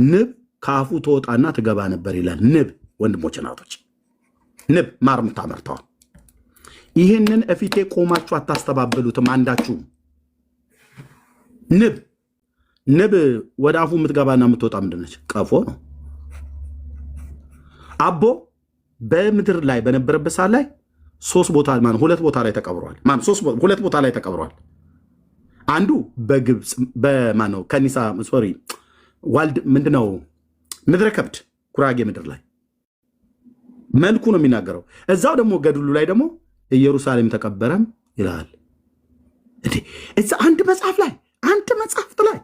ንብ ካፉ ተወጣና ትገባ ነበር ይላል። ንብ ወንድሞች እናቶች፣ ንብ ማር የምታመርተዋል። ይህንን እፊቴ ቆማችሁ አታስተባበሉትም አንዳችሁም። ንብ ወደ አፉ የምትገባና የምትወጣ ምንድነች? ቀፎ ነው። አቦ በምድር ላይ በነበረበት ሰዓት ላይ ሁለት ቦታ ላይ ተቀብሯል። ሁለት ቦታ ላይ ተቀብሯል። አንዱ በግብፅ በማነው ከኒሳ ሶሪ ዋልድ ምንድነው ምድረ ከብድ ጉራጌ ምድር ላይ መልኩ ነው የሚናገረው። እዛው ደግሞ ገድሉ ላይ ደግሞ ኢየሩሳሌም ተቀበረም ይላል። እዛ አንድ መጽሐፍት ላይ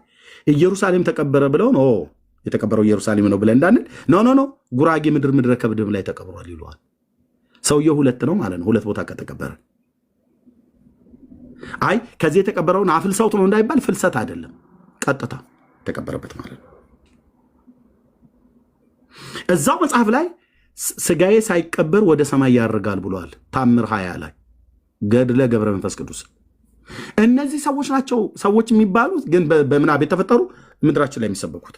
ኢየሩሳሌም ተቀበረ ብለው ነው የተቀበረው ኢየሩሳሌም ነው ብለን እንዳንል ኖ ጉራጌ ምድረ ከብድም ላይ ተቀብሯል ይለዋል። ሰውየው ሁለት ነው ማለት ነው። ሁለት ቦታ ከተቀበረ አይ ከዚህ የተቀበረውን አፍልሰውት ነው እንዳይባል ፍልሰት አይደለም፣ ቀጥታ ተቀበረበት ማለት ነው። እዛው መጽሐፍ ላይ ስጋዬ ሳይቀበር ወደ ሰማይ ያርጋል ብሏል። ታምር 20 ላይ ገድለ ገብረ መንፈስ ቅዱስ። እነዚህ ሰዎች ናቸው ሰዎች የሚባሉት ግን በምናብ የተፈጠሩ ምድራችን ላይ የሚሰበኩት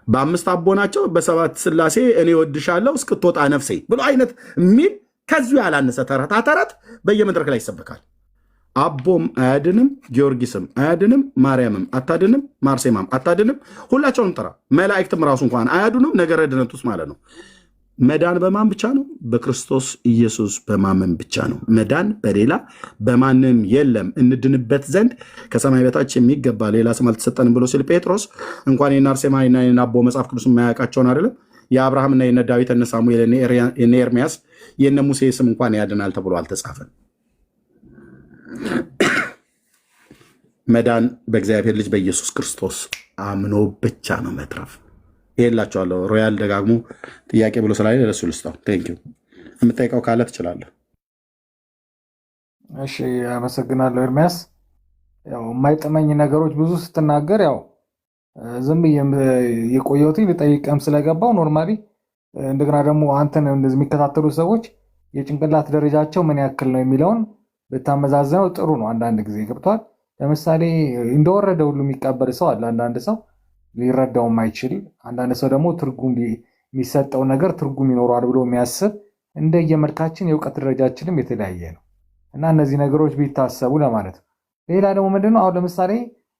በአምስት አቦ ናቸው። በሰባት ስላሴ እኔ ወድሻለሁ እስክትወጣ ነፍሴ ብሎ አይነት የሚል ከዚሁ ያላነሰ ተረት በየመድረክ ላይ ይሰበካል። አቦም አያድንም፣ ጊዮርጊስም አያድንም፣ ማርያምም አታድንም፣ ማርሴማም አታድንም። ሁላቸውንም ጥራ። መላእክትም ራሱ እንኳን አያድኑም። ነገረ ድነት ውስጥ ማለት ነው። መዳን በማን ብቻ ነው? በክርስቶስ ኢየሱስ በማመን ብቻ ነው። መዳን በሌላ በማንም የለም። እንድንበት ዘንድ ከሰማይ በታች የሚገባ ሌላ ስም አልተሰጠንም ብሎ ሲል ጴጥሮስ እንኳን የነ አርሴማና የነ አቦ መጽሐፍ ቅዱስ የማያውቃቸውን አይደለም የአብርሃምና የነ ዳዊት የነ ሳሙኤል የነ ኤርሚያስ የነ ሙሴ ስም እንኳን ያድናል ተብሎ አልተጻፈም። መዳን በእግዚአብሔር ልጅ በኢየሱስ ክርስቶስ አምኖ ብቻ ነው መትረፍ። ይሄላቸዋለሁ። ሮያል ደጋግሞ ጥያቄ ብሎ ስላለ ለሱ ልስጠው። ቴንኪው። የምጠይቀው ካለ ትችላለህ። እሺ፣ አመሰግናለሁ ኤርሚያስ። ያው የማይጠመኝ ነገሮች ብዙ ስትናገር ያው ዝም ብዬ የቆየሁት ልጠይቅም ስለገባው ኖርማሊ። እንደገና ደግሞ አንተን እንደዚህ የሚከታተሉ ሰዎች የጭንቅላት ደረጃቸው ምን ያክል ነው የሚለውን ብታመዛዝነው ጥሩ ነው። አንዳንድ ጊዜ ገብቷል። ለምሳሌ እንደወረደ ሁሉ የሚቀበል ሰው አለ። አንዳንድ ሰው ሊረዳው የማይችል፣ አንዳንድ ሰው ደግሞ ትርጉም የሚሰጠው ነገር ትርጉም ይኖረዋል ብሎ የሚያስብ፣ እንደየመልካችን የእውቀት ደረጃችንም የተለያየ ነው እና እነዚህ ነገሮች ቢታሰቡ ለማለት ነው። ሌላ ደግሞ ምንድነው አሁን ለምሳሌ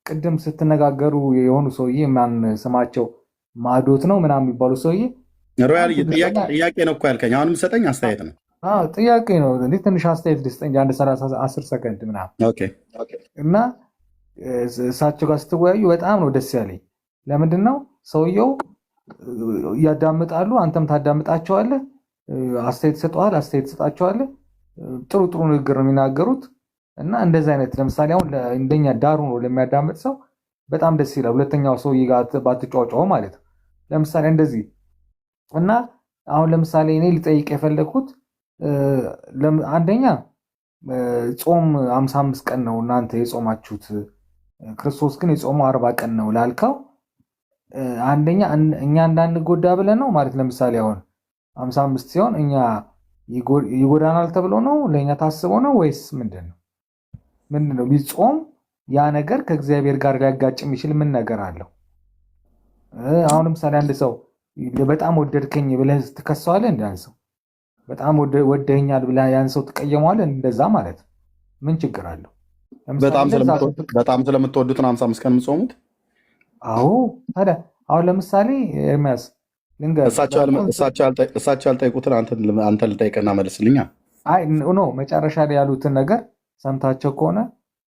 ቅድም ስትነጋገሩ የሆኑ ሰውዬ ማን ስማቸው ማዶት ነው ምናምን የሚባሉ ሰውዬ ሮያል ጥያቄ ነው እኮ ያልከኝ። አሁንም ሰጠኝ አስተያየት ነው። ጥያቄ ነው። ትንሽ አስተያየት ልስጠኝ፣ አንድ 10 ሰከንድ ምናምን እና እሳቸው ጋር ስትወያዩ በጣም ነው ደስ ያለኝ። ለምንድን ነው ሰውየው ያዳምጣሉ፣ አንተም ታዳምጣቸዋለህ፣ አስተያየት ሰጠዋል፣ አስተያየት ሰጣቸዋለህ። ጥሩ ንግግር ነው የሚናገሩት እና እንደዚህ አይነት ለምሳሌ አሁን እንደኛ ዳሩ ነው ለሚያዳምጥ ሰው በጣም ደስ ይላል። ሁለተኛው ሰውዬ ጋር ባትጫወጫው ማለት ነው። ለምሳሌ እንደዚህ እና አሁን ለምሳሌ እኔ ልጠይቅ የፈለግኩት አንደኛ ጾም 55 ቀን ነው እናንተ የጾማችሁት፣ ክርስቶስ ግን የጾመው 40 ቀን ነው ላልከው አንደኛ እኛ እንዳንጎዳ ብለን ነው ማለት። ለምሳሌ አሁን 55 ሲሆን እኛ ይጎዳናል ተብሎ ነው ለእኛ ታስቦ ነው ወይስ ምንድን ነው? ቢጾም ያ ነገር ከእግዚአብሔር ጋር ሊያጋጭ የሚችል ምን ነገር አለው? አሁን ለምሳሌ አንድ ሰው በጣም ወደድከኝ ብለህ ትከሰዋለህ። ያን ሰው በጣም ወደኛል ብለህ ያን ሰው ትቀየመዋለህ። እንደዛ ማለት ምን ችግር አለው? በጣም ስለምትወዱት ነው 55 ቀን የምትጾሙት? አዎ። ታዲያ አሁን ለምሳሌ ኤርሚያስ ልንገርህ፣ እሳቸው ያልጠይቁትን አንተ ልጠይቅና መልስልኛ። አይ ኖ መጨረሻ ላይ ያሉትን ነገር ሰምታቸው ከሆነ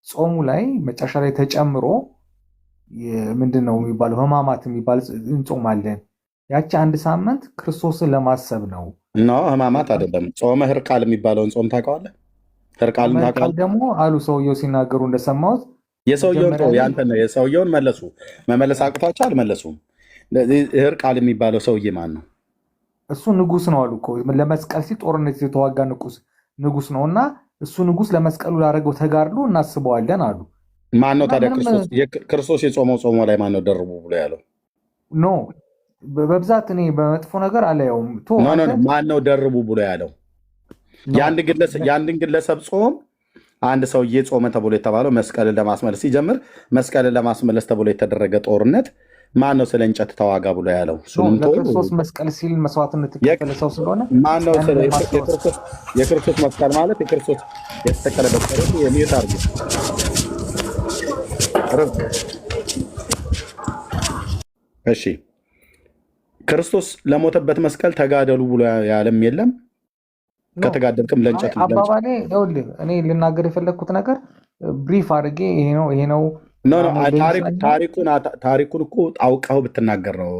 ጾሙ ላይ መጨረሻ ላይ ተጨምሮ ምንድን ነው የሚባለው ሕማማት የሚባል እንጾማለን። ያቺ አንድ ሳምንት ክርስቶስን ለማሰብ ነው። ሕማማት አይደለም። ጾመ ሕርቃል የሚባለውን ጾም ታውቀዋለህ? ሕርቃል ደግሞ አሉ ሰውየው ሲናገሩ እንደሰማሁት የሰውየውን መለሱ። መመለስ አቅቷቸው አልመለሱም። ሕርቃል የሚባለው ሰውዬ ማን ነው? እሱ ንጉስ ነው አሉ እኮ ለመስቀል ሲል ጦርነት የተዋጋ ንጉስ ነው እና እሱ ንጉስ ለመስቀሉ ላደረገው ተጋድሎ እናስበዋለን አሉ። ማን ነው ታዲያ ክርስቶስ የጾመው ጾሞ ላይ ማን ነው ደርቡ ብሎ ያለው? ኖ በብዛት እኔ በመጥፎ ነገር አላየውም። ማን ነው ደርቡ ብሎ ያለው? የአንድን ግለሰብ ጾም አንድ ሰውዬ ጾመ ተብሎ የተባለው መስቀልን ለማስመለስ ሲጀምር መስቀልን ለማስመለስ ተብሎ የተደረገ ጦርነት ማን ነው ስለ እንጨት ተዋጋ ብሎ ያለው? ለክርስቶስ መስቀል ሲል መስዋዕትነት የተከፈለ ሰው ስለሆነ ማን ነው የክርስቶስ መስቀል ማለት የክርስቶስ የተሰቀለበት ሰረት የሚዩት አድርጉ። እሺ ክርስቶስ ለሞተበት መስቀል ተጋደሉ ብሎ ያለም የለም። ከተጋደልክም ለእንጨት አባባሌ ይኸውልህ፣ እኔ ልናገር የፈለግኩት ነገር ብሪፍ አድርጌ ይሄ ነው ታሪኩን እኮ አውቀው ብትናገር ነው።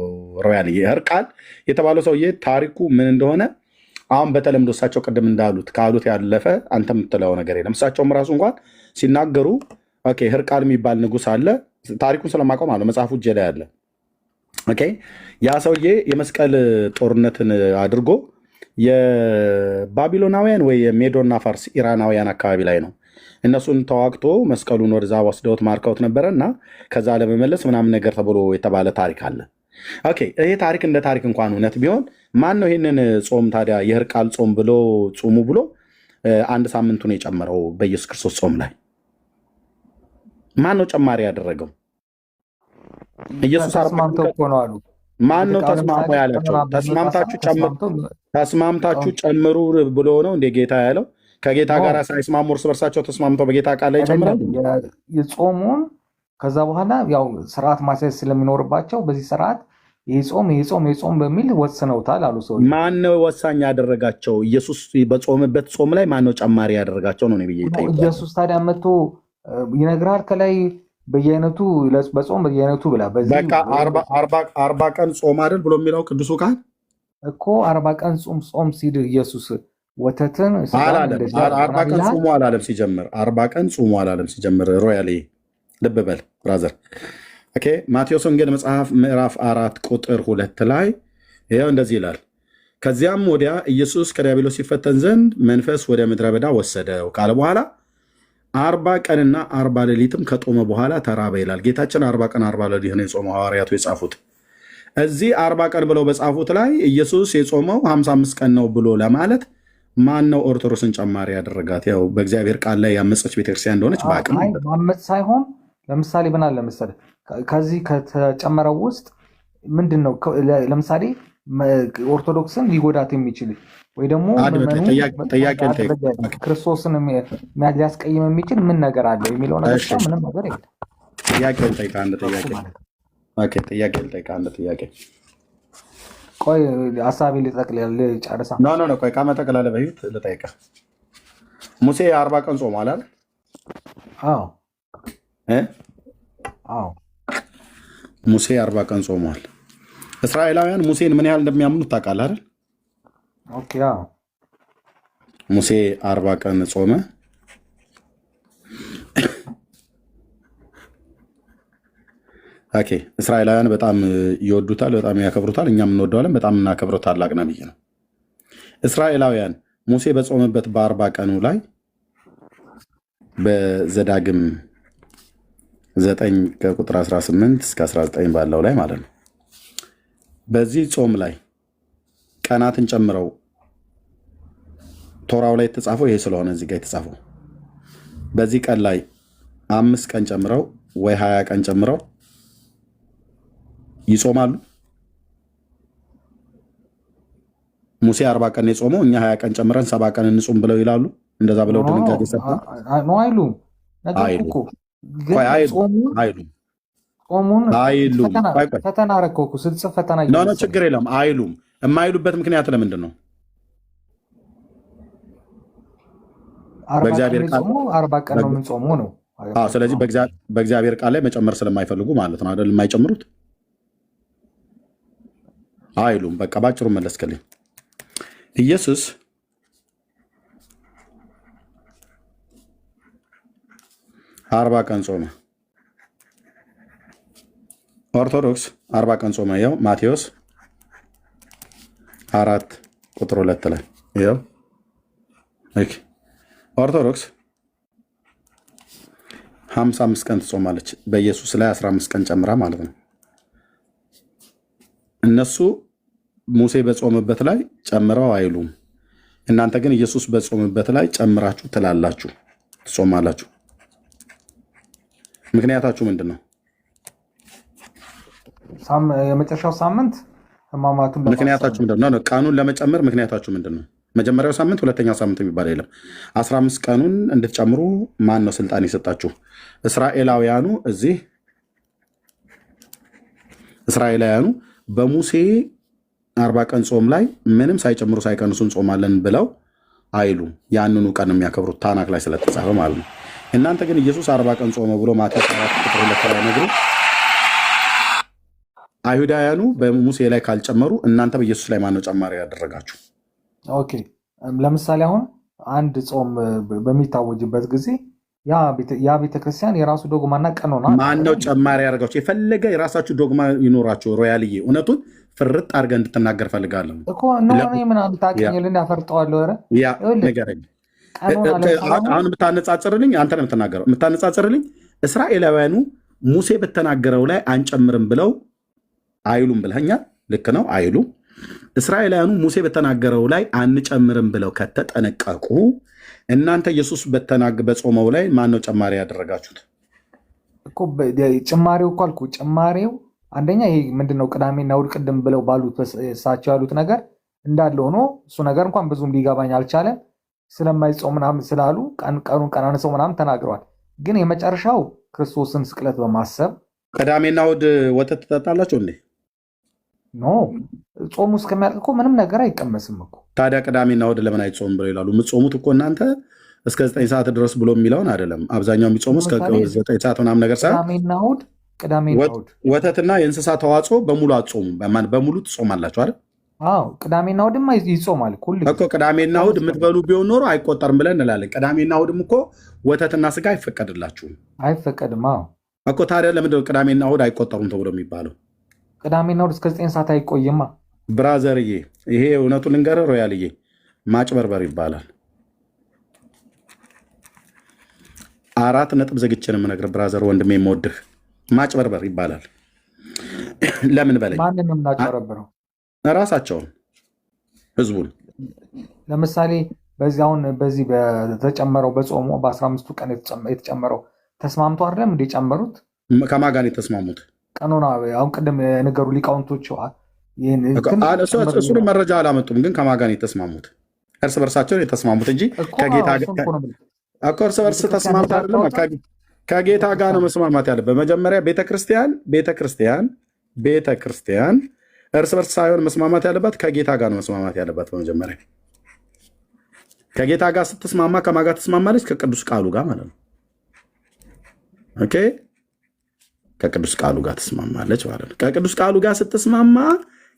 ሮያል ህርቃል የተባለው ሰውዬ ታሪኩ ምን እንደሆነ አሁን በተለምዶ እሳቸው ቅድም እንዳሉት ካሉት ያለፈ አንተ የምትለው ነገር የለም። እሳቸውም ራሱ እንኳን ሲናገሩ ህርቃል የሚባል ንጉሥ አለ። ታሪኩን ስለማውቀው ማለት መጽሐፉ እጄ ላይ አለ። ያ ሰውዬ የመስቀል ጦርነትን አድርጎ የባቢሎናውያን ወይ የሜዶና ፋርስ ኢራናውያን አካባቢ ላይ ነው እነሱን ተዋግቶ መስቀሉን ወደዛ ወስደውት ማርከውት ነበረ እና ከዛ ለመመለስ ምናምን ነገር ተብሎ የተባለ ታሪክ አለ። ይሄ ታሪክ እንደ ታሪክ እንኳን እውነት ቢሆን ማን ነው ይህንን ጾም ታዲያ የህርቃል ጾም ብሎ ጹሙ ብሎ አንድ ሳምንቱን የጨመረው በኢየሱስ ክርስቶስ ጾም ላይ ማን ነው ጨማሪ ያደረገው? ኢየሱስ ተስማምተው እኮ ነው አሉ። ማን ነው ተስማሙ ያላቸው? ተስማምታችሁ ጨምሩ ብሎ ነው እንደ ጌታ ያለው? ከጌታ ጋር ሳይስማሙ እርስ በርሳቸው ተስማምተው በጌታ ቃል ላይ ይጨምራሉ። የጾሙን ከዛ በኋላ ያው ስርዓት ማስያዝ ስለሚኖርባቸው በዚህ ስርዓት ይህ ጾም በሚል ወስነውታል አሉ ሰዎች። ማን ነው ወሳኝ ያደረጋቸው? ኢየሱስ በጾምበት ጾም ላይ ማን ነው ጨማሪ ያደረጋቸው ነው ብዬ ይጠይቃል። ኢየሱስ ታዲያ መጥቶ ይነግራል ከላይ በየአይነቱ በጾም በየአይነቱ ብላ በቃ 40 ቀን ጾም አይደል ብሎ የሚለው ቅዱሱ ቃል እኮ 40 ቀን ጾም ሲል ኢየሱስ ወተትን 40 ቀን ጾሙ አላለም ሲጀምር 40 ቀን ጾሙ አላለም ሲጀምር። ሮያሌ ልብ በል ብራዘር። ማቴዎስ ወንጌል መጽሐፍ ምዕራፍ 4 ቁጥር 2 ላይ ይኸው እንደዚህ ይላል። ከዚያም ወዲያ ኢየሱስ ከዲያብሎስ ሲፈተን ዘንድ መንፈስ ወደ ምድረ በዳ ወሰደው ካለ በኋላ 40 ቀንና 40 ሌሊትም ከጦመ በኋላ ተራበ ይላል። ጌታችን 40 ቀን 40 ሌሊት ነው የጾመው። ሐዋርያቱ የጻፉት እዚህ 40 ቀን ብለው በጻፉት ላይ ኢየሱስ የጾመው 55 ቀን ነው ብሎ ለማለት ማን ነው ኦርቶዶክስን ጨማሪ ያደረጋት? ያው በእግዚአብሔር ቃል ላይ ያመፀች ቤተክርስቲያን እንደሆነች በአቅም ማመፅ ሳይሆን ለምሳሌ ብናል ለምሳሌ ከዚህ ከተጨመረው ውስጥ ምንድን ነው ለምሳሌ ኦርቶዶክስን ሊጎዳት የሚችል ወይ ደግሞ ክርስቶስን ሊያስቀይም የሚችል ምን ነገር አለ የሚለው ነገር ምንም ነገር የለም። ጥያቄ አንድ ጥያቄ ቆይ ሀሳቤ ልጠቅልል ጨርሳ ቆይ ከመጠቅላለ በፊት ልጠይቅህ። ሙሴ 40 ቀን ጾሟል አይደል? አዎ ሙሴ 40 ቀን ጾሟል። እስራኤላውያን ሙሴን ምን ያህል እንደሚያምኑት ታውቃለህ አይደል? ሙሴ 40 ቀን ጾመ። እስራኤላውያን በጣም ይወዱታል፣ በጣም ያከብሩታል። እኛም እንወደዋለን፣ በጣም እናከብረው ታላቅ ነብይ ነው። እስራኤላውያን ሙሴ በጾመበት በ40 ቀኑ ላይ በዘዳግም 9 ከቁጥር 18 እስከ 19 ባለው ላይ ማለት ነው። በዚህ ጾም ላይ ቀናትን ጨምረው ቶራው ላይ የተጻፈው ይሄ ስለሆነ እዚህ ጋር የተጻፈው በዚህ ቀን ላይ 5 ቀን ጨምረው ወይ 20 ቀን ጨምረው ይጾማሉ። ሙሴ 40 ቀን የጾመው እኛ 20 ቀን ጨምረን 70 ቀን እንጾም ብለው ይላሉ። እንደዛ ብለው ድንጋጌ ሰጥተው አይሉም። ፈተና ረከኩ ስትጽፍ ፈተና ችግር የለም አይሉም። የማይሉበት ምክንያት ለምንድን ነው? በእግዚአብሔር ቃል 40 ቀን ነው የምንጾመው ነው። ስለዚህ በእግዚአብሔር ቃል ላይ መጨመር ስለማይፈልጉ ማለት ነው አይደል? የማይጨምሩት አይሉም። በቃ ባጭሩ መለስክልኝ። ኢየሱስ አርባ ቀን ጾመ። ኦርቶዶክስ 40 ቀን ጾመ። ይኸው ማቴዎስ 4 ቁጥር 2 ላይ ይኸው ኦርቶዶክስ 55 ቀን ትጾማለች። በኢየሱስ ላይ 15 ቀን ጨምራ ማለት ነው። እነሱ ሙሴ በጾመበት ላይ ጨምረው አይሉም። እናንተ ግን ኢየሱስ በጾመበት ላይ ጨምራችሁ ትላላችሁ፣ ትጾማላችሁ። ምክንያታችሁ ምንድን ነው? የመጨረሻው ሳምንት ህማማቱን ምክንያታችሁ ምንድን ነው? ቀኑን ለመጨመር ምክንያታችሁ ምንድን ነው? መጀመሪያው ሳምንት ሁለተኛው ሳምንት የሚባል የለም። 15 ቀኑን እንድትጨምሩ ማን ነው ስልጣን የሰጣችሁ? እስራኤላውያኑ በሙሴ 40 ቀን ጾም ላይ ምንም ሳይጨምሩ ሳይቀንሱ እንጾማለን ብለው አይሉ ያንኑ ቀን የሚያከብሩት ታናክ ላይ ስለተጻፈ ማለት ነው። እናንተ ግን ኢየሱስ 40 ቀን ጾመ ብሎ ማቴዎስ 4 ቁጥር 2 ላይ ነግሩ አይሁዳውያኑ በሙሴ ላይ ካልጨመሩ እናንተ በኢየሱስ ላይ ማነው ጨማሪ ያደረጋችሁ? ኦኬ ለምሳሌ አሁን አንድ ጾም በሚታወጅበት ጊዜ ያ ቤተክርስቲያን የራሱ ዶግማና ቀኖና ማነው ጨማሪ ያደርጋችሁ? የፈለገ የራሳችሁ ዶግማ ይኖራችሁ። ሮያልዬ እውነቱን ፍርጥ አድርገህ እንድትናገር ፈልጋለሁ እኮ ምን ታውቂኝልን ያፈርጠዋለሁ። ኧረ ንገረኝ። አሁን የምታነጻጽርልኝ አንተ ነው የምታነጻጽርልኝ። እስራኤላውያኑ ሙሴ በተናገረው ላይ አንጨምርም ብለው አይሉም ብለኛል። ልክ ነው አይሉ። እስራኤላውያኑ ሙሴ በተናገረው ላይ አንጨምርም ብለው ከተጠነቀቁ እናንተ ኢየሱስ በጾመው ላይ ማነው ጨማሪ ያደረጋችሁት? ጭማሬው እኮ አልኩ። ጭማሬው አንደኛ ይሄ ምንድነው ቅዳሜና እሑድ ቅድም ብለው ባሉት እሳቸው ያሉት ነገር እንዳለ ሆኖ እሱ ነገር እንኳን ብዙም ሊገባኝ አልቻለም። ስለማይጾም ምናምን ስላሉ ቀኑን ቀናንሰው ምናምን ተናግረዋል። ግን የመጨረሻው ክርስቶስን ስቅለት በማሰብ ቅዳሜና እሑድ ወተት ትጠጣላችሁ እንዴ? ኖ ጾሙ እስከሚያልቅ እኮ ምንም ነገር አይቀመስም እኮ። ታዲያ ቅዳሜና እሑድ ለምን አይጾም ብለው ይላሉ? የምትጾሙት እኮ እናንተ እስከ 9 ሰዓት ድረስ ብሎ የሚለውን አይደለም። አብዛኛው የሚጾሙ እስከ 9 ሰዓት ምናምን ነገር ቅዳሜና እሑድ ወተትና የእንስሳ ተዋጽኦ በሙሉ አትጾሙም። በሙሉ ትጾማላችሁ አይደል? አዎ ቅዳሜና እሑድማ ይጾማል እኮ። ቅዳሜና እሑድ የምትበሉ ቢሆን ኖሮ አይቆጠርም ብለን እንላለን። ቅዳሜና እሑድም እኮ ወተትና ስጋ አይፈቀድላችሁም። አይፈቀድም እኮ። ታዲያ ለምንድን ነው ቅዳሜና እሑድ አይቆጠሩም ተብሎ የሚባለው? ቅዳሜና እሑድ እስከ 9 ሰዓት አይቆይማ። ብራዘርዬ ይሄ እውነቱን ልንገርህ ሮያልዬ ማጭበርበር ይባላል። 4 ነጥብ ዘግቼ ነው የምነግርህ ብራዘር፣ ወንድሜ የምወድህ ማጭበርበር ይባላል። ለምን በለኝ። ማንን የምናጭበረብረው? ራሳቸውን ህዝቡን። ለምሳሌ በዚህ በተጨመረው በጾሙ በ15ቱ ቀን የተጨመረው ተስማምቶ አይደለም እንደ ጨመሩት? ከማን ጋር የተስማሙት? ቀኖና አሁን ቅድም የነገሩ ሊቃውንቶች እሱን መረጃ አላመጡም። ግን ከማን ጋር የተስማሙት? እርስ በርሳቸው የተስማሙት እንጂ ከጌታ እኮ እርስ በርስ ተስማምት አይደለም። ከጌታ ጋር ነው መስማማት ያለበት። በመጀመሪያ ቤተክርስቲያን እርስ በርስ ሳይሆን መስማማት ያለባት ከጌታ ጋር ነው መስማማት ያለባት። በመጀመሪያ ከጌታ ጋር ስትስማማ ከማን ጋር ትስማማለች? ከቅዱስ ቃሉ ጋር ማለት ነው። ኦኬ ከቅዱስ ቃሉ ጋር ትስማማለች ማለት ነው። ከቅዱስ ቃሉ ጋር ስትስማማ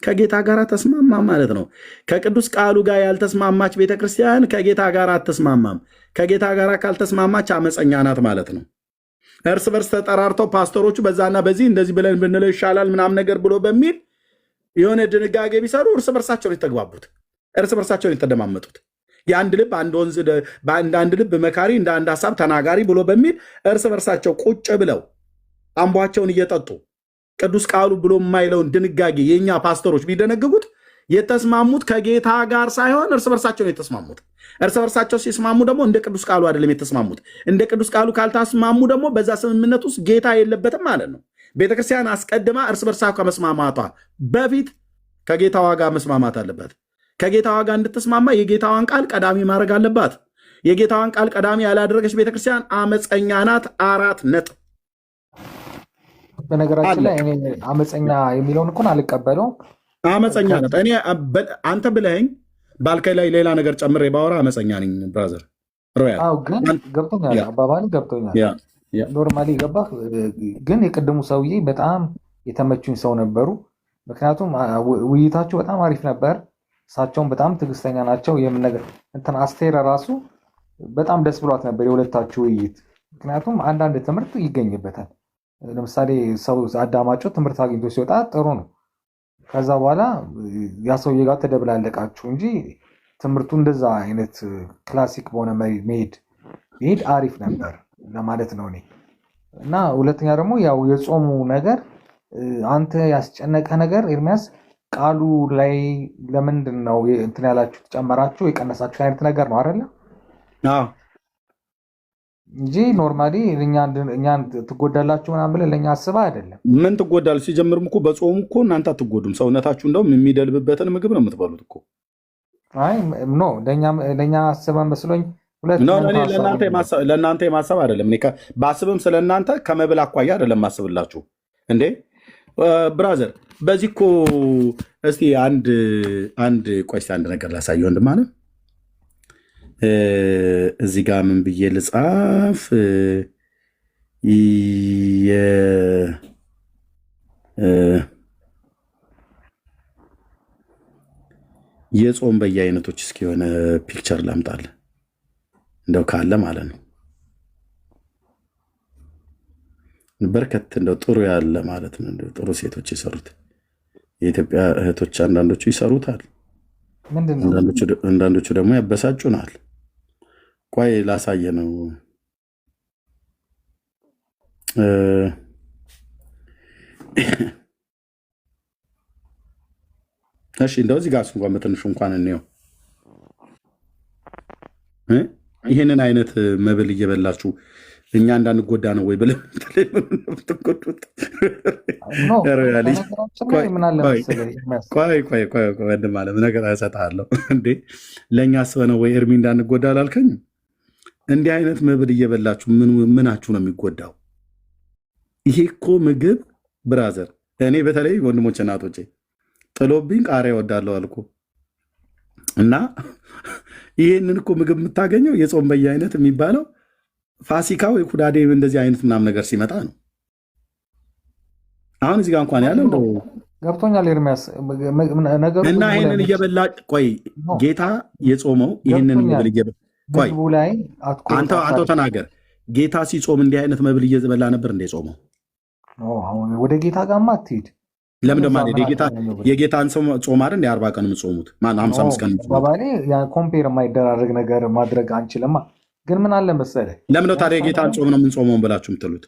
ከጌታ ጋር ተስማማ ማለት ነው። ከቅዱስ ቃሉ ጋር ያልተስማማች ቤተክርስቲያን ከጌታ ጋር አትስማማም። ከጌታ ጋር ካልተስማማች አመፀኛ ናት ማለት ነው። እርስ በርስ ተጠራርተው ፓስተሮቹ በዛና በዚህ እንደዚህ ብለን ብንለው ይሻላል ምናምን ነገር ብሎ በሚል የሆነ ድንጋጌ ቢሰሩ እርስ በርሳቸውን የተግባቡት፣ እርስ በርሳቸውን የተደማመጡት የአንድ ልብ አንድ ወንዝ አንድ ልብ መካሪ እንደ አንድ ሀሳብ ተናጋሪ ብሎ በሚል እርስ በርሳቸው ቁጭ ብለው አምቧቸውን እየጠጡ ቅዱስ ቃሉ ብሎ የማይለውን ድንጋጌ የእኛ ፓስተሮች ቢደነግጉት የተስማሙት ከጌታ ጋር ሳይሆን እርስ በርሳቸውን የተስማሙት። እርስ በርሳቸው ሲስማሙ ደግሞ እንደ ቅዱስ ቃሉ አይደለም የተስማሙት። እንደ ቅዱስ ቃሉ ካልተስማሙ ደግሞ በዛ ስምምነት ውስጥ ጌታ የለበትም ማለት ነው። ቤተክርስቲያን አስቀድማ እርስ በርሳ ከመስማማቷ በፊት ከጌታዋ ጋር መስማማት አለባት። ከጌታዋ ጋር እንድትስማማ የጌታዋን ቃል ቀዳሚ ማድረግ አለባት። የጌታዋን ቃል ቀዳሚ ያላደረገች ቤተክርስቲያን አመፀኛ ናት። 4 ነጥብ። በነገራችን ላይ እኔ አመፀኛ የሚለውን እኮ አልቀበለውም። አመፀኛ ናት። እኔ አንተ ብለኸኝ ባልከኝ ላይ ሌላ ነገር ጨምሬ ባወራ አመፀኛ ነኝ ብራዘር ሮያል። ግን ገብቶኛል፣ አባባል ገብቶኛል። ኖርማሊ ገባህ። ግን የቅድሙ ሰውዬ በጣም የተመቹኝ ሰው ነበሩ። ምክንያቱም ውይይታቸው በጣም አሪፍ ነበር። እሳቸውን በጣም ትዕግስተኛ ናቸው። የምን ነገር እንትን አስቴር ራሱ በጣም ደስ ብሏት ነበር የሁለታችሁ ውይይት። ምክንያቱም አንዳንድ ትምህርት ይገኝበታል። ለምሳሌ ሰው አዳማጩ ትምህርት አግኝቶ ሲወጣ ጥሩ ነው። ከዛ በኋላ ያ ሰውዬ ጋር ተደብላለቃችሁ እንጂ ትምህርቱ እንደዛ አይነት ክላሲክ በሆነ መሄድ አሪፍ ነበር ለማለት ነው እኔ። እና ሁለተኛ ደግሞ ያው የጾሙ ነገር አንተ ያስጨነቀ ነገር ኤርሚያስ፣ ቃሉ ላይ ለምንድን ነው እንትን ያላችሁ ጨመራችሁ የቀነሳችሁ አይነት ነገር ነው አይደለ? እንጂ ኖርማሊ እኛን ትጎዳላችሁ ምናምን ብለህ ለእኛ አስበህ አይደለም። ምን ትጎዳል? ሲጀምርም እኮ በጾሙ እኮ እናንተ አትጎዱም። ሰውነታችሁ እንደውም የሚደልብበትን ምግብ ነው የምትበሉት እኮ። አይ ኖ ለእኛ አስበህ መስሎኝ ለእናንተ የማሰብ አይደለም። በአስብም ስለ እናንተ ከመብል አኳያ አይደለም ማስብላችሁ እንዴ ብራዘር። በዚህ እኮ እስቲ አንድ ቆይ አንድ ነገር ላሳየ ወንድም አለ እዚህ ጋር ምን ብዬ ልጻፍ? የጾም በየአይነቶች እስኪ የሆነ ፒክቸር ላምጣል እንደው ካለ ማለት ነው። በርከት እንደው ጥሩ ያለ ማለት ነው። እንደው ጥሩ ሴቶች የሰሩት የኢትዮጵያ እህቶች አንዳንዶቹ ይሰሩታል፣ አንዳንዶቹ ደግሞ ያበሳጩናል። ቆይ ላሳየ ነው። እሺ እንደው እዚህ ጋር እንኳን በትንሹ እንኳን እንየው። ይህንን አይነት መብል እየበላችሁ እኛ እንዳንጎዳ ነው ወይ ብለህ የምትጎዱት? ወንድም አለ ነገር እሰጥሃለሁ እንዴ ለእኛ አስበህ ነው ወይ እርሚ እንዳንጎዳ አላልከኝም? እንዲህ አይነት መብል እየበላችሁ ምናችሁ ነው የሚጎዳው? ይሄ እኮ ምግብ ብራዘር፣ እኔ በተለይ ወንድሞች እናቶቼ ጥሎብኝ ቃሪያ እወዳለሁ አልኩ እና ይህንን እኮ ምግብ የምታገኘው የጾም በየአይነት የሚባለው ፋሲካ ወይ ኩዳዴ እንደዚህ አይነት ምናምን ነገር ሲመጣ ነው። አሁን እዚህ ጋር እንኳን ያለው እንደው ገብቶኛል ኤርሚያስ ነገሩ እና ይህንን እየበላ ቆይ ጌታ የጾመው ይህንን መብል እየበላ ቆይ አንተ ተናገር። ጌታ ሲጾም እንዲህ አይነት መብል እየበላ ነበር እንደ ጾመው? ወደ ጌታ ጋርማ አትሄድ። ለምን ደማ የጌታን ጾም አይደል እንደ 40 ቀን የምትጾሙት? ማነው 55 ቀን ባባኔ ኮምፔር የማይደራረግ ነገር ማድረግ አንችልማ። ግን ምን አለ መሰለህ፣ ለምን ነው ታዲያ የጌታን ጾም ነው የምንጾመውን ብላችሁ የምትሉት?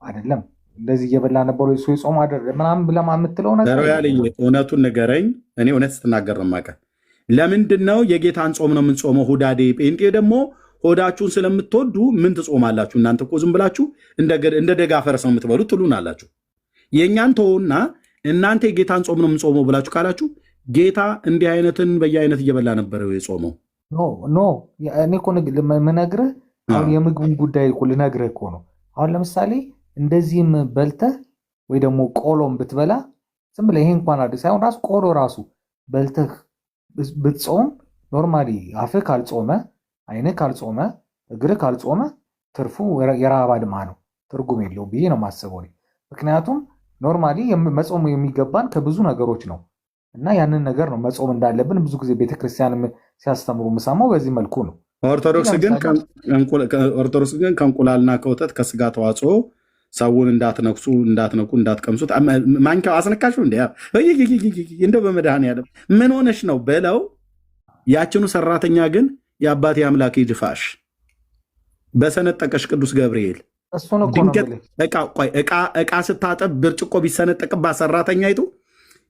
አይደለም እንደዚህ እየበላ ነበሩ የሱ የጾም አይደል ምናምን ብለህ የምትለው ነገር እውነቱን ንገረኝ። እኔ እውነት ስትናገር ነው የማውቀው። ለምንድን ነው የጌታን ጾም ነው የምንጾመው? ሁዳዴ ጴንጤ ደግሞ ሆዳችሁን ስለምትወዱ ምን ትጾማላችሁ እናንተ? እኮ ዝም ብላችሁ እንደ ደጋ ፈረስ ነው የምትበሉት ትሉን አላችሁ። የእኛን ተውና እናንተ የጌታን ጾም ነው የምንጾመው ብላችሁ ካላችሁ ጌታ እንዲህ አይነትን በየአይነት እየበላ ነበረ የጾመው። ኖ እኔ እኮ የምነግርህ አሁን የምግቡን ጉዳይ እኮ ልነግርህ እኮ ነው። አሁን ለምሳሌ እንደዚህም በልተህ ወይ ደግሞ ቆሎም ብትበላ ዝም ብለህ ይሄ እንኳን አዲስ ሳይሆን ራሱ ቆሎ ራሱ በልተህ ብትጾም ኖርማሊ አፍህ ካልጾመ፣ አይንህ ካልጾመ፣ እግርህ ካልጾመ ትርፉ የረሃብ አድማ ነው፣ ትርጉም የለውም ብዬ ነው የማስበው። ምክንያቱም ኖርማሊ መጾም የሚገባን ከብዙ ነገሮች ነው እና ያንን ነገር ነው መጾም እንዳለብን ብዙ ጊዜ ቤተክርስቲያን ሲያስተምሩ የምሰማው በዚህ መልኩ ነው። ኦርቶዶክስ ግን ከእንቁላልና ከወተት ከስጋ ተዋጽኦ ሰውን እንዳትነኩ እንዳትቀምሱት። ማንኪያው አስነካሹ እንደው በመድኃኒዓለም ምን ሆነሽ ነው በለው። ያችኑ ሰራተኛ ግን የአባቴ አምላክ ይድፋሽ በሰነጠቀሽ ቅዱስ ገብርኤል ዕቃ ስታጠብ ብርጭቆ ቢሰነጠቅባት ሰራተኛይቱ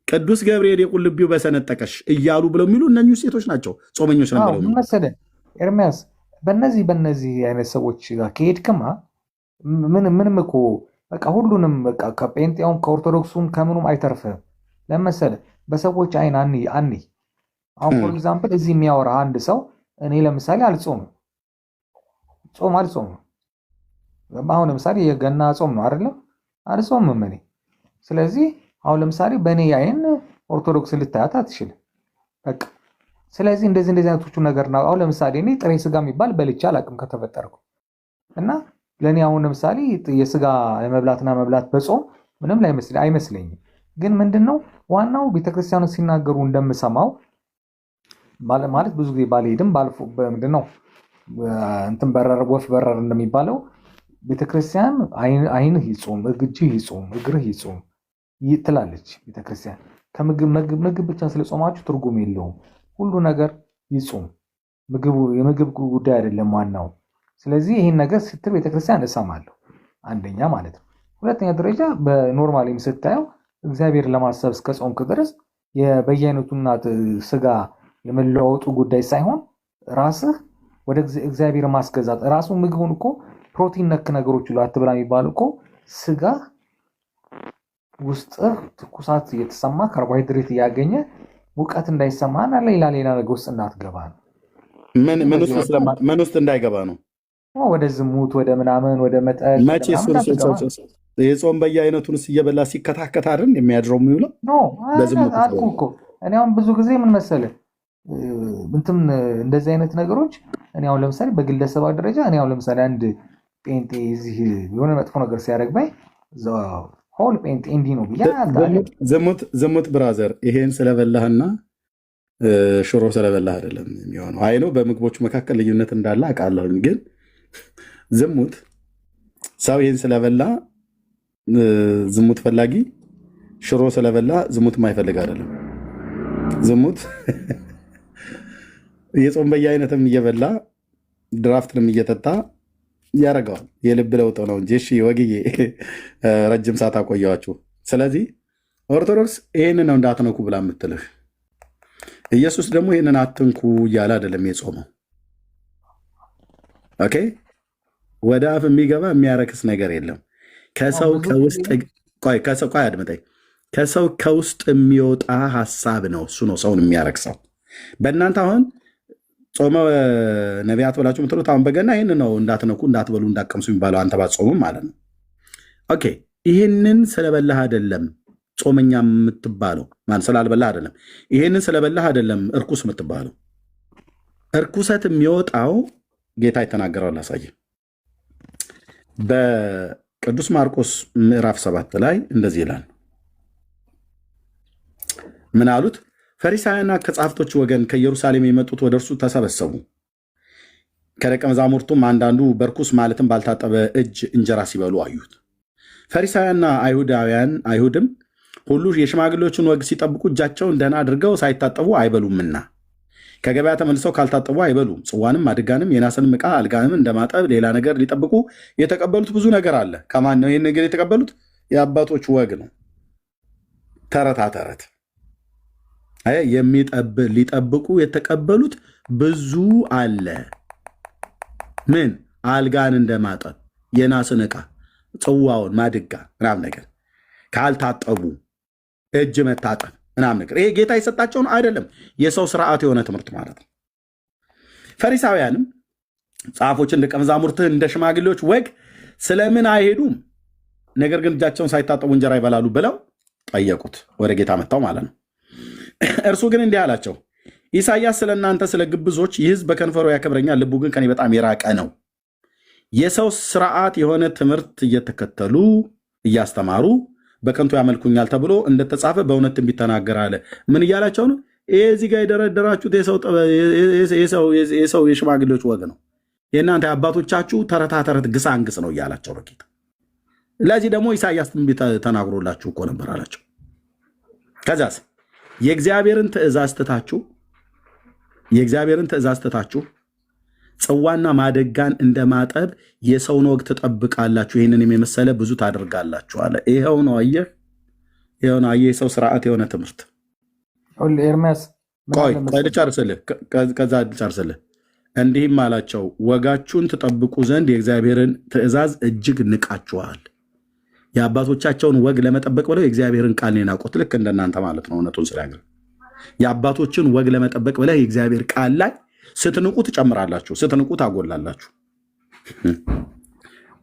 ቅዱስ ገብርኤል የቁልቢው በሰነጠቀሽ እያሉ ብለው የሚሉ እነኚህ ሴቶች ናቸው ጾመኞች ነው መሰለህ። ኤርሚያስ በነዚህ አይነት ሰዎች ጋር ከሄድክማ ምንም እኮ በቃ ሁሉንም በቃ ከጴንጤውም ከኦርቶዶክሱም ከምኑም አይተርፍም። ለመሰለህ በሰዎች አይን አኒ አሁን ፎር ኤግዛምፕል እዚህ የሚያወራ አንድ ሰው እኔ ለምሳሌ አልጾምም። አሁን ለምሳሌ የገና ጾም ነው አይደለም? አልጾምም እኔ። ስለዚህ አሁን ለምሳሌ በእኔ አይን ኦርቶዶክስ ልታያት አትችልም። በቃ ስለዚህ እንደዚህ አይነቶቹ ነገር ነው። አሁን ለምሳሌ እኔ ጥሬ ስጋ የሚባል በልቼ አላውቅም ከተፈጠርኩ እና ለእኔ አሁን ለምሳሌ የስጋ መብላትና መብላት በጾም ምንም አይመስለኝም። ግን ምንድነው ዋናው ቤተክርስቲያኑ ሲናገሩ እንደምሰማው ማለት ብዙ ጊዜ ባልሄድም ባልፎ ምንድነው እንትን ወፍ በረር እንደሚባለው ቤተክርስቲያን አይንህ ይጾም፣ እጅህ ይጾም፣ እግርህ ይጾም ትላለች ቤተክርስቲያን። ምግብ ብቻ ስለጾማችሁ ትርጉም የለውም። ሁሉ ነገር ይጾም፣ የምግብ ጉዳይ አይደለም ዋናው። ስለዚህ ይህን ነገር ስትል ቤተክርስቲያን እሰማለሁ፣ አንደኛ ማለት ነው። ሁለተኛ ደረጃ በኖርማሊም ስታየው እግዚአብሔር ለማሰብ እስከ ጾምክ ድረስ በየአይነቱና ስጋ የመለዋወጡ ጉዳይ ሳይሆን ራስህ ወደ እግዚአብሔር ማስገዛት ራሱ ምግቡን እኮ ፕሮቲን ነክ ነገሮች ሁሉ አትብላ የሚባሉ እኮ ስጋ ውስጥ ትኩሳት እየተሰማ ካርቦሃይድሬት እያገኘ ሙቀት እንዳይሰማና ሌላ ነገር ውስጥ እንዳትገባ ነው። ምን ውስጥ እንዳይገባ ነው? ወደ ዝሙት፣ ወደ ምናምን፣ ወደ መጠጥ። መቼ የጾም በየአይነቱንስ እየበላ ሲከታከት አይደል የሚያድረው የሚውለው? አልኩህ እኮ እኔ አሁን ብዙ ጊዜ ምን መሰለህ እንትን እንደዚህ አይነት ነገሮች እኔ አሁን ለምሳሌ በግለሰባዊ ደረጃ እኔ አሁን ለምሳሌ አንድ ጴንጤ እዚህ የሆነ መጥፎ ነገር ሲያደርግ ሆል ጴንጤ እንዲህ ነው ብያ ዝሙት ብራዘር፣ ይሄን ስለበላህና ሽሮ ስለበላህ አይደለም የሚሆነው። አይ ነው በምግቦቹ መካከል ልዩነት እንዳለ አውቃለሁኝ፣ ግን ዝሙት ሰው ይሄን ስለበላ ዝሙት ፈላጊ፣ ሽሮ ስለበላ ዝሙት የማይፈልግ አይደለም። ዝሙት የጾም በየአይነትም እየበላ ድራፍትንም እየጠጣ ያደርገዋል። የልብ ለውጥ ነው እንጂ። እሺ ወግዬ ረጅም ሰዓት አቆየዋችሁ። ስለዚህ ኦርቶዶክስ ይህንን ነው እንዳትነኩ ብላ የምትልህ። ኢየሱስ ደግሞ ይህንን አትንኩ እያለ አይደለም የጾመው። ኦኬ፣ ወደ አፍ የሚገባ የሚያረክስ ነገር የለም። ከሰው ከውስጥ ቆይ አድምጠኝ። ከሰው ከውስጥ የሚወጣ ሀሳብ ነው እሱ ነው ሰውን የሚያረክሰው። በእናንተ አሁን ጾመ ነቢያት ብላችሁ የምትሉት አሁን በገና ይህን ነው እንዳትነኩ፣ እንዳትበሉ፣ እንዳትቀምሱ የሚባለው አንተ ባትጾሙም ማለት ነው። ኦኬ፣ ይህንን ስለበላህ አይደለም ጾመኛ የምትባለው ማለት ስላልበላህ አይደለም። ይህንን ስለበላህ አይደለም እርኩስ የምትባለው። እርኩሰት የሚወጣው ጌታ የተናገረው ላሳየ። በቅዱስ ማርቆስ ምዕራፍ 7 ላይ እንደዚህ ይላል። ምን አሉት? ፈሪሳውያንና ከጸሐፍቶች ወገን ከኢየሩሳሌም የመጡት ወደ እርሱ ተሰበሰቡ። ከደቀ መዛሙርቱም አንዳንዱ በርኩስ ማለትም ባልታጠበ እጅ እንጀራ ሲበሉ አዩት። ፈሪሳውያንና አይሁድም ሁሉ የሽማግሌዎችን ወግ ሲጠብቁ እጃቸውን ደህና አድርገው ሳይታጠቡ አይበሉምና ከገበያ ተመልሰው ካልታጠቡ አይበሉም። ጽዋንም አድጋንም የናስንም ዕቃ አልጋንም እንደማጠብ ሌላ ነገር ሊጠብቁ የተቀበሉት ብዙ ነገር አለ። ከማን ነው ይህን ነገር የተቀበሉት? የአባቶች ወግ ነው። ተረታ ተረት ሊጠብቁ የተቀበሉት ብዙ አለ። ምን? አልጋን እንደማጠብ የናስን ዕቃ ጽዋውን ማድጋ ምናምን ነገር ካልታጠቡ እጅ መታጠብ ምናምን ነገር ይሄ ጌታ የሰጣቸውን አይደለም፣ የሰው ስርዓት የሆነ ትምህርት ማለት ነው። ፈሪሳውያንም ጸሐፎችን ደቀ መዛሙርትህ እንደ ሽማግሌዎች ወግ ስለምን አይሄዱም፣ ነገር ግን እጃቸውን ሳይታጠቡ እንጀራ ይበላሉ ብለው ጠየቁት። ወደ ጌታ መጥተው ማለት ነው። እርሱ ግን እንዲህ አላቸው፣ ኢሳይያስ ስለ እናንተ ስለ ግብዞች ይህ ሕዝብ በከንፈሩ ያከብረኛል፣ ልቡ ግን ከኔ በጣም የራቀ ነው። የሰው ስርዓት የሆነ ትምህርት እየተከተሉ እያስተማሩ በከንቱ ያመልኩኛል ተብሎ እንደተጻፈ በእውነት ትንቢት ተናገረ አለ። ምን እያላቸው ነው? ይህ እዚህ ጋር የደረደራችሁት የሰው የሽማግሌዎች ወግ ነው። የእናንተ አባቶቻችሁ ተረታ ተረት ግሳንግስ ነው እያላቸው ነው ጌታ። ለዚህ ደግሞ ኢሳይያስ ትንቢት ተናግሮላችሁ እኮ ነበር አላቸው። ከዛስ የእግዚአብሔርን ትእዛዝ ትታችሁ ጽዋና ማደጋን እንደማጠብ የሰውን ወግ ትጠብቃላችሁ፣ ይህንን የመሰለ ብዙ ታደርጋላችሁ አለ። ይኸው ነው አየህ፣ የሰው ስርዓት የሆነ ትምህርት። ኤርሚያስ ልጨርስልህ። እንዲህም አላቸው፣ ወጋችሁን ትጠብቁ ዘንድ የእግዚአብሔርን ትእዛዝ እጅግ ንቃችኋል። የአባቶቻቸውን ወግ ለመጠበቅ ብለው የእግዚአብሔርን ቃል ነው የናቁት። ልክ እንደናንተ ማለት ነው። እውነቱን ስላገር የአባቶችን ወግ ለመጠበቅ ብለው የእግዚአብሔር ቃል ላይ ስትንቁ ትጨምራላችሁ፣ ስትንቁ ታጎላላችሁ።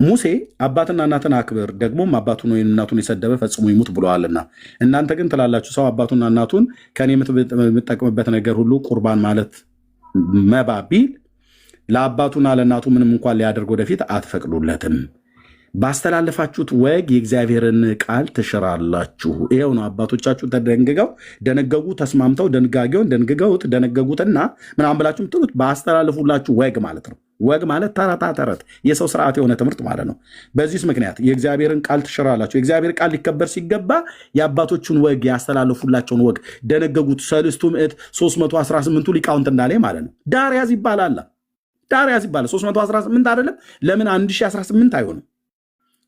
ሙሴ አባትና እናትን አክብር፣ ደግሞም አባቱን ወይም እናቱን የሰደበ ፈጽሞ ይሙት ብለዋልና፣ እናንተ ግን ትላላችሁ ሰው አባቱና እናቱን ከኔ የምጠቀምበት ነገር ሁሉ ቁርባን ማለት መባ ቢል ለአባቱና ለእናቱ ምንም እንኳን ሊያደርግ ወደፊት አትፈቅዱለትም። ባስተላለፋችሁት ወግ የእግዚአብሔርን ቃል ትሽራላችሁ። ይኸው ነው አባቶቻችሁ ደነገጉ፣ ተስማምተው ድንጋጌውን ደነገጉትና ምናምን ብላችሁ ምትሉት ባስተላለፉላችሁ ወግ ማለት ነው። ወግ ማለት ተረታ ተረት፣ የሰው ስርዓት የሆነ ትምህርት ማለት ነው። በዚህ ምክንያት የእግዚአብሔርን ቃል ትሽራላችሁ። የእግዚአብሔር ቃል ሊከበር ሲገባ የአባቶቹን ወግ ያስተላለፉላቸውን ወግ ደነገጉት። ሰልስቱ ምዕት 318ቱ ሊቃውንት እንዳለ ማለት ነው። ዳርያዝ ይባላል። 318 አይደለም። ለምን 1018 አይሆንም?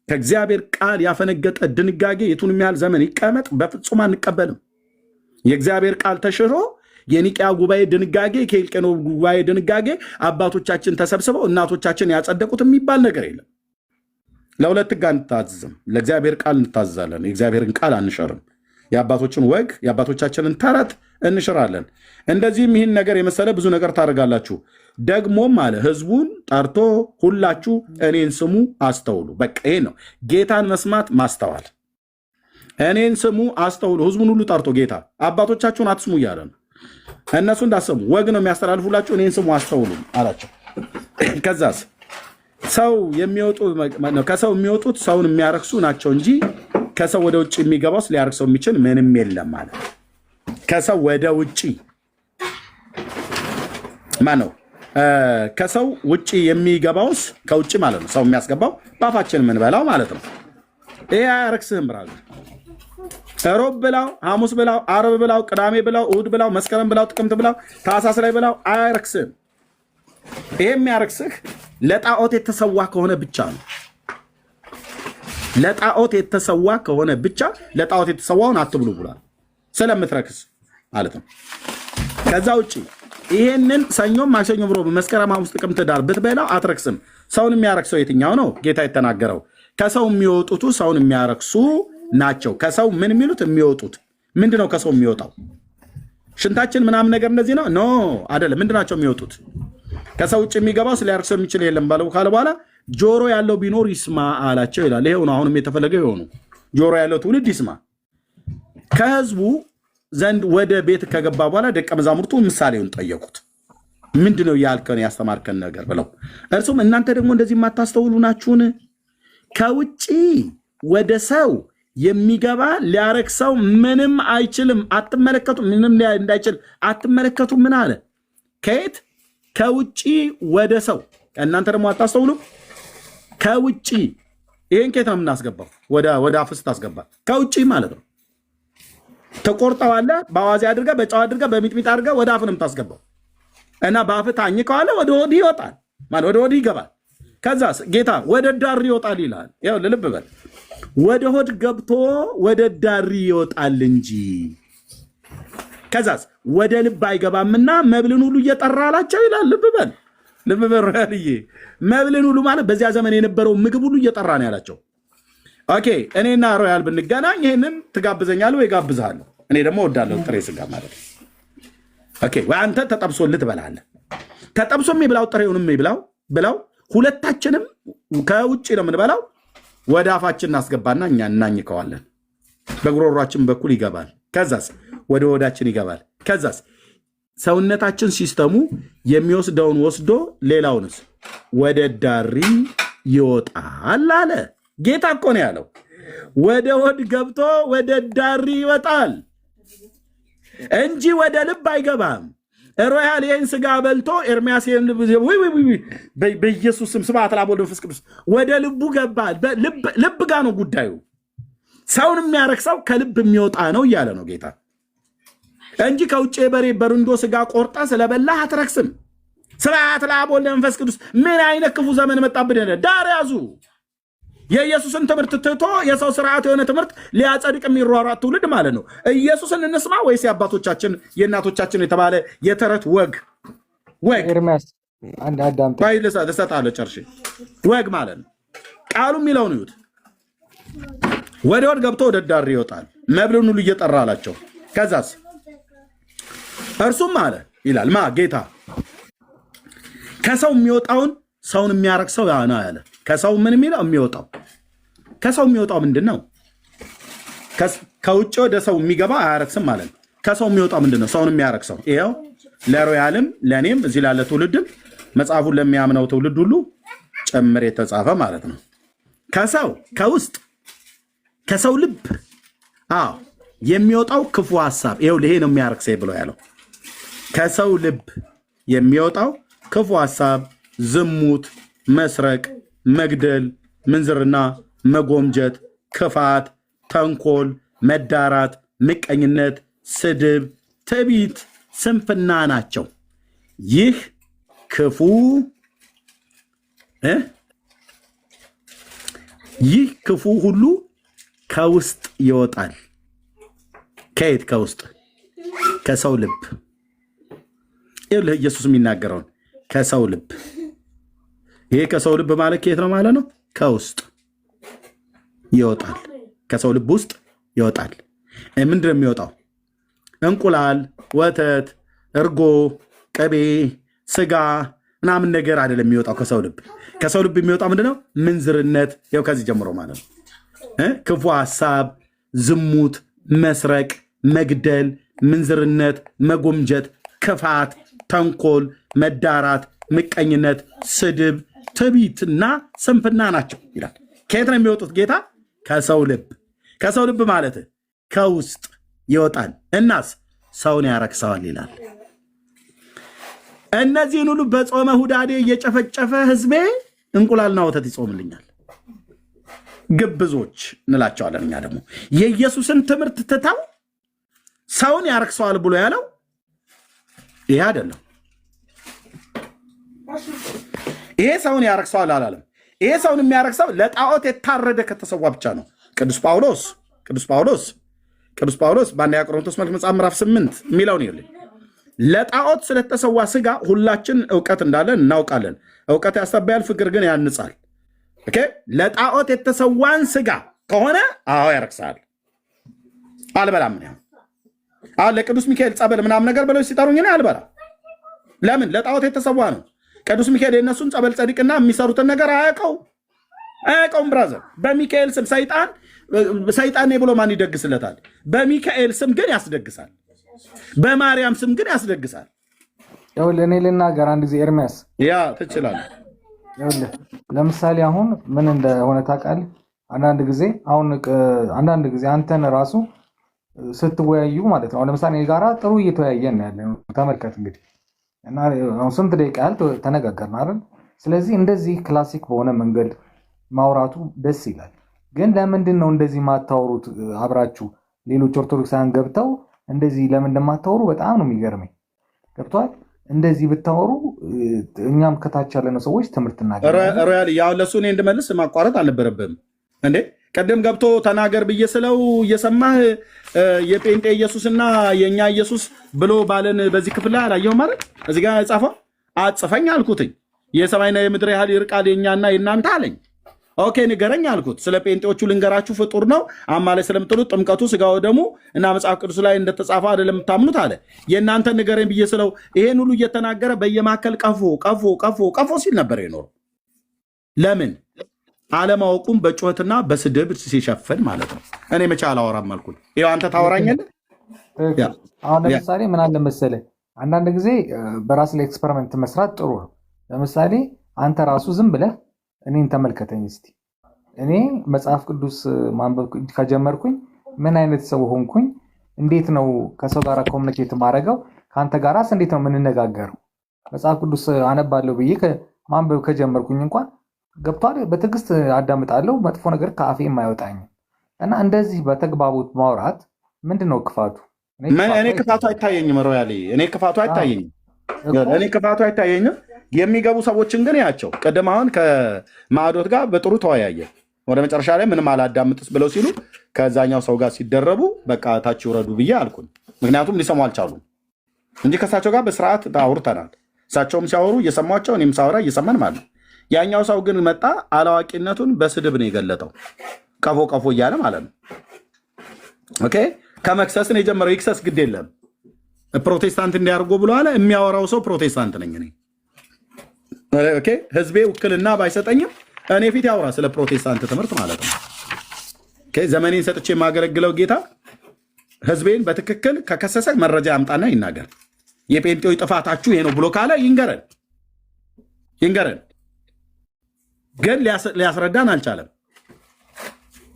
ከእግዚአብሔር ቃል ያፈነገጠ ድንጋጌ የቱንም ያህል ዘመን ይቀመጥ በፍጹም አንቀበልም። የእግዚአብሔር ቃል ተሽሮ የኒቅያ ጉባኤ ድንጋጌ፣ የኬልቄኖ ጉባኤ ድንጋጌ አባቶቻችን ተሰብስበው እናቶቻችን ያጸደቁት የሚባል ነገር የለም። ለሁለት ሕግ አንታዘዝም፣ ለእግዚአብሔር ቃል እንታዘዛለን። የእግዚአብሔርን ቃል አንሸርም። የአባቶችን ወግ የአባቶቻችንን ተረት እንሽራለን። እንደዚህም ይህን ነገር የመሰለ ብዙ ነገር ታደርጋላችሁ። ደግሞም አለ ህዝቡን ጠርቶ ሁላችሁ እኔን ስሙ አስተውሉ። በቃ ይሄ ነው ጌታን መስማት ማስተዋል። እኔን ስሙ አስተውሉ። ህዝቡን ሁሉ ጠርቶ ጌታ አባቶቻችሁን አትስሙ እያለ ነው። እነሱ እንዳሰሙ ወግ ነው የሚያስተላልፉላችሁ። እኔን ስሙ አስተውሉ አላቸው። ከዛስ ከሰው የሚወጡት ሰውን የሚያረክሱ ናቸው እንጂ ከሰው ወደ ውጭ የሚገባው ሊያረክሰው የሚችል ምንም የለም ማለት ከሰው ወደ ውጭ ማነው? ከሰው ውጭ የሚገባውስ ከውጭ ማለት ነው። ሰው የሚያስገባው በአፋችን የምንበላው ማለት ነው። ይሄ አያረክስህም ብራዘር። ሮብ ብላው፣ ሐሙስ ብላው፣ አረብ ብላው፣ ቅዳሜ ብላው፣ እሑድ ብላው፣ መስከረም ብላው፣ ጥቅምት ብላው፣ ታህሳስ ላይ ብላው አያረክስህም። ይሄ የሚያረክስህ ለጣዖት የተሰዋ ከሆነ ብቻ ነው። ለጣዖት የተሰዋ ከሆነ ብቻ ለጣዖት የተሰዋውን አትብሉ ብሏል። ስለምትረክስ ማለት ነው። ከዛ ውጭ ይሄንን ሰኞም ማክሰኞም ሮብ መስከረም ሐሙስ ጥቅምት ዳር ብትበላው አትረክስም። ሰውን የሚያረክሰው የትኛው ነው? ጌታ የተናገረው ከሰው የሚወጡቱ ሰውን የሚያረክሱ ናቸው። ከሰው ምን የሚሉት የሚወጡት ምንድነው? ከሰው የሚወጣው ሽንታችን ምናምን ነገር እንደዚህ ነው? ኖ አይደለም። ምንድናቸው የሚወጡት? ከሰው ውጭ የሚገባው ሊያረክሰው የሚችል የለም ባለው ካለ በኋላ ጆሮ ያለው ቢኖር ይስማ አላቸው ይላል። ይሄው ነው አሁንም የተፈለገው የሆኑ ጆሮ ያለው ትውልድ ይስማ። ከህዝቡ ዘንድ ወደ ቤት ከገባ በኋላ ደቀ መዛሙርቱ ምሳሌውን ጠየቁት። ምንድነው ያልከን ያስተማርከን ነገር ብለው፣ እርሱም እናንተ ደግሞ እንደዚህ የማታስተውሉ ናችሁን? ከውጭ ወደ ሰው የሚገባ ሊያረክሰው ምንም አይችልም። አትመለከቱ? ምንም እንዳይችል አትመለከቱ? ምን አለ? ከየት? ከውጭ ወደ ሰው። እናንተ ደግሞ አታስተውሉ? ከውጭ። ይሄን ከየት ነው የምናስገባው? ወደ አፍ ስታስገባ ከውጭ ማለት ነው። ተቆርጠዋለህ፣ በአዋዜ አድርገህ፣ በጨው አድርገህ፣ በሚጥሚጣ አድርገህ ወደ አፍ ነው የምታስገባው እና በአፍ ታኝከዋለህ። ወደ ወዲህ ይወጣል ማለት ወደ ወዲህ ይገባል። ከዛስ ጌታ ወደ ዳሪ ይወጣል ይላል። ያው ልብ በል፣ ወደ ሆድ ገብቶ ወደ ዳሪ ይወጣል እንጂ ከዛስ ወደ ልብ አይገባምና መብልን ሁሉ እየጠራ አላቸው ይላል። ልብ በል ሮያልዬ፣ መብልን ሁሉ ማለት በዚያ ዘመን የነበረው ምግብ ሁሉ እየጠራ ነው ያላቸው። ኦኬ፣ እኔና ሮያል ብንገናኝ ይህንን ትጋብዘኛለህ ወይ? ጋብዝሃለሁ። እኔ ደግሞ ወዳለሁ ጥሬ ስጋ ማለት ነው። ኦኬ፣ ወይ አንተ ተጠብሶልህ ትበላለህ። ተጠብሶ የሚብላው ጥሬውንም ብላው፣ ሁለታችንም ከውጭ ነው የምንበላው። ወደ አፋችን እናስገባና እኛ እናኝከዋለን። በጉሮሯችን በኩል ይገባል። ከዛስ ወደ ወዳችን ይገባል። ከዛስ ሰውነታችን ሲስተሙ የሚወስደውን ወስዶ ሌላውንስ ወደ ዳሪ ይወጣል አለ። ጌታ እኮ ነው ያለው። ወደ ሆድ ገብቶ ወደ ዳሪ ይወጣል እንጂ ወደ ልብ አይገባም። ሮያል ይህን ስጋ በልቶ ኤርሚያስ በኢየሱስ ስም ስብሐት ለአብ ወወልድ ወመንፈስ ቅዱስ ወደ ልቡ ገባ። ልብ ጋ ነው ጉዳዩ። ሰውን የሚያረክሰው ከልብ የሚወጣ ነው እያለ ነው ጌታ እንጂ ከውጭ የበሬ በርንዶ ስጋ ቆርጣ ስለበላህ አትረክስም። ስብሐት ለአብ ወወልድ ወመንፈስ ቅዱስ። ምን አይነት ክፉ ዘመን መጣብን! ዳር ያዙ። የኢየሱስን ትምህርት ትቶ የሰው ስርዓት የሆነ ትምህርት ሊያጸድቅ የሚሯሯጥ ትውልድ ማለት ነው። ኢየሱስን እንስማ ወይስ የአባቶቻችን የእናቶቻችን የተባለ የተረት ወግ? ልሰጣለሁ ጨርሼ። ወግ ማለት ነው። ቃሉ የሚለውን ይዩት። ወደ ሆድ ገብቶ ወደ ዳሪ ይወጣል፣ መብልን ሁሉ እየጠራ አላቸው። ከዛስ እርሱም አለ ይላል ጌታ ከሰው የሚወጣውን ሰውን የሚያረክሰው ያ ነው ያለ። ከሰው ምን የሚለው የሚወጣው ከሰው የሚወጣው ምንድን ነው? ከውጭ ወደ ሰው የሚገባ አያረክስም ማለት ነው። ከሰው የሚወጣው ምንድን ነው? ሰውን የሚያረክሰው። ይኸው ለሮያልም ለእኔም እዚህ ላለ ትውልድም መጽሐፉን ለሚያምነው ትውልድ ሁሉ ጭምር የተጻፈ ማለት ነው። ከሰው ከውስጥ ከሰው ልብ የሚወጣው ክፉ ሀሳብ ይኸው ይሄ ነው የሚያረክሰኝ ብሎ ያለው። ከሰው ልብ የሚወጣው ክፉ ሀሳብ፣ ዝሙት፣ መስረቅ፣ መግደል፣ ምንዝርና፣ መጎምጀት፣ ክፋት፣ ተንኮል፣ መዳራት፣ ምቀኝነት፣ ስድብ፣ ትዕቢት፣ ስንፍና ናቸው። ይህ ክፉ ሁሉ ከውስጥ ይወጣል። ከየት? ከውስጥ ከሰው ልብ ይኸውልህ ኢየሱስ የሚናገረውን ከሰው ልብ። ይሄ ከሰው ልብ ማለት ከየት ነው ማለት ነው? ከውስጥ ይወጣል። ከሰው ልብ ውስጥ ይወጣል። ምንድን ነው የሚወጣው? እንቁላል፣ ወተት፣ እርጎ፣ ቅቤ፣ ስጋ ምናምን ነገር አይደለም የሚወጣው ከሰው ልብ። ከሰው ልብ የሚወጣው ምንድነው? ምንዝርነት። ይኸው ከዚህ ጀምሮ ማለት ነው። ክፉ ሐሳብ፣ ዝሙት፣ መስረቅ፣ መግደል፣ ምንዝርነት፣ መጎምጀት፣ ክፋት፣ ተንኮል፣ መዳራት፣ ምቀኝነት፣ ስድብ፣ ትዕቢትና ስንፍና ናቸው ይላል። ከየት ነው የሚወጡት ጌታ? ከሰው ልብ። ከሰው ልብ ማለት ከውስጥ ይወጣል። እናስ ሰውን ያረክሰዋል ይላል። እነዚህን ሁሉ በጾመ ሁዳዴ እየጨፈጨፈ ህዝቤ እንቁላልና ወተት ይጾምልኛል። ግብዞች እንላቸዋለን። እኛ ደግሞ የኢየሱስን ትምህርት ትተው ሰውን ያረክሰዋል ብሎ ያለው ይሄ አይደለም። ይሄ ሰውን ያረክሰዋል አላለም። ይሄ ሰውን የሚያረክሰው ለጣዖት የታረደ ከተሰዋ ብቻ ነው። ቅዱስ ጳውሎስ በአንደኛ ቆሮንቶስ መልእክት መጽሐፍ ምዕራፍ 8 የሚለውን ይኸውልህ፣ ለጣዖት ስለተሰዋ ስጋ ሁላችን እውቀት እንዳለን እናውቃለን። እውቀት ያስተባያል፣ ፍቅር ግን ያንጻል። ኦኬ፣ ለጣዖት የተሰዋን ስጋ ከሆነ አዎ ያረክሳል። አልበላም ነው አሁን ለቅዱስ ሚካኤል ጸበል ምናምን ነገር ብለው ሲጠሩኝ እኔ አልበላም። ለምን? ለጣዖት የተሰዋ ነው። ቅዱስ ሚካኤል የእነሱን ጸበል ጸዲቅና የሚሰሩትን ነገር አያውቀውም። ብራዘር፣ በሚካኤል ስም ሰይጣን ብሎ ማን ይደግስለታል? በሚካኤል ስም ግን ያስደግሳል። በማርያም ስም ግን ያስደግሳል። ይኸውልህ እኔ ልናገር አንድ ጊዜ ኤርሚያስ፣ ያ ትችላለህ። ይኸውልህ ለምሳሌ አሁን ምን እንደሆነ ታውቃለህ? አንዳንድ ጊዜ አንተን ራሱ ስትወያዩ ማለት ነው። ለምሳሌ ጋራ ጥሩ እየተወያየን ነው ያለ። ተመልከት እንግዲህ እና ስንት ደቂቃ ያህል ተነጋገርን አይደል? ስለዚህ እንደዚህ ክላሲክ በሆነ መንገድ ማውራቱ ደስ ይላል። ግን ለምንድን ነው እንደዚህ ማታወሩት? አብራችሁ ሌሎች ኦርቶዶክሳውያን ገብተው እንደዚህ ለምን እንደማታወሩ በጣም ነው የሚገርመኝ። ገብቷል? እንደዚህ ብታወሩ እኛም ከታች ያለነው ሰዎች ትምህርት እናገኛለን። ሮያል ያው ለሱ እኔ እንድመልስ ማቋረጥ አልነበረብህም እንዴ? ቀደም ገብቶ ተናገር ብዬ ስለው እየሰማህ የጴንጤ ኢየሱስና የእኛ ኢየሱስ ብሎ ባለን በዚህ ክፍል ላይ አላየሁም ማለት እዚህ ጋር ጻፈው አጽፈኝ አልኩትኝ። የሰማይና የምድር ያህል ይርቃል የእኛና የእናንተ አለኝ። ኦኬ ንገረኝ አልኩት። ስለ ጴንጤዎቹ ልንገራችሁ፣ ፍጡር ነው አማላይ ስለምትሉት ጥምቀቱ ስጋው ደሙ እና መጽሐፍ ቅዱስ ላይ እንደተጻፈ አይደለም የምታምኑት አለ። የእናንተ ንገረኝ ብዬ ስለው ይሄን ሁሉ እየተናገረ በየማከል ቀፎ ሲል ነበር የኖረው። ለምን? አለማወቁም በጩኸትና በስድብ ሲሸፍን ማለት ነው። እኔ መቼ አላወራም አልኩኝ። ይኸው አንተ ታወራኛለህ። አሁን ለምሳሌ ምን አለ መሰለህ፣ አንዳንድ ጊዜ በራስ ላይ ኤክስፐሪመንት መስራት ጥሩ ነው። ለምሳሌ አንተ ራሱ ዝም ብለህ እኔን ተመልከተኝ እስቲ። እኔ መጽሐፍ ቅዱስ ማንበብ ከጀመርኩኝ ምን አይነት ሰው ሆንኩኝ? እንዴት ነው ከሰው ጋር ኮሚኒኬት ማድረገው? ከአንተ ጋራስ እንዴት ነው የምንነጋገረው? መጽሐፍ ቅዱስ አነባለሁ ብዬ ማንበብ ከጀመርኩኝ እንኳን ገብቷል፣ በትዕግስት አዳምጣለሁ፣ መጥፎ ነገር ከአፌ የማይወጣኝም። እና እንደዚህ በተግባቦት ማውራት ምንድነው ክፋቱ? እኔ ክፋቱ አይታየኝም። ሮያሌ እኔ ክፋቱ አይታየኝም። የሚገቡ ሰዎችን ግን ያቸው ቅድም አሁን ከማዕዶት ጋር በጥሩ ተወያየ። ወደ መጨረሻ ላይ ምንም አላዳምጥስ ብለው ሲሉ ከዛኛው ሰው ጋር ሲደረቡ በቃ ታች ይውረዱ ብዬ አልኩኝ። ምክንያቱም ሊሰሙ አልቻሉም እንጂ ከእሳቸው ጋር በስርዓት አውርተናል። እሳቸውም ሲያወሩ እየሰሟቸው፣ እኔም ሳወራ እየሰማን ማለት ነው። ያኛው ሰው ግን መጣ፣ አላዋቂነቱን በስድብ ነው የገለጠው። ቀፎ እያለ ማለት ነው። ኦኬ ከመክሰስን የጀመረው ይክሰስ፣ ግድ የለም ፕሮቴስታንት እንዲያርጎ ብሎ አለ። የሚያወራው ሰው ፕሮቴስታንት ነኝ እኔ። ኦኬ ህዝቤ ውክልና ባይሰጠኝም እኔ ፊት ያወራ ስለ ፕሮቴስታንት ትምህርት ማለት ነው። ኦኬ ዘመኔን ሰጥቼ የማገለግለው ጌታ ህዝቤን በትክክል ከከሰሰ መረጃ ያምጣና ይናገር። የጴንጤዎች ጥፋታችሁ ይሄ ነው ብሎ ካለ ይንገረን። ግን ሊያስረዳን አልቻለም።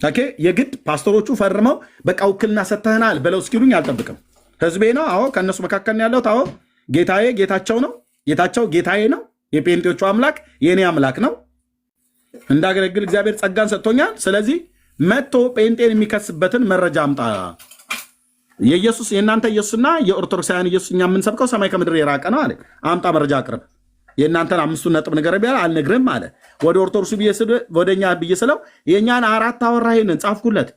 ኦኬ የግድ ፓስተሮቹ ፈርመው በቃ ውክልና ሰጥተናል ብለው እስኪሉኝ አልጠብቅም። ህዝቤ ነው። አዎ ከእነሱ መካከል ያለሁት። አዎ ጌታዬ ጌታቸው ነው። ጌታቸው ጌታዬ ነው። የጴንጤዎቹ አምላክ የእኔ አምላክ ነው። እንዳገለግል እግዚአብሔር ጸጋን ሰጥቶኛል። ስለዚህ መጥቶ ጴንጤን የሚከስበትን መረጃ አምጣ። የኢየሱስ የእናንተ ኢየሱስና የኦርቶዶክሳውያን ኢየሱስ እኛ የምንሰብከው ሰማይ ከምድር የራቀ ነው አለ። አምጣ መረጃ አቅርብ። የእናንተን 5 ነጥብ ነገር ቢያል አልነግርም አለ። ወደ ኦርቶዶክሱ ወደኛ ብዬ ስለው የእኛን 4 አወራ። ይሄንን ጻፍኩለት።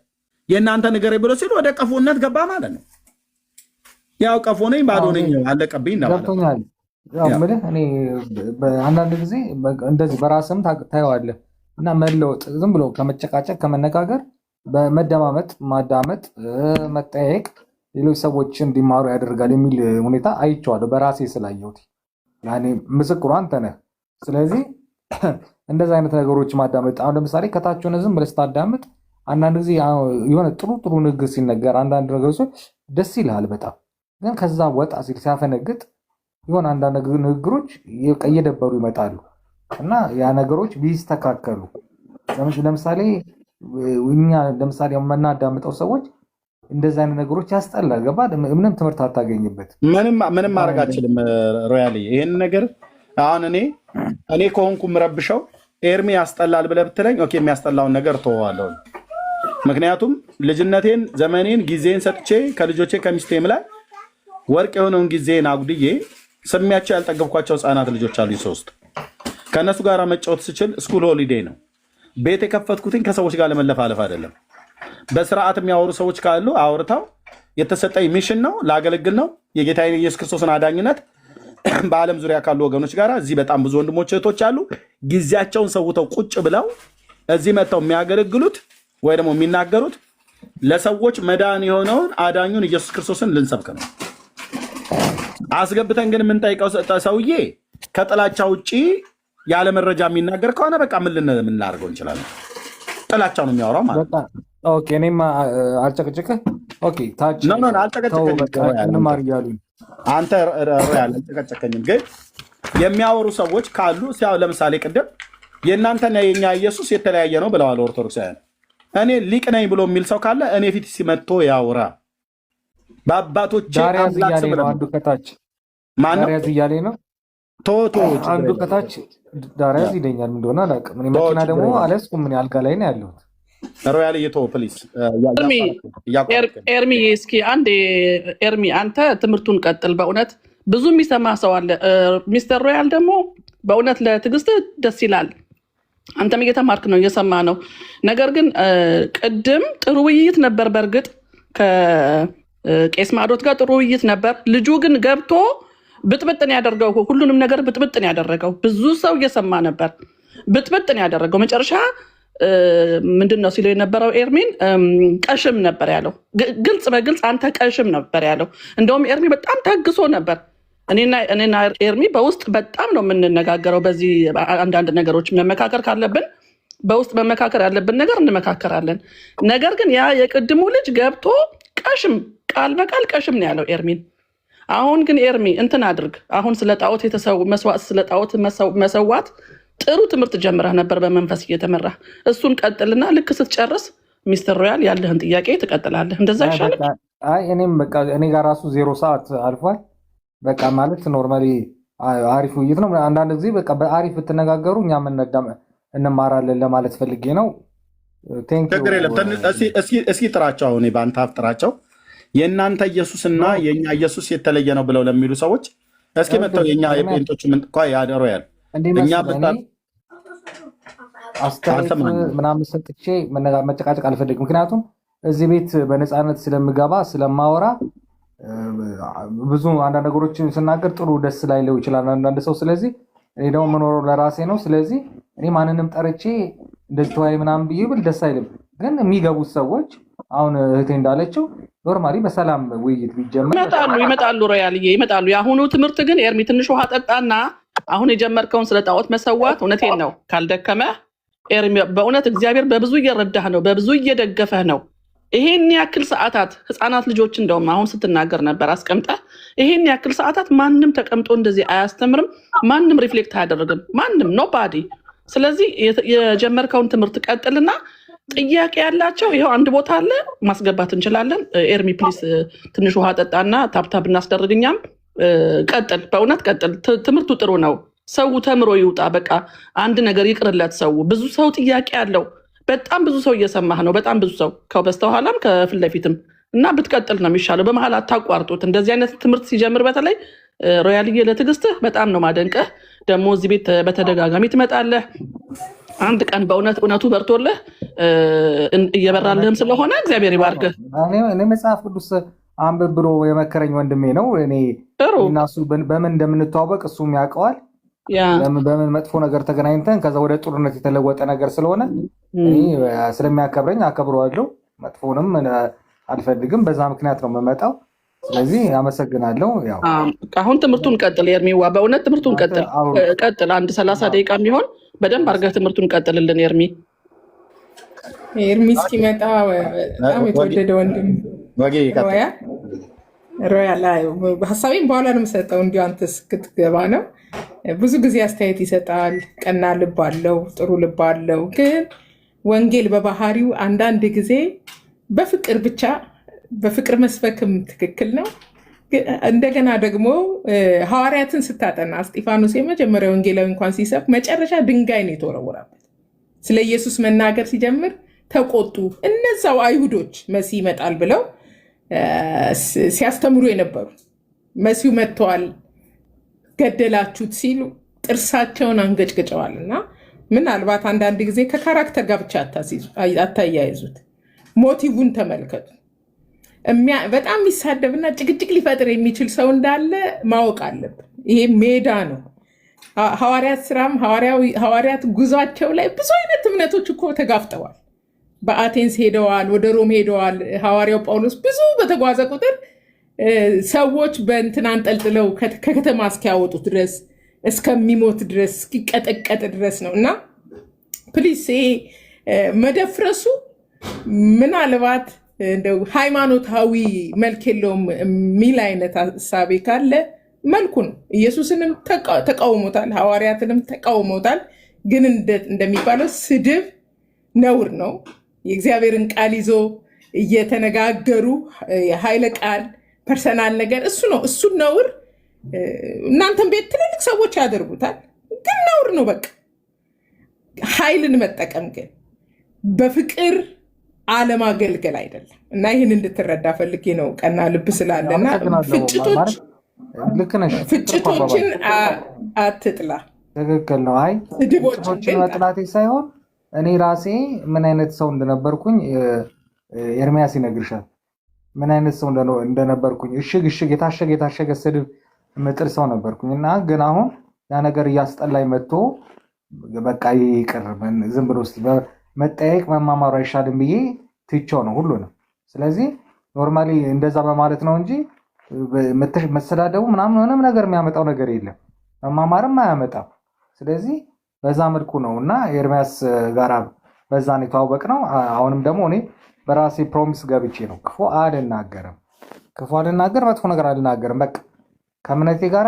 የእናንተ ነገር ብሎ ሲል ወደ ቀፎነት ገባ ማለት ነው። ያው ቀፎ ነኝ ባዶ ነኝ አለቀብኝ እንደማለት። ምልህ እኔ አንዳንድ ጊዜ እንደዚህ በራስም ታየዋለህ እና መለወጥ ዝም ብሎ ከመጨቃጨቅ ከመነጋገር በመደማመጥ ማዳመጥ መጠያየቅ ሌሎች ሰዎች እንዲማሩ ያደርጋል የሚል ሁኔታ አይቼዋለሁ በራሴ ስላየሁት። ያኔ ምስክሩ አንተ ነህ። ስለዚህ እንደዚህ አይነት ነገሮች ማዳመጥ አሁን ለምሳሌ ከታች ሆነ ዝም ብለህ ስታዳምጥ አንዳንድ ጊዜ የሆነ ጥሩ ንግግር ሲነገር አንዳንድ ነገሮች ደስ ይልሃል በጣም ግን ከዛ ወጣ ሲል ሲያፈነግጥ የሆነ አንዳንድ ንግግሮች እየደበሩ ይመጣሉ እና ያ ነገሮች ቢስተካከሉ ለምሳሌ እኛ ለምሳሌ የምናዳምጠው ሰዎች እንደዚህ አይነት ነገሮች ያስጠላል። ገባ ምንም ትምህርት አታገኝበት። ምንም ማድረግ አልችልም። ሮያሊ ይሄን ነገር አሁን እኔ ከሆንኩ ምረብሸው ኤርሚ ያስጠላል ብለህ ብትለኝ ኦኬ የሚያስጠላውን ነገር ተወዋለሁ። ምክንያቱም ልጅነቴን ዘመኔን ጊዜን ሰጥቼ ከልጆቼ ከሚስቴም ላይ ወርቅ የሆነውን ጊዜን አጉድዬ ስሚያቸው ያልጠገብኳቸው ህፃናት ልጆች አሉ 3 ከእነሱ ጋር መጫወት ስችል ስኩል ሆሊዴይ ነው። ቤት የከፈትኩትኝ ከሰዎች ጋር ለመለፋለፍ አይደለም። በስርዓት የሚያወሩ ሰዎች ካሉ አውርተው የተሰጠኝ ሚሽን ነው፣ ላገለግል ነው። የጌታ ኢየሱስ ክርስቶስን አዳኝነት በዓለም ዙሪያ ካሉ ወገኖች ጋር እዚህ በጣም ብዙ ወንድሞች እህቶች አሉ። ጊዜያቸውን ሰውተው ቁጭ ብለው እዚህ መጥተው የሚያገለግሉት ወይ ደግሞ የሚናገሩት ለሰዎች መዳን የሆነውን አዳኙን ኢየሱስ ክርስቶስን ልንሰብክ ነው። አስገብተን ግን የምንጠይቀው ሰውዬ ከጥላቻ ውጭ ያለ መረጃ የሚናገር ከሆነ በቃ ምን ልናደርገው እንችላለን? ጥላቻ ነው የሚያወራው ማለት ነው። ኦኬ እኔም አልጨቅጭቅህ። ኦኬ ታች አንተ አልጨቀጨቀኝም፣ ግን የሚያወሩ ሰዎች ካሉ ለምሳሌ ቅድም የእናንተና የኛ ኢየሱስ የተለያየ ነው ብለዋል ኦርቶዶክሳውያን። እኔ ሊቅ ነኝ ብሎ የሚል ሰው ካለ እኔ ፊት ሲመጥቶ ያውራ። በአባቶች አንዱ ከታች ዳርያዝ እያሌ ነው አንዱ ከታች ዳርያዝ ይለኛል እንደሆነ አላውቅም። መኪና ደግሞ አልያዝኩም። ምን አልጋ ላይ ነው ያለሁት። ሮያል እየተወ ፕሊዝ ኤርሚ እስኪ አንድ ኤርሚ አንተ ትምህርቱን ቀጥል። በእውነት ብዙ የሚሰማ ሰው አለ። ሚስተር ሮያል ደግሞ በእውነት ለትዕግስት ደስ ይላል። አንተም እየተማርክ ነው እየሰማ ነው። ነገር ግን ቅድም ጥሩ ውይይት ነበር። በእርግጥ ከቄስ ማዶት ጋር ጥሩ ውይይት ነበር። ልጁ ግን ገብቶ ብጥብጥን ያደርገው ሁሉንም ነገር ብጥብጥን ያደረገው ብዙ ሰው እየሰማ ነበር። ብጥብጥን ያደረገው መጨረሻ ምንድን ነው ሲለው የነበረው ኤርሚን ቀሽም ነበር ያለው። ግልጽ በግልጽ አንተ ቀሽም ነበር ያለው። እንደውም ኤርሚ በጣም ታግሶ ነበር። እኔና ኤርሚ በውስጥ በጣም ነው የምንነጋገረው። በዚህ አንዳንድ ነገሮች መመካከር ካለብን በውስጥ መመካከር ያለብን ነገር እንመካከራለን። ነገር ግን ያ የቅድሙ ልጅ ገብቶ ቀሽም ቃል በቃል ቀሽም ነው ያለው ኤርሚን። አሁን ግን ኤርሚ እንትን አድርግ። አሁን ስለ ጣዖት መስዋዕት ስለ ጣዖት መሰዋት ጥሩ ትምህርት ጀምረህ ነበር በመንፈስ እየተመራህ። እሱን ቀጥልና ልክ ስትጨርስ ሚስተር ሮያል ያለህን ጥያቄ ትቀጥላለህ። እንደዛ ይሻላል። እኔም በቃ እኔ ጋር ራሱ 0 ሰዓት አልፏል። በቃ ማለት ኖርማሊ አሪፍ ውይይት ነው። አንዳንድ ጊዜ በቃ በአሪፍ ብትነጋገሩ እኛም እንማራለን ለማለት ፈልጌ ነው። ችግር የለም። እስኪ ጥራቸው። አሁን በአንተ አፍ ጥራቸው። የእናንተ ኢየሱስና የእኛ ኢየሱስ የተለየ ነው ብለው ለሚሉ ሰዎች እስኪ መጥተው የእኛ የጴንጦቹ ያደሮ ያል እኛ አስተያየት ምናምን ሰጥቼ መጨቃጨቅ አልፈልግም። ምክንያቱም እዚህ ቤት በነፃነት ስለምገባ ስለማወራ ብዙ አንዳንድ ነገሮችን ስናገር ጥሩ ደስ ላይለው ይችላል አንዳንድ ሰው። ስለዚህ እኔ ደግሞ የምኖረው ለራሴ ነው። ስለዚህ እኔ ማንንም ጠርቼ እንደዚህ ተወያይ ምናምን ብዬ ብል ደስ አይልም። ግን የሚገቡት ሰዎች አሁን እህቴ እንዳለችው ኖርማሊ በሰላም ውይይት ቢጀመር ይመጣሉ። ሮያልዬ ይመጣሉ። የአሁኑ ትምህርት ግን ኤርሚ ትንሽ ውሃ ጠጣና አሁን የጀመርከውን ስለ ጣዖት መሰዋት እውነቴን ነው ካልደከመ ኤርሚ በእውነት እግዚአብሔር በብዙ እየረዳህ ነው፣ በብዙ እየደገፈህ ነው። ይሄን ያክል ሰዓታት ህፃናት ልጆች እንደውም አሁን ስትናገር ነበር አስቀምጠህ ይሄን ያክል ሰዓታት ማንም ተቀምጦ እንደዚህ አያስተምርም፣ ማንም ሪፍሌክት አያደርግም፣ ማንም ኖባዲ። ስለዚህ የጀመርከውን ትምህርት ቀጥልና ጥያቄ ያላቸው ይኸው አንድ ቦታ አለ ማስገባት እንችላለን። ኤርሚ ፕሊስ ትንሽ ውሃ ጠጣና ታብታብ እናስደርግኛም። ቀጥል፣ በእውነት ቀጥል። ትምህርቱ ጥሩ ነው። ሰው ተምሮ ይውጣ። በቃ አንድ ነገር ይቅርለት። ሰው ብዙ ሰው ጥያቄ አለው። በጣም ብዙ ሰው እየሰማህ ነው። በጣም ብዙ ሰው ከበስተኋላም ከፊት ለፊትም እና ብትቀጥል ነው የሚሻለው። በመሀል አታቋርጡት። እንደዚህ አይነት ትምህርት ሲጀምር በተለይ ሮያልዬ ለትዕግስትህ በጣም ነው ማደንቀህ። ደግሞ እዚህ ቤት በተደጋጋሚ ትመጣለህ። አንድ ቀን በእውነት እውነቱ በርቶልህ እየበራልህም ስለሆነ እግዚአብሔር ይባርክህ። እኔ መጽሐፍ ቅዱስ አንብብ ብሎ የመከረኝ ወንድሜ ነው። እኔ እና እሱ በምን እንደምንተዋወቅ እሱም ያውቀዋል። በምን መጥፎ ነገር ተገናኝተን ከዛ ወደ ጥሩነት የተለወጠ ነገር ስለሆነ እኔ ስለሚያከብረኝ አከብረዋለሁ። መጥፎንም አልፈልግም። በዛ ምክንያት ነው የምመጣው። ስለዚህ አመሰግናለሁ። ያው አሁን ትምህርቱን ቀጥል ኤርሚዋ፣ በእውነት ትምህርቱን ቀጥል። አንድ 30 ደቂቃ የሚሆን በደንብ አድርገህ ትምህርቱን ቀጥልልን ኤርሚ። ኤርሚ እስኪመጣ በጣም የተወደደ ወንድም ሮያ ላይ ሀሳቤን በኋላ ነው የምሰጠው። እንዲሁ አንተ እስክትገባ ነው። ብዙ ጊዜ አስተያየት ይሰጣል። ቀና ልብ አለው፣ ጥሩ ልብ አለው። ግን ወንጌል በባህሪው አንዳንድ ጊዜ በፍቅር ብቻ በፍቅር መስበክም ትክክል ነው። እንደገና ደግሞ ሐዋርያትን ስታጠና እስጢፋኖስ የመጀመሪያ ወንጌላዊ እንኳን ሲሰብክ መጨረሻ ድንጋይ ነው የተወረወረበት። ስለ ኢየሱስ መናገር ሲጀምር ተቆጡ። እነዛው አይሁዶች መሲህ ይመጣል ብለው ሲያስተምሩ የነበሩ መሲሁ መጥተዋል ገደላችሁት ሲሉ ጥርሳቸውን አንገጭግጨዋል። እና ምናልባት አንዳንድ ጊዜ ከካራክተር ጋር ብቻ አታያይዙት፣ ሞቲቭን ተመልከቱ። በጣም የሚሳደብና ጭቅጭቅ ሊፈጥር የሚችል ሰው እንዳለ ማወቅ አለብን። ይሄ ሜዳ ነው። ሐዋርያት ስራም ሐዋርያት ጉዟቸው ላይ ብዙ አይነት እምነቶች እኮ ተጋፍጠዋል። በአቴንስ ሄደዋል፣ ወደ ሮም ሄደዋል። ሐዋርያው ጳውሎስ ብዙ በተጓዘ ቁጥር ሰዎች በእንትን አንጠልጥለው ከከተማ እስኪያወጡት ድረስ እስከሚሞት ድረስ እስኪቀጠቀጥ ድረስ ነው። እና ፕሊስ መደፍረሱ ምናልባት እንደው ሃይማኖታዊ መልክ የለውም የሚል አይነት ሀሳቤ ካለ መልኩ ነው። ኢየሱስንም ተቃውሞታል፣ ሐዋርያትንም ተቃውሞታል። ግን እንደሚባለው ስድብ ነውር ነው። የእግዚአብሔርን ቃል ይዞ እየተነጋገሩ የኃይለ ቃል ፐርሰናል ነገር እሱ ነው። እሱን ነውር እናንተም ቤት ትልልቅ ሰዎች ያደርጉታል፣ ግን ነውር ነው። በቃ ኃይልን መጠቀም ግን በፍቅር አለማገልገል አይደለም። እና ይህን እንድትረዳ ፈልጌ ነው። ቀና ልብ ስላለና ፍጭቶችን አትጥላ። ትክክል ነው። አይ ፍጭቶችን መጥላቴ ሳይሆን እኔ ራሴ ምን አይነት ሰው እንደነበርኩኝ ኤርሚያስ ይነግርሻል። ምን አይነት ሰው እንደነበርኩኝ እሽግ የታሸገ ስድብ ምጥል ሰው ነበርኩኝ። እና ግን አሁን ያ ነገር እያስጠላኝ መጥቶ በቃ ይቅር ዝም ብሎ መጠያየቅ መማማሩ አይሻልም ብዬ ትቼው ነው ሁሉንም። ስለዚህ ኖርማሊ እንደዛ በማለት ነው እንጂ መሰዳደቡ ምንም ነገር የሚያመጣው ነገር የለም፣ መማማርም አያመጣም። ስለዚህ በዛ መልኩ ነው እና ኤርሚያስ ጋር በዛን የተዋወቅ ነው። አሁንም ደግሞ እኔ በራሴ ፕሮሚስ ገብቼ ነው ክፉ አልናገርም፣ መጥፎ ነገር አልናገርም። በቃ ከእምነቴ ጋር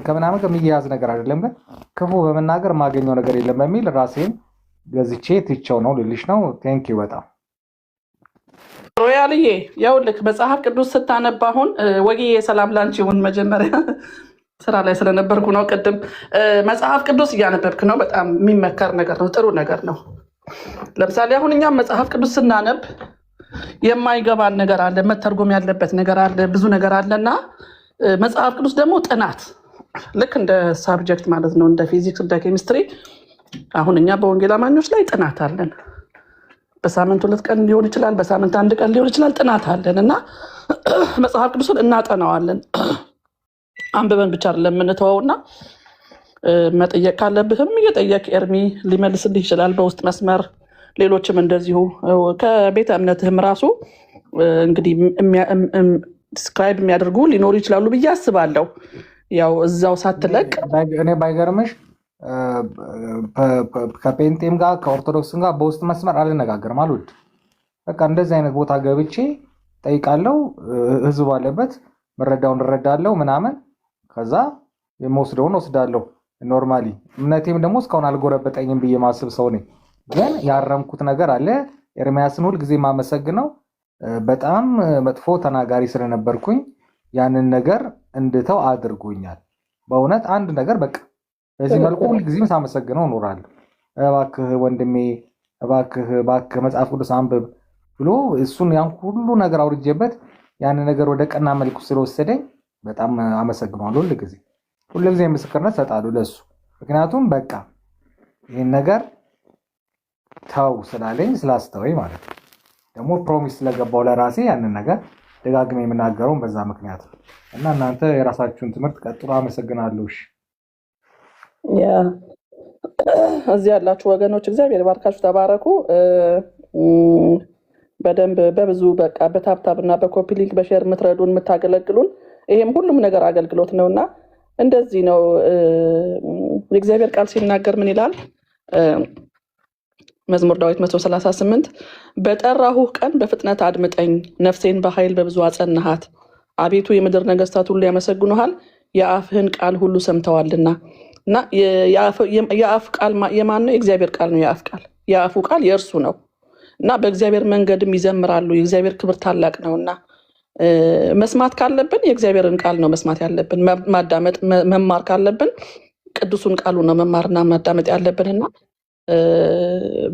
ከምናምን ከሚያያዝ ነገር አይደለም፣ ግን ክፉ በመናገር የማገኘው ነገር የለም በሚል ራሴን ገዝቼ ትቼው ነው ልልሽ ነው። ቴንኪው በጣም ሮያልዬ። ያውልክ መጽሐፍ ቅዱስ ስታነባ አሁን ወጌ ሰላም ላንቺ ይሁን። መጀመሪያ ስራ ላይ ስለነበርኩ ነው። ቅድም መጽሐፍ ቅዱስ እያነበብክ ነው። በጣም የሚመከር ነገር ነው፣ ጥሩ ነገር ነው። ለምሳሌ አሁን እኛም መጽሐፍ ቅዱስ ስናነብ የማይገባን ነገር አለ፣ መተርጎም ያለበት ነገር አለ፣ ብዙ ነገር አለና መጽሐፍ ቅዱስ ደግሞ ጥናት ልክ እንደ ሳብጀክት ማለት ነው፣ እንደ ፊዚክስ፣ እንደ ኬሚስትሪ። አሁን እኛ በወንጌል አማኞች ላይ ጥናት አለን። በሳምንት 2 ቀን ሊሆን ይችላል፣ በሳምንት 1 ቀን ሊሆን ይችላል። ጥናት አለን እና መጽሐፍ ቅዱስን እናጠናዋለን። አንብበን ብቻ አይደለም የምንተወውና መጠየቅ ካለብህም እየጠየቅ ኤርሚ ሊመልስልህ ይችላል በውስጥ መስመር። ሌሎችም እንደዚሁ ከቤተ እምነትህም ራሱ እንግዲህ ዲስክራይብ የሚያደርጉ ሊኖሩ ይችላሉ ብዬ አስባለሁ። ያው እዛው ሳትለቅ እኔ ባይገርምሽ ከፔንቴም ጋር ከኦርቶዶክስም ጋር በውስጥ መስመር አልነጋገርም፣ አልወድም። በቃ እንደዚህ አይነት ቦታ ገብቼ ጠይቃለሁ፣ ህዝብ ባለበት መረዳውን እረዳለሁ ምናምን፣ ከዛ የምወስደውን ወስዳለሁ። ኖርማሊ እምነቴም ደግሞ እስካሁን አልጎረበጠኝም ብዬ ማስብ ሰው ነኝ። ግን ያረምኩት ነገር አለ። ኤርሚያስን ሁልጊዜ የማመሰግነው በጣም መጥፎ ተናጋሪ ስለነበርኩኝ ያንን ነገር እንድተው አድርጎኛል። በእውነት አንድ ነገር በቃ በዚህ መልኩ ሁልጊዜም ሳመሰግነው እኖራለሁ። እባክህ ወንድሜ እባክህ መጽሐፍ ቅዱስ አንብብ ብሎ እሱን ያን ሁሉ ነገር አውርጄበት ያንን ነገር ወደ ቀና መልኩ ስለወሰደኝ በጣም አመሰግነዋለሁ። ሁልጊዜ ምስክርነት ሰጣሉ ለሱ። ምክንያቱም በቃ ይህን ነገር ተው ስላለኝ ስላስተወኝ ማለት ነው። ደግሞ ፕሮሚስ ስለገባው ለራሴ ያንን ነገር ደጋግሜ የምናገረው በዛ ምክንያት ነው። እና እናንተ የራሳችሁን ትምህርት ቀጥሎ። አመሰግናለሁ። እዚህ ያላችሁ ወገኖች እግዚአብሔር ባርካችሁ፣ ተባረኩ። በደንብ በብዙ በቃ በታብታብ እና በኮፒ ሊንክ በሼር የምትረዱን የምታገለግሉን፣ ይሄም ሁሉም ነገር አገልግሎት ነውና እንደዚህ ነው። የእግዚአብሔር ቃል ሲናገር ምን ይላል? መዝሙር ዳዊት 138 በጠራሁህ ቀን በፍጥነት አድምጠኝ፣ ነፍሴን በኃይል በብዙ አጸናሃት። አቤቱ የምድር ነገስታት ሁሉ ያመሰግኑሃል፣ የአፍህን ቃል ሁሉ ሰምተዋልና። እና የአፍ ቃል የማን ነው? የእግዚአብሔር ቃል ነው። የአፉ ቃል የእርሱ ነው እና በእግዚአብሔር መንገድም ይዘምራሉ። የእግዚአብሔር ክብር ታላቅ ነውና መስማት ካለብን የእግዚአብሔርን ቃል ነው መስማት ያለብን። ማዳመጥ መማር ካለብን ቅዱሱን ቃሉ ነው መማርና ማዳመጥ ያለብንና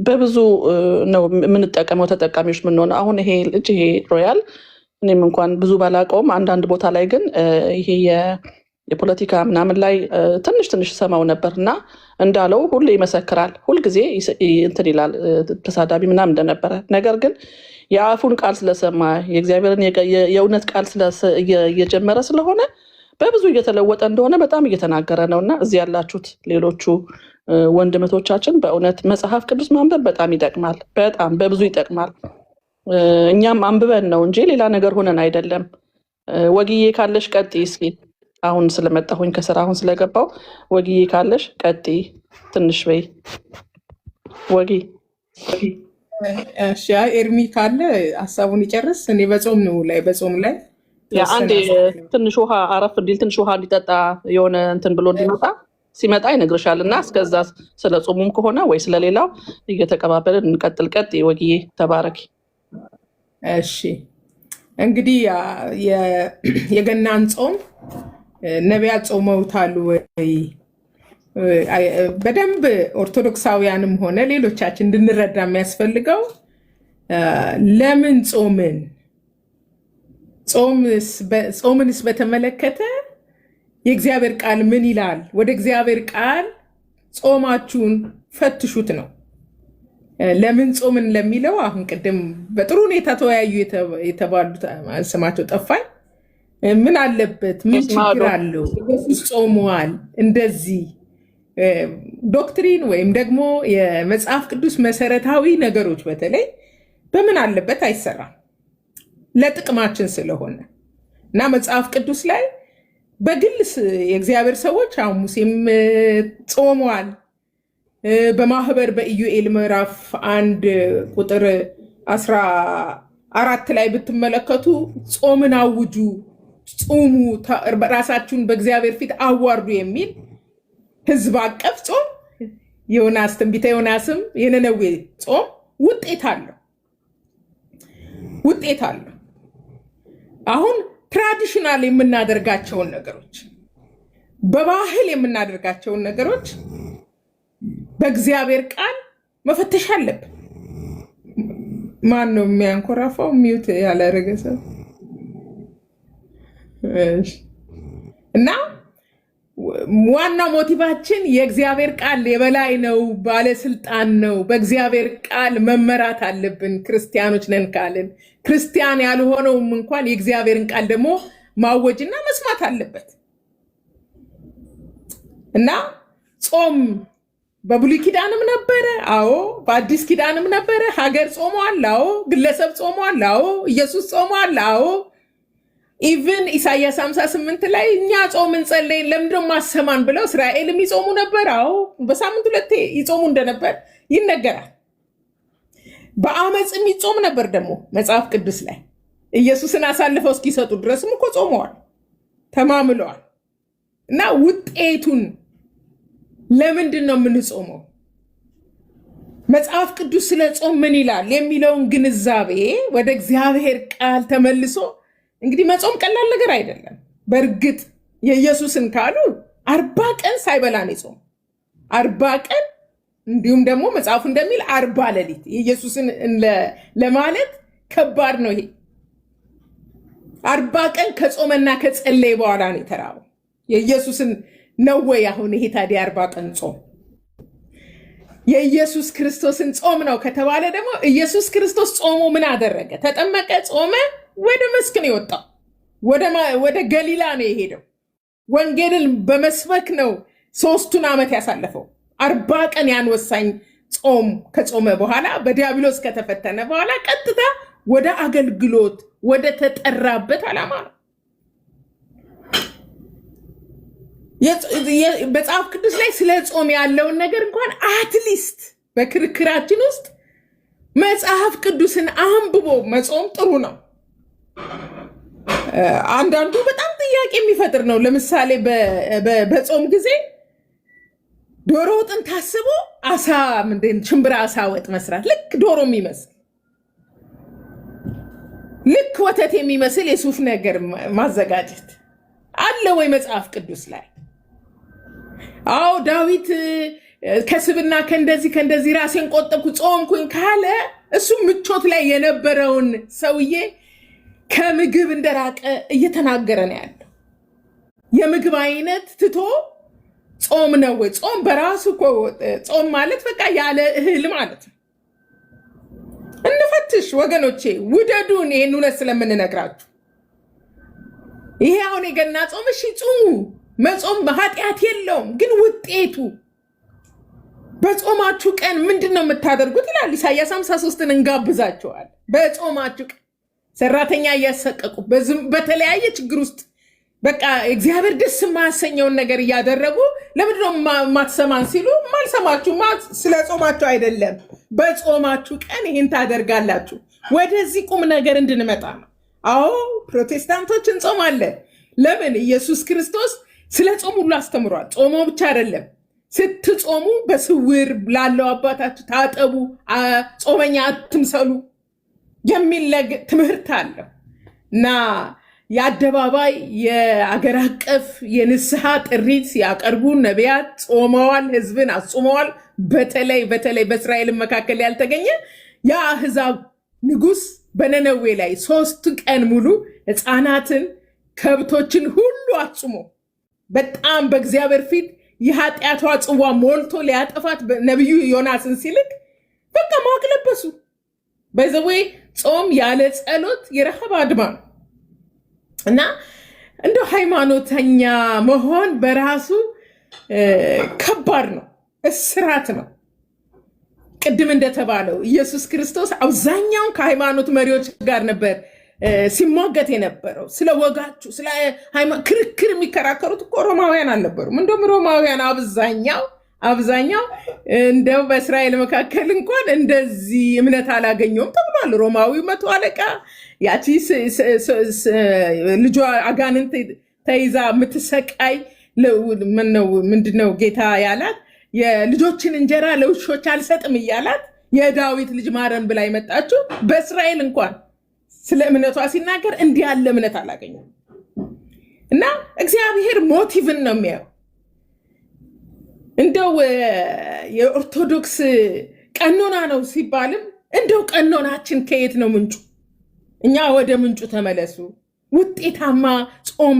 በብዙ ነው የምንጠቀመው፣ ተጠቃሚዎች የምንሆነው። አሁን ይሄ ልጅ ይሄ ሮያል እኔም እንኳን ብዙ ባላውቀውም አንዳንድ ቦታ ላይ ግን ይሄ የፖለቲካ ምናምን ላይ ትንሽ ሰማው ነበር እና እንዳለው ሁሉ ይመሰክራል፣ ሁልጊዜ እንትን ይላል ተሳዳቢ ምናምን እንደነበረ። ነገር ግን የአፉን ቃል ስለሰማ የእግዚአብሔርን የእውነት ቃል እየጀመረ ስለሆነ በብዙ እየተለወጠ እንደሆነ በጣም እየተናገረ ነው። እና እዚህ ያላችሁት ሌሎቹ ወንድምቶቻችን በእውነት መጽሐፍ ቅዱስ ማንበብ በጣም ይጠቅማል፣ በጣም በብዙ ይጠቅማል። እኛም አንብበን ነው እንጂ ሌላ ነገር ሆነን አይደለም። ወግዬ ካለሽ ቀጥይ እስኪ። አሁን ስለመጣሁኝ ከስራ አሁን ስለገባው ወግዬ ካለሽ ቀጥይ ትንሽ በይ ወጊ። እሺ ኤርሚ ካለ ሀሳቡን ይጨርስ። እኔ በጾም ላይ አንድ ትንሽ ውሃ አረፍ እንዲል ትንሽ ውሃ እንዲጠጣ የሆነ እንትን ብሎ ሲመጣ ይነግርሻል። እና እስከዛ ስለ ጾሙም ከሆነ ወይ ስለሌላው እየተቀባበልን እንቀጥል። ቀጥይ ወግዬ፣ ተባረኪ። እሺ እንግዲህ የገናን ጾም ነቢያት ጾመውታል ወይ? በደንብ ኦርቶዶክሳውያንም ሆነ ሌሎቻችን እንድንረዳ የሚያስፈልገው ለምን ጾምንስ በተመለከተ የእግዚአብሔር ቃል ምን ይላል? ወደ እግዚአብሔር ቃል ጾማችሁን ፈትሹት ነው። ለምን ጾምን ለሚለው አሁን ቅድም በጥሩ ሁኔታ ተወያዩ የተባሉት ስማቸው ጠፋኝ። ምን አለበት? ምን ችግር አለው? ኢየሱስ ጾመዋል። እንደዚህ ዶክትሪን ወይም ደግሞ የመጽሐፍ ቅዱስ መሰረታዊ ነገሮች በተለይ በምን አለበት አይሰራም፣ ለጥቅማችን ስለሆነ እና መጽሐፍ ቅዱስ ላይ በግል የእግዚአብሔር ሰዎች አሁን ሙሴም ጾመዋል። በማህበር በኢዩኤል ምዕራፍ 1 ቁጥር 14 ላይ ብትመለከቱ ጾምን አውጁ፣ ጹሙ፣ ራሳችሁን በእግዚአብሔር ፊት አዋርዱ የሚል ህዝብ አቀፍ ጾም ዮናስ ትንቢተ ዮናስም የነነዌ ጾም ውጤት አለው። አሁን ትራዲሽናል የምናደርጋቸውን ነገሮች በባህል የምናደርጋቸውን ነገሮች በእግዚአብሔር ቃል መፈተሽ አለብን። ማን ነው የሚያንኮራፋው? ሚዩት ያላረገ ሰው እና ዋናው ሞቲቫችን የእግዚአብሔር ቃል የበላይ ነው፣ ባለስልጣን ነው። በእግዚአብሔር ቃል መመራት አለብን። ክርስቲያኖች ነን ካልን ክርስቲያን ያልሆነውም እንኳን የእግዚአብሔርን ቃል ደግሞ ማወጅና መስማት አለበት እና ጾም በብሉይ ኪዳንም ነበረ። አዎ፣ በአዲስ ኪዳንም ነበረ። ሀገር ጾሟል። አዎ፣ ግለሰብ ጾሟል። አዎ፣ ኢየሱስ ጾሟል። አዎ፣ ኢቭን ኢሳያስ 58 ላይ እኛ ጾምን ጸለይን ለምንድነው ማሰማን ብለው እስራኤልም ይጾሙ ነበር። አዎ፣ በሳምንት 2 ይጾሙ እንደነበር ይነገራል። በአመፅም ይጾም ነበር ደግሞ መጽሐፍ ቅዱስ ላይ ኢየሱስን አሳልፈው እስኪሰጡ ድረስም እኮ ጾመዋል፣ ተማምለዋል። እና ውጤቱን ለምንድን ነው የምንጾመው? መጽሐፍ ቅዱስ ስለ ጾም ምን ይላል የሚለውን ግንዛቤ ወደ እግዚአብሔር ቃል ተመልሶ እንግዲህ መጾም ቀላል ነገር አይደለም። በእርግጥ የኢየሱስን ካሉ 40 ቀን ሳይበላ ነው የጾመው። 40 ቀን እንዲሁም ደግሞ መጽሐፉ እንደሚል 40 ሌሊት የኢየሱስን ለማለት ከባድ ነው። ይሄ 40 ቀን ከጾመና ከጸለየ በኋላ ነው የተራበው። የኢየሱስን ነው ወይ? አሁን ይሄ ታዲያ 40 ቀን ጾም የኢየሱስ ክርስቶስን ጾም ነው ከተባለ ደግሞ ኢየሱስ ክርስቶስ ጾሙ ምን አደረገ? ተጠመቀ፣ ጾመ፣ ወደ መስክ ነው የወጣው። ወደ ገሊላ ነው የሄደው። ወንጌልን በመስበክ ነው 3 ዓመት ያሳለፈው። 40 ቀን ያን ወሳኝ ጾም ከጾመ በኋላ በዲያብሎስ ከተፈተነ በኋላ ቀጥታ ወደ አገልግሎት ወደ ተጠራበት ዓላማ ነው። መጽሐፍ ቅዱስ ላይ ስለ ጾም ያለውን ነገር እንኳን አትሊስት በክርክራችን ውስጥ መጽሐፍ ቅዱስን አንብቦ መጾም ጥሩ ነው። አንዳንዱ በጣም ጥያቄ የሚፈጥር ነው። ለምሳሌ በጾም ጊዜ ዶሮ ወጥን ታስቦ አሳ ሽምብራ አሳ ወጥ መስራት፣ ልክ ዶሮ የሚመስል ልክ ወተት የሚመስል የሱፍ ነገር ማዘጋጀት አለ ወይ መጽሐፍ ቅዱስ ላይ? አዎ ዳዊት ከስብና ከእንደዚህ ራሴን ቆጠብኩ ጾምኩኝ ካለ እሱ ምቾት ላይ የነበረውን ሰውዬ ከምግብ እንደራቀ እየተናገረ ነው ያለው። የምግብ አይነት ትቶ ጾም ነው ወይ? ጾም በራሱ እኮ ጾም ማለት በቃ ያለ እህል ማለት ነው። እንፈትሽ ወገኖቼ፣ ውደዱን። ይሄን እውነት ስለምንነግራችሁ ይሄ አሁን የገና ጾም እሺ ጾሙ መጾም ኃጢአት የለውም፣ ግን ውጤቱ በጾማችሁ ቀን ምንድነው የምታደርጉት ይላል ኢሳይያስ 53ን እንጋብዛቸዋል። በጾማችሁ ቀን ሰራተኛ እያሰቀቁ በተለያየ ችግር ውስጥ በቃ እግዚአብሔር ደስ የማያሰኘውን ነገር እያደረጉ ለምንድነው ማትሰማን ሲሉ ማልሰማችሁ ስለ ጾማችሁ አይደለም፣ በጾማችሁ ቀን ይህን ታደርጋላችሁ። ወደዚህ ቁም ነገር እንድንመጣ ነው። አዎ ፕሮቴስታንቶች እንጾማለን። ለምን? ኢየሱስ ክርስቶስ ስለ ጾም ሁሉ አስተምሯል። ጾሞ ብቻ አይደለም፣ ስትጾሙ በስውር ላለው አባታችሁ ታጠቡ፣ ጾመኛ አትምሰሉ የሚል ትምህርት አለው እና የአደባባይ የአገር አቀፍ የንስሐ ጥሪት ሲያቀርቡ ነቢያት ጾመዋል፣ ህዝብን አጾመዋል። በተለይ በእስራኤል መካከል ያልተገኘ የአሕዛብ ንጉሥ በነነዌ ላይ 3 ቀን ሙሉ ሕፃናትን ከብቶችን ሁሉ አጽሞ በጣም በእግዚአብሔር ፊት የኃጢአቷ ጽዋ ሞልቶ ሊያጠፋት ነቢዩ ዮናስን ሲልክ በቃ ማቅ ለበሱ። በዘዌ ጾም ያለ ጸሎት የረሃብ አድማ ነው እና እንደ ሃይማኖተኛ መሆን በራሱ ከባድ ነው፣ እስራት ነው። ቅድም እንደተባለው ኢየሱስ ክርስቶስ አብዛኛውን ከሃይማኖት መሪዎች ጋር ነበር ሲሟገት የነበረው። ስለ ወጋችሁ ስለ ክርክር የሚከራከሩት እኮ ሮማውያን አልነበሩም። እንደውም ሮማውያን አብዛኛው እንደው በእስራኤል መካከል እንኳን እንደዚህ እምነት አላገኘውም ተብሏል። ሮማዊው 100 አለቃ ያቺ ልጇ አጋንንት ተይዛ የምትሰቃይ ምንድነው ጌታ ያላት የልጆችን እንጀራ ለውሾች አልሰጥም እያላት የዳዊት ልጅ ማረን ብላ የመጣችው በእስራኤል እንኳን ስለ እምነቷ ሲናገር እንዲህ ያለ እምነት አላገኘም። እና እግዚአብሔር ሞቲቭን ነው የሚያየው። እንደው የኦርቶዶክስ ቀኖና ነው ሲባልም እንደው ቀኖናችን ከየት ነው ምንጩ? እኛ ወደ ምንጩ ተመለሱ። ውጤታማ ጾም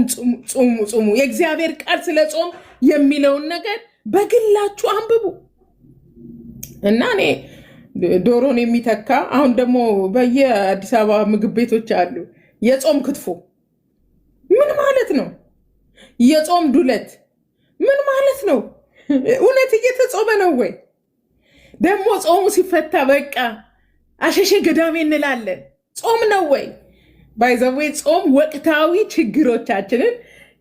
ጹሙ። የእግዚአብሔር ቃል ስለ ጾም የሚለውን ነገር በግላችሁ አንብቡ። እና እኔ ዶሮን የሚተካ አሁን ደግሞ በየአዲስ አበባ ምግብ ቤቶች አሉ የጾም ክትፎ። ምን ማለት ነው? የጾም ዱለት ምን ማለት ነው? እውነት እየተጾመ ነው ወይ? ደግሞ ጾሙ ሲፈታ በቃ አሸሼ ገዳሜ እንላለን። ጾም ነው ወይ? ባይዘዌ ጾም ወቅታዊ ችግሮቻችንን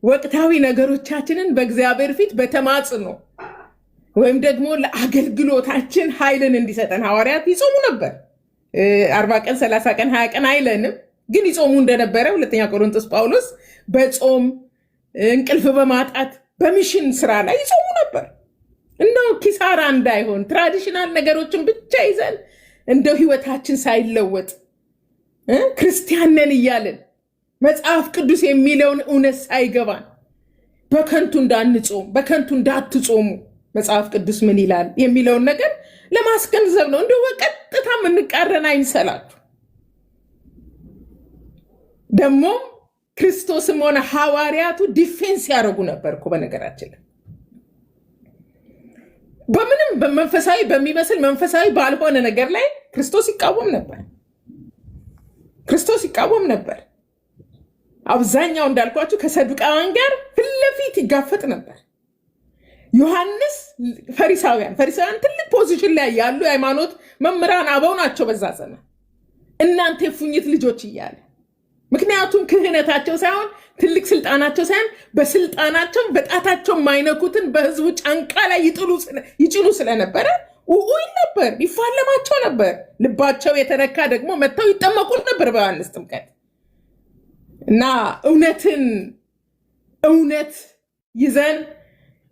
ወቅታዊ ነገሮቻችንን በእግዚአብሔር ፊት በተማጽኖ ወይም ደግሞ ለአገልግሎታችን ኃይልን እንዲሰጠን ሐዋርያት ይጾሙ ነበር። 40 ቀን 30 ቀን 20 ቀን አይለንም፣ ግን ይጾሙ እንደነበረ 2ኛ ቆሮንቶስ ጳውሎስ በጾም እንቅልፍ በማጣት በሚሽን ስራ ላይ ይጾሙ ነበር። እንደው ኪሳራ እንዳይሆን ትራዲሽናል ነገሮችን ብቻ ይዘን እንደው ህይወታችን ሳይለወጥ ክርስቲያን ነን እያለን መጽሐፍ ቅዱስ የሚለውን እውነት ሳይገባን በከንቱ እንዳንጾም በከንቱ እንዳትጾሙ መጽሐፍ ቅዱስ ምን ይላል የሚለውን ነገር ለማስገንዘብ ነው። እንደው በቀጥታ የምንቃረን አይምሰላችሁ። ደግሞ ክርስቶስም ሆነ ሐዋርያቱ ዲፌንስ ያደረጉ ነበር እኮ በነገራችን ላይ በምንም በመንፈሳዊ በሚመስል መንፈሳዊ ባልሆነ ነገር ላይ ክርስቶስ ይቃወም ነበር። ክርስቶስ ይቃወም ነበር። አብዛኛው እንዳልኳችሁ ከሰዱቃውያን ጋር ፊት ለፊት ይጋፈጥ ነበር። ዮሐንስ ፈሪሳውያን ትልቅ ፖዚሽን ላይ ያሉ የሃይማኖት መምህራን አበው ናቸው በዛ ዘመን። እናንተ የፉኝት ልጆች እያለ ምክንያቱም ክህነታቸው ሳይሆን ትልቅ ስልጣናቸው ሳይሆን በስልጣናቸው በጣታቸው የማይነኩትን በህዝቡ ጫንቃ ላይ ይጭኑ ስለነበረ ውይ ነበር፣ ይፋለማቸው ነበር። ልባቸው የተነካ ደግሞ መጥተው ይጠመቁ ነበር በዮሐንስ ጥምቀት። እና እውነት ይዘን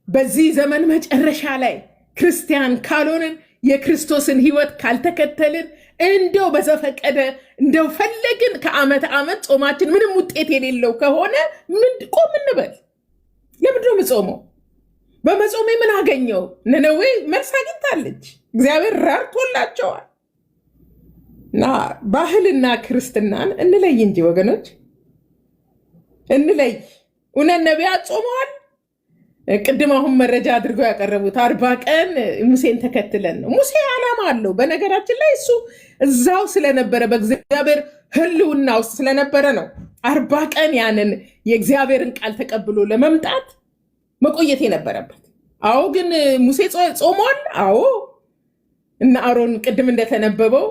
በዚህ ዘመን መጨረሻ ላይ ክርስቲያን ካልሆንን የክርስቶስን ህይወት ካልተከተልን እንደው በዘፈቀደ እንደው ፈለግን ከዓመት ዓመት ጾማችን ምንም ውጤት የሌለው ከሆነ ቆም እንበል። ለምንድን ነው የምጾመው? በመጾሜ ምን አገኘው? ነነዌ መልስ አግኝታለች። እግዚአብሔር ራርቶላቸዋል። እና ባህልና ክርስትናን እንለይ እንጂ ወገኖች እንለይ። እውነት ነቢያት ጾመዋል። ቅድም አሁን መረጃ አድርገው ያቀረቡት 40 ቀን ሙሴን ተከትለን ነው። ሙሴ ዓላማ አለው። በነገራችን ላይ እሱ እዛው ስለነበረ በእግዚአብሔር ህልውና ውስጥ ስለነበረ ነው 40 ቀን ያንን የእግዚአብሔርን ቃል ተቀብሎ ለመምጣት መቆየት የነበረበት። አዎ፣ ግን ሙሴ ጾሟል። አዎ። እና አሮን ቅድም እንደተነበበው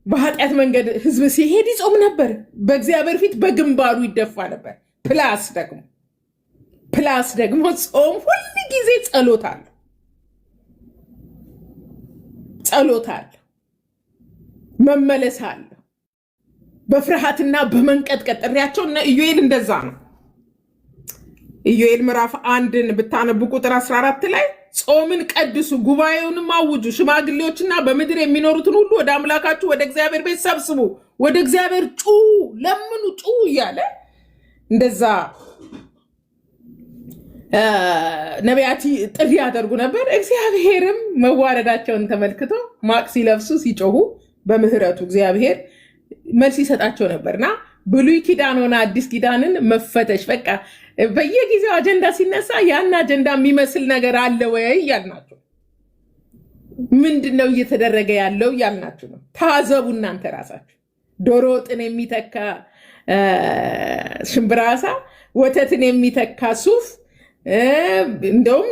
በኃጢአት መንገድ ህዝብ ሲሄድ ይጾም ነበር። በእግዚአብሔር ፊት በግንባሩ ይደፋ ነበር። ፕላስ ደግሞ ጾም ሁል ጊዜ ጸሎት አለው፣ መመለስ አለው፣ በፍርሃትና በመንቀጥቀጥ ጥሪያቸው እና ኢዮኤል እንደዛ ነው። ኢዮኤል ምዕራፍ 1ን ብታነቡ ቁጥር 14 ላይ ጾምን ቀድሱ፣ ጉባኤውንም አውጁ፣ ሽማግሌዎችና በምድር የሚኖሩትን ሁሉ ወደ አምላካችሁ ወደ እግዚአብሔር ቤት ሰብስቡ፣ ወደ እግዚአብሔር ጩሁ፣ ለምኑ፣ ጩሁ እያለ እንደዛ ነቢያት ጥሪ ያደርጉ ነበር። እግዚአብሔርም መዋረዳቸውን ተመልክቶ ማቅ ሲለብሱ ሲጮሁ በምህረቱ እግዚአብሔር መልስ ይሰጣቸው ነበርና ብሉይ ኪዳን ሆነ አዲስ ኪዳንን መፈተሽ በቃ በየጊዜው አጀንዳ ሲነሳ ያን አጀንዳ የሚመስል ነገር አለ ወይ እያልናቸው፣ ምንድነው እየተደረገ ያለው እያልናችሁ ነው። ታዘቡ እናንተ ራሳችሁ። ዶሮ ወጥን የሚተካ ሽምብራ ዓሳ፣ ወተትን የሚተካ ሱፍ። እንደውም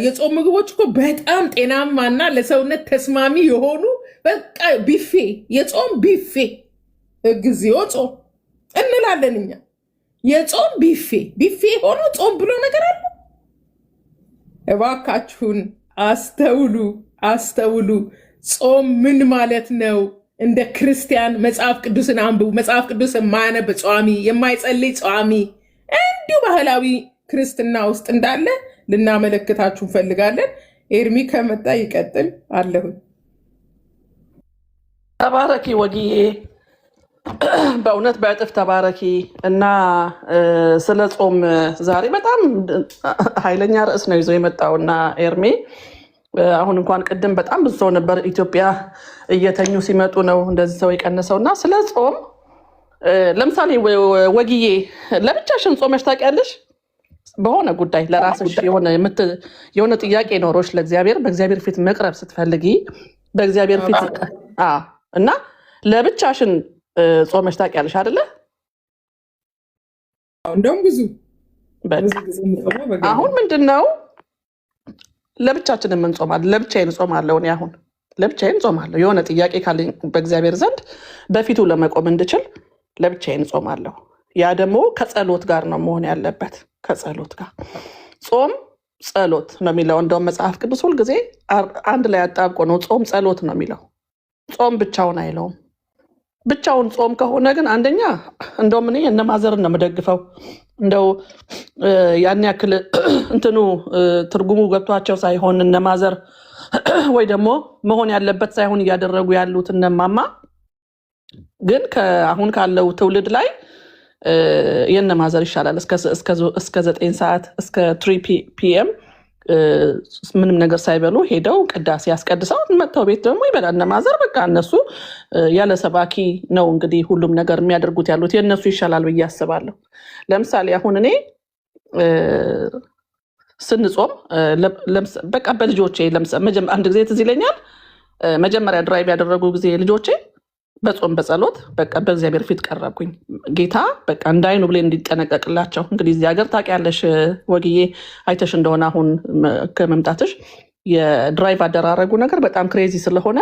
የጾም ምግቦች እኮ በጣም ጤናማና ለሰውነት ተስማሚ የሆኑ በቃ ቢፌ፣ የጾም ቢፌ እግዚኦ ጾም እንላለን እኛ። የጾም ቢፌ ሆኖ ጾም ብሎ ነገር አለ? እባካችሁን አስተውሉ። ጾም ምን ማለት ነው? እንደ ክርስቲያን መጽሐፍ ቅዱስን አንብቡ። መጽሐፍ ቅዱስ የማያነብ ጿሚ፣ የማይጸልይ ጿሚ እንዲሁ ባህላዊ ክርስትና ውስጥ እንዳለ ልናመለክታችሁ እንፈልጋለን። ኤርሚ ከመጣ ይቀጥል አለሁ። ተባረኪ ወጊዬ፣ በእውነት በእጥፍ ተባረኪ። እና ስለ ጾም ዛሬ በጣም ኃይለኛ ርዕስ ነው ይዞ የመጣውና ኤርሚ አሁን እንኳን ቅድም በጣም ብዙ ሰው ነበር ኢትዮጵያ እየተኙ ሲመጡ ነው እንደዚህ ሰው የቀነሰውና ስለ ጾም ለምሳሌ ወጊዬ ለብቻሽን ጾመሽ ታውቂያለሽ? በሆነ ጉዳይ ለራስሽ የሆነ ጥያቄ ኖሮሽ ለእግዚአብሔር በእግዚአብሔር ፊት መቅረብ ስትፈልጊ በእግዚአብሔር ፊት እና ለብቻሽን ጾመሽ ታውቂያለሽ አይደለ? እንደውም ብዙ አሁን ምንድነው ለብቻችን የምንጾማለን። ለብቻዬን ጾማለሁ። እኔ አሁን ለብቻዬን ጾማለሁ። የሆነ ጥያቄ ካለኝ በእግዚአብሔር ዘንድ በፊቱ ለመቆም እንድችል ለብቻዬን ጾማለሁ። ያ ደግሞ ከጸሎት ጋር ነው መሆን ያለበት። ከጸሎት ጋር ጾም ጸሎት ነው የሚለው። እንደውም መጽሐፍ ቅዱስ ሁልጊዜ አንድ ላይ አጣብቆ ነው ጾም ጸሎት ነው የሚለው። ጾም ብቻውን አይለውም። ብቻውን ጾም ከሆነ ግን አንደኛ እንደውም እኔ እነ ማዘርን ነው የምደግፈው። እንደው ያን ያክል እንትኑ ትርጉሙ ገብቷቸው ሳይሆን እነ ማዘር ወይ ደግሞ መሆን ያለበት ሳይሆን እያደረጉ ያሉት እነማማ ግን አሁን ካለው ትውልድ ላይ የነ ማዘር ይሻላል። እስከ 9 ሰዓት እስከ 3 ፒኤም ምንም ነገር ሳይበሉ ሄደው ቅዳሴ ያስቀድሰው መጥተው ቤት ደግሞ ይበላል። እነ ማዘር በቃ እነሱ ያለ ሰባኪ ነው እንግዲህ ሁሉም ነገር የሚያደርጉት ያሉት። የእነሱ ይሻላል ብዬ አስባለሁ። ለምሳሌ አሁን እኔ ስንጾም በቃ በልጆቼ አንድ ጊዜ ትዝ ይለኛል። መጀመሪያ ድራይቭ ያደረጉ ጊዜ ልጆቼ በጾም በጸሎት በቃ በእግዚአብሔር ፊት ቀረብኩኝ። ጌታ በቃ እንዳይኑ ብሌ እንዲጠነቀቅላቸው። እንግዲህ እዚህ ሀገር ታውቂያለሽ ወግዬ፣ አይተሽ እንደሆነ አሁን ከመምጣትሽ የድራይቭ አደራረጉ ነገር በጣም ክሬዚ ስለሆነ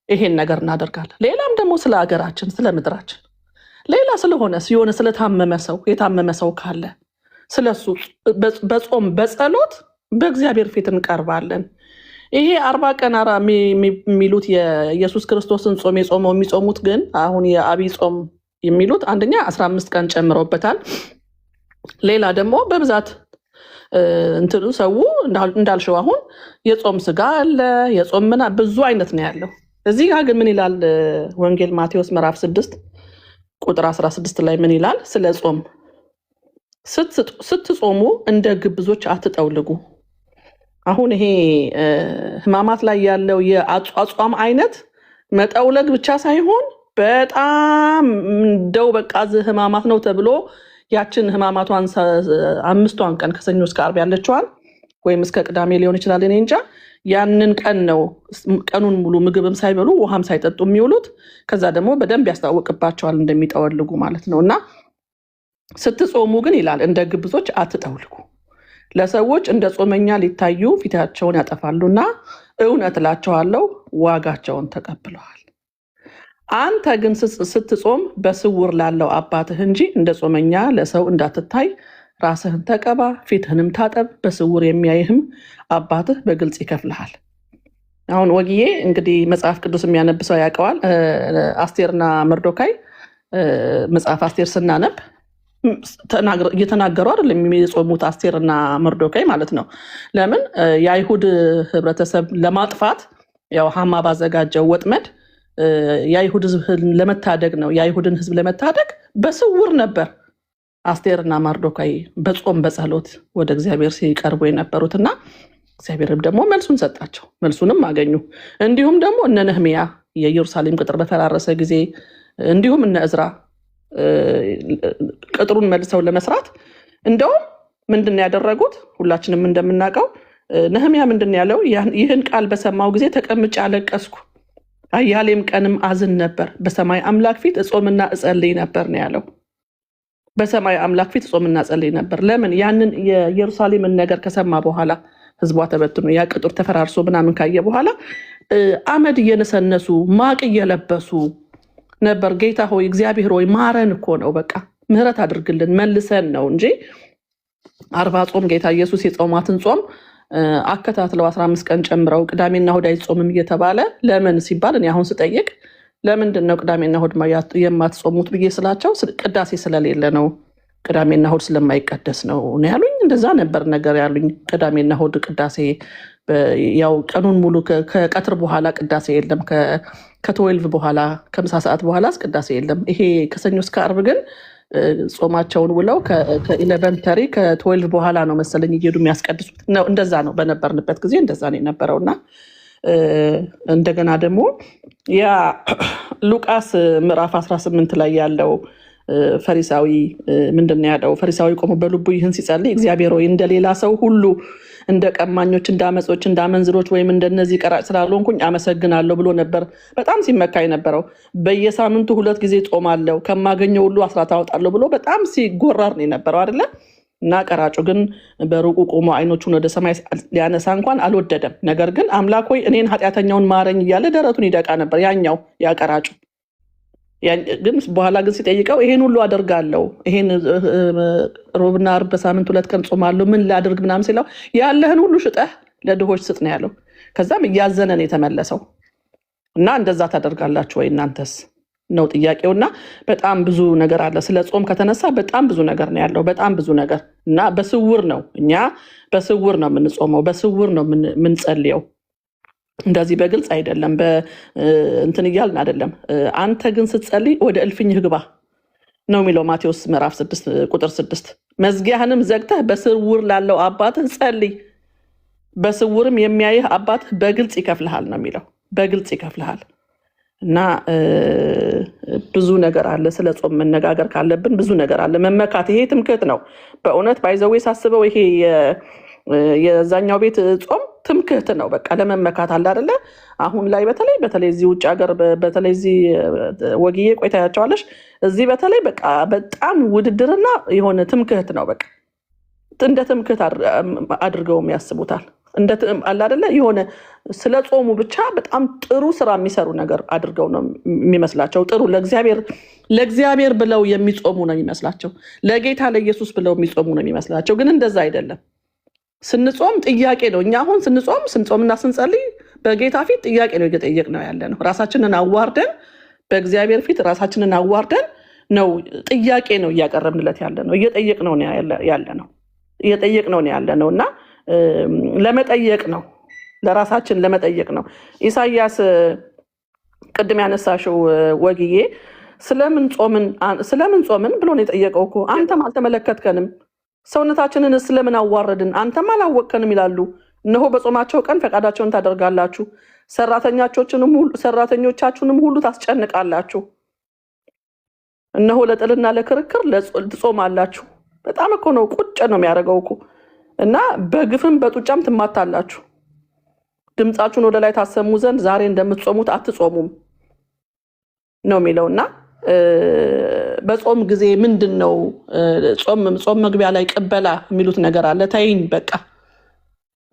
ይሄን ነገር እናደርጋለን። ሌላም ደግሞ ስለ ሀገራችን፣ ስለ ምድራችን፣ ሌላ ስለሆነ የሆነ የታመመ ሰው ካለ ስለሱ በጾም በጸሎት በእግዚአብሔር ፊት እንቀርባለን። ይሄ 40 ቀን የሚሉት የኢየሱስ ክርስቶስን ጾም የሚጾሙት ግን አሁን የአብይ ጾም የሚሉት አንደኛ 15 ቀን ጨምረውበታል። ሌላ ደግሞ በብዛት እንትኑ ሰው እንዳልሽው አሁን የጾም ስጋ አለ፣ የጾም ብዙ አይነት ነው ያለው። እዚህ ጋር ግን ምን ይላል ወንጌል ማቴዎስ ምዕራፍ 6 ቁጥር 16 ላይ ምን ይላል? ስለ ጾም ስትጾሙ እንደ ግብዞች አትጠውልጉ። አሁን ይሄ ህማማት ላይ ያለው የአጿጿም አይነት መጠውለግ ብቻ ሳይሆን በጣም እንደው በቃ ህማማት ነው ተብሎ ያችን ህማማቷን 5ቷን ቀን ከሰኞ እስከ ዓርብ ያለችዋን ወይም እስከ ቅዳሜ ሊሆን ይችላል፣ እኔ እንጃ። ያንን ቀን ነው ቀኑን ሙሉ ምግብም ሳይበሉ ውሃም ሳይጠጡ የሚውሉት። ከዛ ደግሞ በደንብ ያስታውቅባቸዋል እንደሚጠወልጉ ማለት ነው። እና ስትጾሙ ግን ይላል እንደ ግብዞች አትጠውልጉ፣ ለሰዎች እንደ ጾመኛ ሊታዩ ፊታቸውን ያጠፋሉና እውነት እላቸዋለሁ ዋጋቸውን ተቀብለዋል። አንተ ግን ስትጾም በስውር ላለው አባትህ እንጂ እንደ ጾመኛ ለሰው እንዳትታይ ራስህን ተቀባ፣ ፊትህንም ታጠብ፣ በስውር የሚያይህም አባትህ በግልጽ ይከፍልሃል። አሁን ወግዬ እንግዲህ መጽሐፍ ቅዱስ የሚያነብሰው ያውቀዋል። አስቴርና መርዶካይ መጽሐፍ አስቴር ስናነብ እየተናገሩ አይደለም የሚጾሙት አስቴርና መርዶካይ ማለት ነው። ለምን የአይሁድ ህብረተሰብ ለማጥፋት ያው ሐማ ባዘጋጀው ወጥመድ የአይሁድ ህዝብ ለመታደግ ነው። የአይሁድን ህዝብ ለመታደግ በስውር ነበር አስቴርና መርዶካይ በጾም በጸሎት ወደ እግዚአብሔር ሲቀርቡ የነበሩትና እግዚአብሔርም ደግሞ መልሱን ሰጣቸው፣ መልሱንም አገኙ። እንዲሁም ደግሞ እነ ነህምያ የኢየሩሳሌም ቅጥር በፈራረሰ ጊዜ እንዲሁም እነ እዝራ ቅጥሩን መልሰው ለመስራት እንደውም ምንድን ያደረጉት ሁላችንም እንደምናውቀው ነህምያ ምንድን ያለው? ይህን ቃል በሰማው ጊዜ ተቀምጬ አለቀስኩ፣ አያሌም ቀንም አዝን ነበር፣ በሰማይ አምላክ ፊት እጾምና እጸልይ ነበር ነው ያለው። በሰማይ አምላክ ፊት እጾምና እጸልይ ነበር። ለምን? ያንን የኢየሩሳሌምን ነገር ከሰማ በኋላ ህዝቧ ተበትኖ ያ ቅጥር ተፈራርሶ ምናምን ካየ በኋላ አመድ እየነሰነሱ ማቅ እየለበሱ ነበር። ጌታ ሆይ እግዚአብሔር ሆይ ማረን እኮ ነው፣ በቃ ምህረት አድርግልን መልሰን ነው እንጂ 40 ጾም ጌታ ኢየሱስ የጾማትን ጾም አከታትለው 15 ቀን ጨምረው ቅዳሜና እሑድ አይጾምም እየተባለ ለምን ሲባል እኔ አሁን ስጠይቅ ለምንድን ነው ቅዳሜና እሑድ የማትጾሙት ብዬ ስላቸው ቅዳሴ ስለሌለ ነው፣ ቅዳሜና እሑድ ስለማይቀደስ ነው ያሉኝ። እንደዛ ነበር ነገር ያሉኝ። ቅዳሜና እሑድ ቅዳሴ ያው ቀኑን ሙሉ ከቀትር በኋላ ቅዳሴ የለም፣ ከ12 በኋላ ከምሳ ሰዓት በኋላ ቅዳሴ የለም። ይሄ ከሰኞ እስከ ዓርብ ግን ጾማቸውን ውለው ከ11 ከ12 በኋላ ነው መሰለኝ እየሄዱ የሚያስቀድሱት ነው። እንደዛ ነው በነበርንበት ጊዜ እንደዛ ነው የነበረውና እንደገና ደግሞ ያ ሉቃስ ምዕራፍ 18 ላይ ያለው ፈሪሳዊ ምንድን ነው ያለው? ፈሪሳዊ ቆሞ በልቡ ይህን ሲጸልይ እግዚአብሔር ሆይ እንደሌላ ሰው ሁሉ እንደ ቀማኞች፣ እንደ አመጾች፣ እንደ አመንዝሮች ወይም እንደነዚህ ቀራጭ ስላልሆንኩኝ አመሰግናለሁ ብሎ ነበር በጣም ሲመካ የነበረው። በየሳምንቱ 2 ጊዜ ጾማለሁ፣ ከማገኘው ሁሉ አስራት አወጣለሁ ብሎ በጣም ሲጎራር ነው የነበረው አይደለ? እና ቀራጩ ግን በሩቁ ቆሞ አይኖቹን ወደ ሰማይ ሊያነሳ እንኳን አልወደደም። ነገር ግን አምላክ ሆይ እኔን ኃጢአተኛውን ማረኝ እያለ ደረቱን ይደቃ ነበር ያኛው ያ ቀራጩ። ግን በኋላ ግን ሲጠይቀው ይሄን ሁሉ አደርጋለሁ፣ ይሄን ሮብና ዓርብ በሳምንት 2 ቀን ጾማለሁ፣ ምን ላድርግ ምናምን ሲለው ያለህን ሁሉ ሽጠህ ለድሆች ስጥ ነው ያለው። ከዛም እያዘነን የተመለሰው እና እንደዛ ታደርጋላችሁ ወይ እናንተስ ነው ጥያቄውና በጣም ብዙ ነገር አለ። ስለ ጾም ከተነሳ በጣም ብዙ ነገር ነው ያለው፣ በጣም ብዙ ነገር እና በስውር ነው እኛ በስውር ነው የምንጾመው፣ በስውር ነው የምንጸልየው። እንደዚህ በግልጽ አይደለም፣ እንትን እያልን አይደለም። አንተ ግን ስትጸልይ ወደ እልፍኝህ ግባ ነው የሚለው ማቴዎስ ምዕራፍ 6 ቁጥር 6። መዝጊያህንም ዘግተህ በስውር ላለው አባትህ ጸልይ፣ በስውርም የሚያይህ አባትህ በግልጽ ይከፍልሃል ነው የሚለው። በግልጽ ይከፍልሃል። እና ብዙ ነገር አለ። ስለ ጾም መነጋገር ካለብን ብዙ ነገር አለ። መመካት ይሄ ትምክህት ነው በእውነት ባይዘዌ ሳስበው ይሄ የዛኛው ቤት ጾም ትምክህት ነው። በቃ ለመመካት አለ አይደለ? አሁን ላይ በተለይ እዚህ ውጭ ሀገር በተለይ እዚህ ወግዬ ቆይታ ያቸዋለሽ። እዚህ በተለይ በቃ በጣም ውድድርና የሆነ ትምክህት ነው። በቃ እንደ ትምክህት አድርገውም ያስቡታል። አለ አይደለ? የሆነ ስለ ጾሙ ብቻ በጣም ጥሩ ስራ የሚሰሩ ነገር አድርገው ነው የሚመስላቸው። ጥሩ ለእግዚአብሔር ብለው የሚጾሙ ነው የሚመስላቸው። ለጌታ ለኢየሱስ ብለው የሚጾሙ ነው የሚመስላቸው። ግን እንደዛ አይደለም። ስንጾም ጥያቄ ነው። እኛ አሁን ስንጾምና ስንጸልይ በጌታ ፊት ጥያቄ ነው እየጠየቅ ነው ያለ ነው። ራሳችንን አዋርደን በእግዚአብሔር ፊት ራሳችንን አዋርደን ነው ጥያቄ ነው እያቀረብንለት ያለ ነው። እየጠየቅ ነው ያለ ነው እና ለመጠየቅ ነው፣ ለራሳችን ለመጠየቅ ነው። ኢሳይያስ ቅድም ያነሳሽው ወግዬ ስለምን ጾምን ብሎ ነው የጠየቀው እኮ። አንተም አልተመለከትከንም፣ ሰውነታችንን ስለምን አዋረድን አንተም አላወቅከንም ይላሉ። እነሆ በጾማቸው ቀን ፈቃዳቸውን ታደርጋላችሁ፣ ሰራተኞቻችሁንም ሁሉ ታስጨንቃላችሁ። እነሆ ለጥልና ለክርክር ትጾማላችሁ። በጣም እኮ ነው ቁጭ ነው የሚያደርገው እኮ። እና በግፍም በጡጫም ትማታላችሁ። ድምፃችሁን ወደ ላይ ታሰሙ ዘንድ ዛሬ እንደምትጾሙት አትጾሙም ነው የሚለውና በጾም ጊዜ ምንድነው ጾም መግቢያ ላይ ቅበላ የሚሉት ነገር አለ። ታይኝ በቃ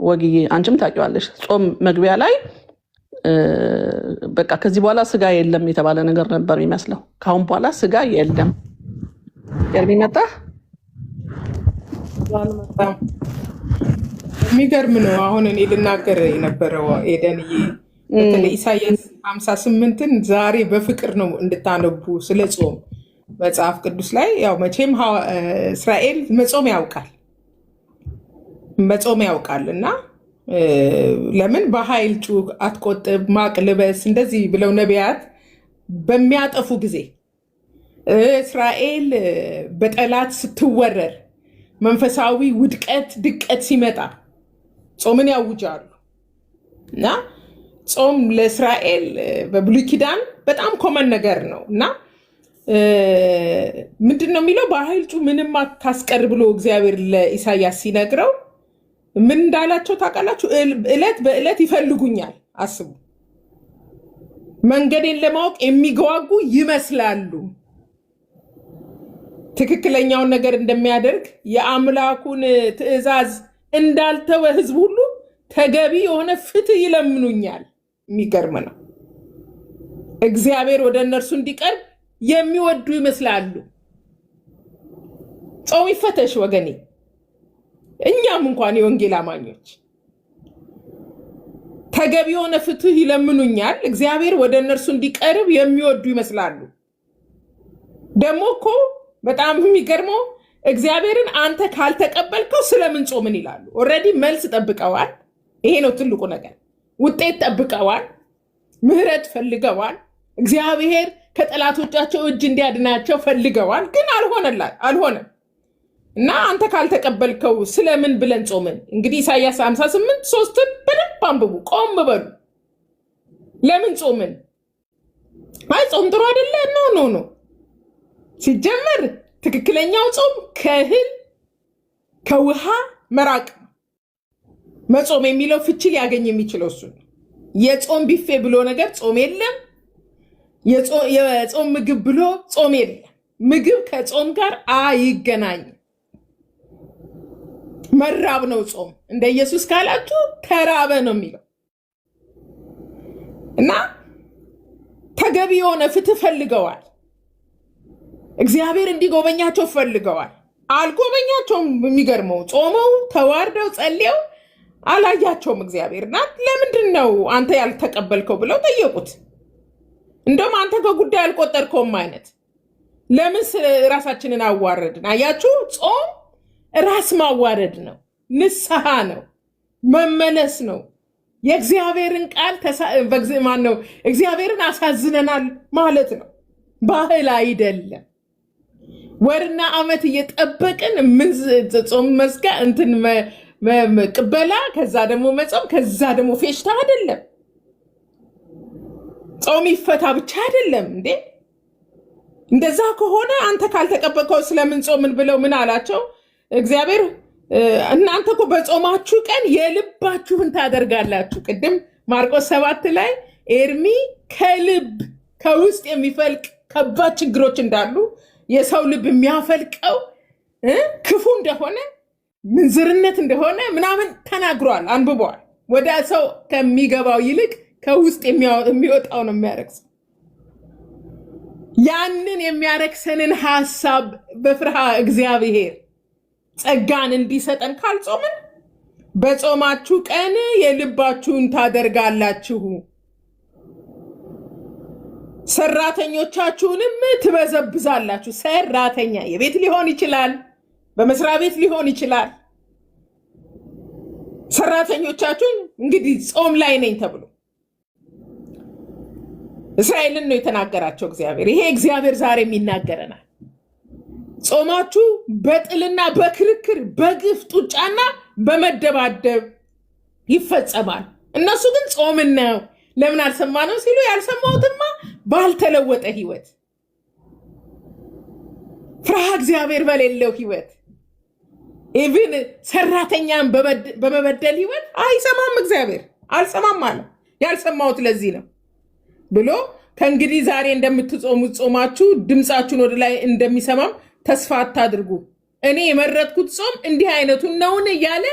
ወግዬ አንቺም ታውቂዋለሽ። ጾም መግቢያ ላይ በቃ ከዚህ በኋላ ስጋ የለም የተባለ ነገር ነበር የሚመስለው። ካሁን በኋላ ስጋ የለም የሚመጣ የሚገርም ነው። አሁን እኔ ልናገር የነበረው ኤደንዬ በተለይ ኢሳይያስ 58ን ዛሬ በፍቅር ነው እንድታነቡ ስለ ጾም መጽሐፍ ቅዱስ ላይ ያው መቼም እስራኤል መጾም ያውቃል እና ለምን በኃይል ጩህ አትቆጥብ ማቅ ልበስ እንደዚህ ብለው ነቢያት በሚያጠፉ ጊዜ እስራኤል በጠላት ስትወረር መንፈሳዊ ውድቀት ድቀት ሲመጣ ጾምን ያውጃሉ እና ጾም ለእስራኤል በብሉይ ኪዳን በጣም ኮመን ነገር ነው እና ምንድን ነው የሚለው በኃይል ጩህ ምንም አታስቀር ብሎ እግዚአብሔር ለኢሳይያስ ሲነግረው ምን እንዳላቸው ታውቃላችሁ? ዕለት በዕለት ይፈልጉኛል። አስቡ፣ መንገዴን ለማወቅ የሚጓጉ ይመስላሉ። ትክክለኛውን ነገር እንደሚያደርግ የአምላኩን ትእዛዝ እንዳልተወ ህዝብ ሁሉ ተገቢ የሆነ ፍትህ ይለምኑኛል። የሚገርም ነው። እግዚአብሔር ወደ እነርሱ እንዲቀርብ የሚወዱ ይመስላሉ። ጾም ይፈተሽ ወገኔ። እኛም እንኳን የወንጌል አማኞች ተገቢ የሆነ ፍትህ ይለምኑኛል። እግዚአብሔር ወደ እነርሱ እንዲቀርብ የሚወዱ ይመስላሉ። ደግሞ እኮ በጣም የሚገርመው እግዚአብሔርን አንተ ካልተቀበልከው ስለምን ጾምን ይላሉ። ኦልሬዲ መልስ ጠብቀዋል። ይሄ ነው ትልቁ ነገር። ውጤት ጠብቀዋል። ምህረት ፈልገዋል። እግዚአብሔር ከጠላቶቻቸው እጅ እንዲያድናቸው ፈልገዋል። ግን አልሆነም እና አንተ ካልተቀበልከው ስለምን ብለን ጾምን? እንግዲህ ኢሳይያስ 58:3 በደንብ አንብቡ፣ ቆም በሉ። ለምን ጾምን? አይ ጾም ጥሩ አይደለ? ኖ ሲጀመር ትክክለኛው ጾም ከእህል ከውሃ መራቅ መጾም የሚለው ፍቺ ሊያገኝ የሚችለው እሱ ነው። የጾም ቢፌ ብሎ ነገር ጾም የለም። የጾም ምግብ ብሎ ጾም የለም። ምግብ ከጾም ጋር አይገናኝም። መራብ ነው ጾም። እንደ ኢየሱስ ካላችሁ ተራበ ነው የሚለው እና ተገቢ የሆነ ፍትህ ፈልገዋል። እግዚአብሔር እንዲጎበኛቸው ፈልገዋል። አልጎበኛቸውም። የሚገርመው ጾመው ተዋርደው ጸልየው አላያቸውም እግዚአብሔር። እና ለምንድን ነው አንተ ያልተቀበልከው ብለው ጠየቁት። እንደውም አንተ ከጉዳይ አልቆጠርከውም አይነት። ለምን ራሳችንን አዋረድን? አያችሁ፣ ጾም ራስ ማዋረድ ነው፣ ንስሐ ነው፣ መመለስ ነው። የእግዚአብሔርን ቃል ነው እግዚአብሔርን አሳዝነናል ማለት ነው። ባህል አይደለም። ወርና ዓመት እየጠበቅን ጾም መስጋ እንትን ቅበላ፣ ከዛ ደግሞ መጾም፣ ከዛ ደግሞ ፌሽታ አይደለም። ጾም ይፈታ ብቻ አይደለም እንዴ። እንደዛ ከሆነ አንተ ካልተቀበልከው ስለምን ጾምን ብለው ምን አላቸው? እግዚአብሔር እናንተ እኮ በጾማችሁ ቀን የልባችሁን ታደርጋላችሁ። ቅድም ማርቆስ 7 ላይ ኤርሚ ከልብ ከውስጥ የሚፈልቅ ከባድ ችግሮች እንዳሉ የሰው ልብ የሚያፈልቀው ክፉ እንደሆነ ምንዝርነት እንደሆነ ምናምን ተናግሯል፣ አንብቧል። ወደ ሰው ከሚገባው ይልቅ ከውስጥ የሚወጣው ነው የሚያረክሰው። ያንን የሚያረክሰንን ሐሳብ በፍርሃ እግዚአብሔር ጸጋን እንዲሰጠን ካልጾምን በጾማችሁ ቀን የልባችሁን ታደርጋላችሁ፣ ሰራተኞቻችሁንም ትበዘብዛላችሁ። ሰራተኛ የቤት ሊሆን ይችላል፣ በመስሪያ ቤት ሊሆን ይችላል። ሰራተኞቻችሁን እንግዲህ ጾም ላይ ነኝ ተብሎ እስራኤልን ነው የተናገራቸው እግዚአብሔር። ይሄ እግዚአብሔር ዛሬም ይናገረናል። ጾማችሁ በጥልና በክርክር በግፍ ጡጫና በመደባደብ ይፈጸማል። እነሱ ግን ጾምን ነው ለምን አልሰማነው ሲሉ ያልሰማሁትማ ባልተለወጠ ህይወት፣ ፍርሃ እግዚአብሔር በሌለው ህይወት፣ ኢቭን ሰራተኛን በመበደል ህይወት አይሰማም እግዚአብሔር። አልሰማም አለ። ያልሰማሁት ለዚህ ነው ብሎ ከእንግዲህ ዛሬ እንደምትጾሙት ጾማችሁ ድምፃችሁን ወደ ላይ እንደሚሰማም ተስፋ አታድርጉ። እኔ የመረጥኩት ጾም እንዲህ አይነቱን ነውን እያለ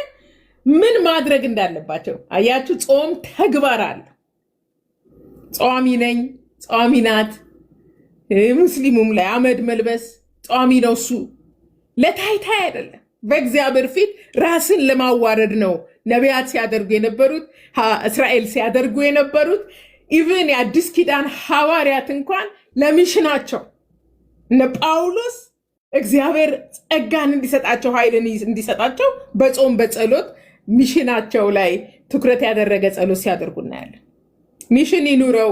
ምን ማድረግ እንዳለባቸው አያችሁ። ጾም ተግባር አለ። ጿሚ ነኝ፣ ጿሚ ናት። ሙስሊሙም ላይ አመድ መልበስ ጿሚ ነው። እሱ ለታይታ አይደለም፣ በእግዚአብሔር ፊት ራስን ለማዋረድ ነው። ነቢያት ሲያደርጉ የነበሩት፣ እስራኤል ሲያደርጉ የነበሩት፣ ኢቭን የአዲስ ኪዳን ሐዋርያት እንኳን ለሚሽናቸው እነ ጳውሎስ እግዚአብሔር ጸጋን እንዲሰጣቸው ኃይልን እንዲሰጣቸው በጾም በጸሎት ሚሽናቸው ላይ ትኩረት ያደረገ ጸሎት ሲያደርጉ እናያለን። ሚሽን ይኑረው፣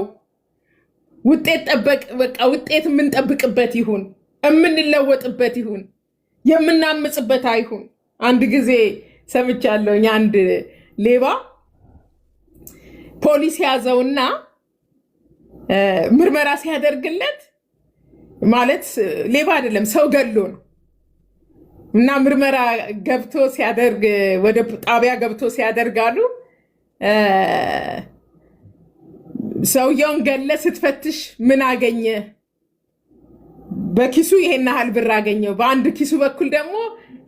ውጤት ጠበቅ፣ በቃ ውጤት የምንጠብቅበት ይሁን፣ የምንለወጥበት ይሁን፣ የምናምጽበት አይሁን። አንድ ጊዜ ሰምቻለሁኝ። አንድ ሌባ ፖሊስ ያዘውና ምርመራ ሲያደርግለት፣ ማለት ሌባ አይደለም ሰው ገሎ ነው፣ እና ምርመራ ገብቶ ሲያደርግ ወደ ጣቢያ ገብቶ ሲያደርጋሉ ሰውየውን ገለ ስትፈትሽ ምን አገኘ? በኪሱ ይሄን ያህል ብር አገኘው፣ በአንድ ኪሱ በኩል ደግሞ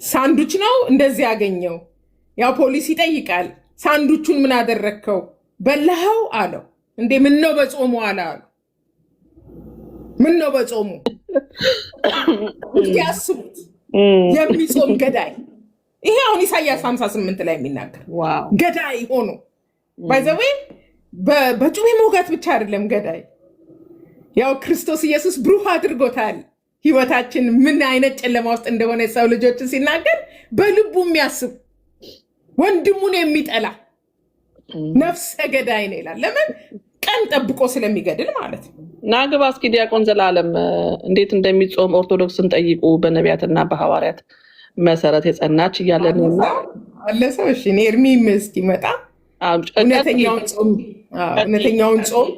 ሳንዱች ነው እንደዚህ ያገኘው። ያው ፖሊስ ይጠይቃል፣ ሳንዱቹን ምን አደረግከው? በላኸው አለው። እንዴ ምን ነው በጾሙ አለ አሉ። ምን ነው በጾሙ? ያስቡት፣ የሚጾም ገዳይ። ይሄ አሁን ኢሳያስ 58 ላይ የሚናገር ገዳይ ሆኖ ባይዘዌ በጩቤ መውጋት ብቻ አይደለም ገዳይ። ያው ክርስቶስ ኢየሱስ ብሩህ አድርጎታል ህይወታችን ምን አይነት ጨለማ ውስጥ እንደሆነ ሰው ልጆችን ሲናገር በልቡ የሚያስብ ወንድሙን የሚጠላ ነፍሰ ገዳይ ነው ይላል። ለምን? ቀን ጠብቆ ስለሚገድል ማለት ነው። ናግባ እስኪ ዲያቆን ዘላለም እንዴት እንደሚጾም ኦርቶዶክስን ጠይቁ፣ በነቢያትና በሐዋርያት መሰረት የጸናች እያለን አለ ሰው። እሺ ኤርሚም እስኪመጣ እውነተኛውን ጾም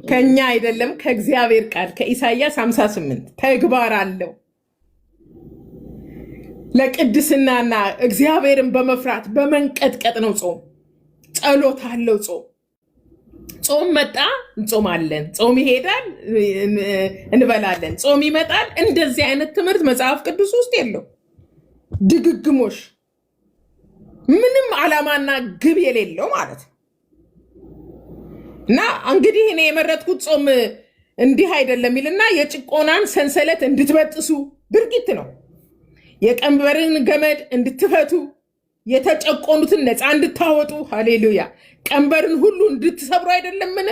ከኛ አይደለም ከእግዚአብሔር ቃል ከኢሳያስ 58 ተግባር አለው። ለቅድስናና እግዚአብሔርን በመፍራት በመንቀጥቀጥ ነው ጾም። ጸሎት አለው ጾም። ጾም መጣ እንጾማለን፣ ጾም ይሄዳል እንበላለን፣ ጾም ይመጣል። እንደዚህ አይነት ትምህርት መጽሐፍ ቅዱስ ውስጥ የለው። ድግግሞሽ ምንም ዓላማና ግብ የሌለው ማለት ነው። እና እንግዲህ እኔ የመረጥኩት ጾም እንዲህ አይደለም ይልና የጭቆናን ሰንሰለት እንድትበጥሱ ድርጊት ነው። የቀንበርን ገመድ እንድትፈቱ፣ የተጨቆኑትን ነፃ እንድታወጡ፣ ሃሌሉያ፣ ቀንበርን ሁሉ እንድትሰብሩ አይደለምን?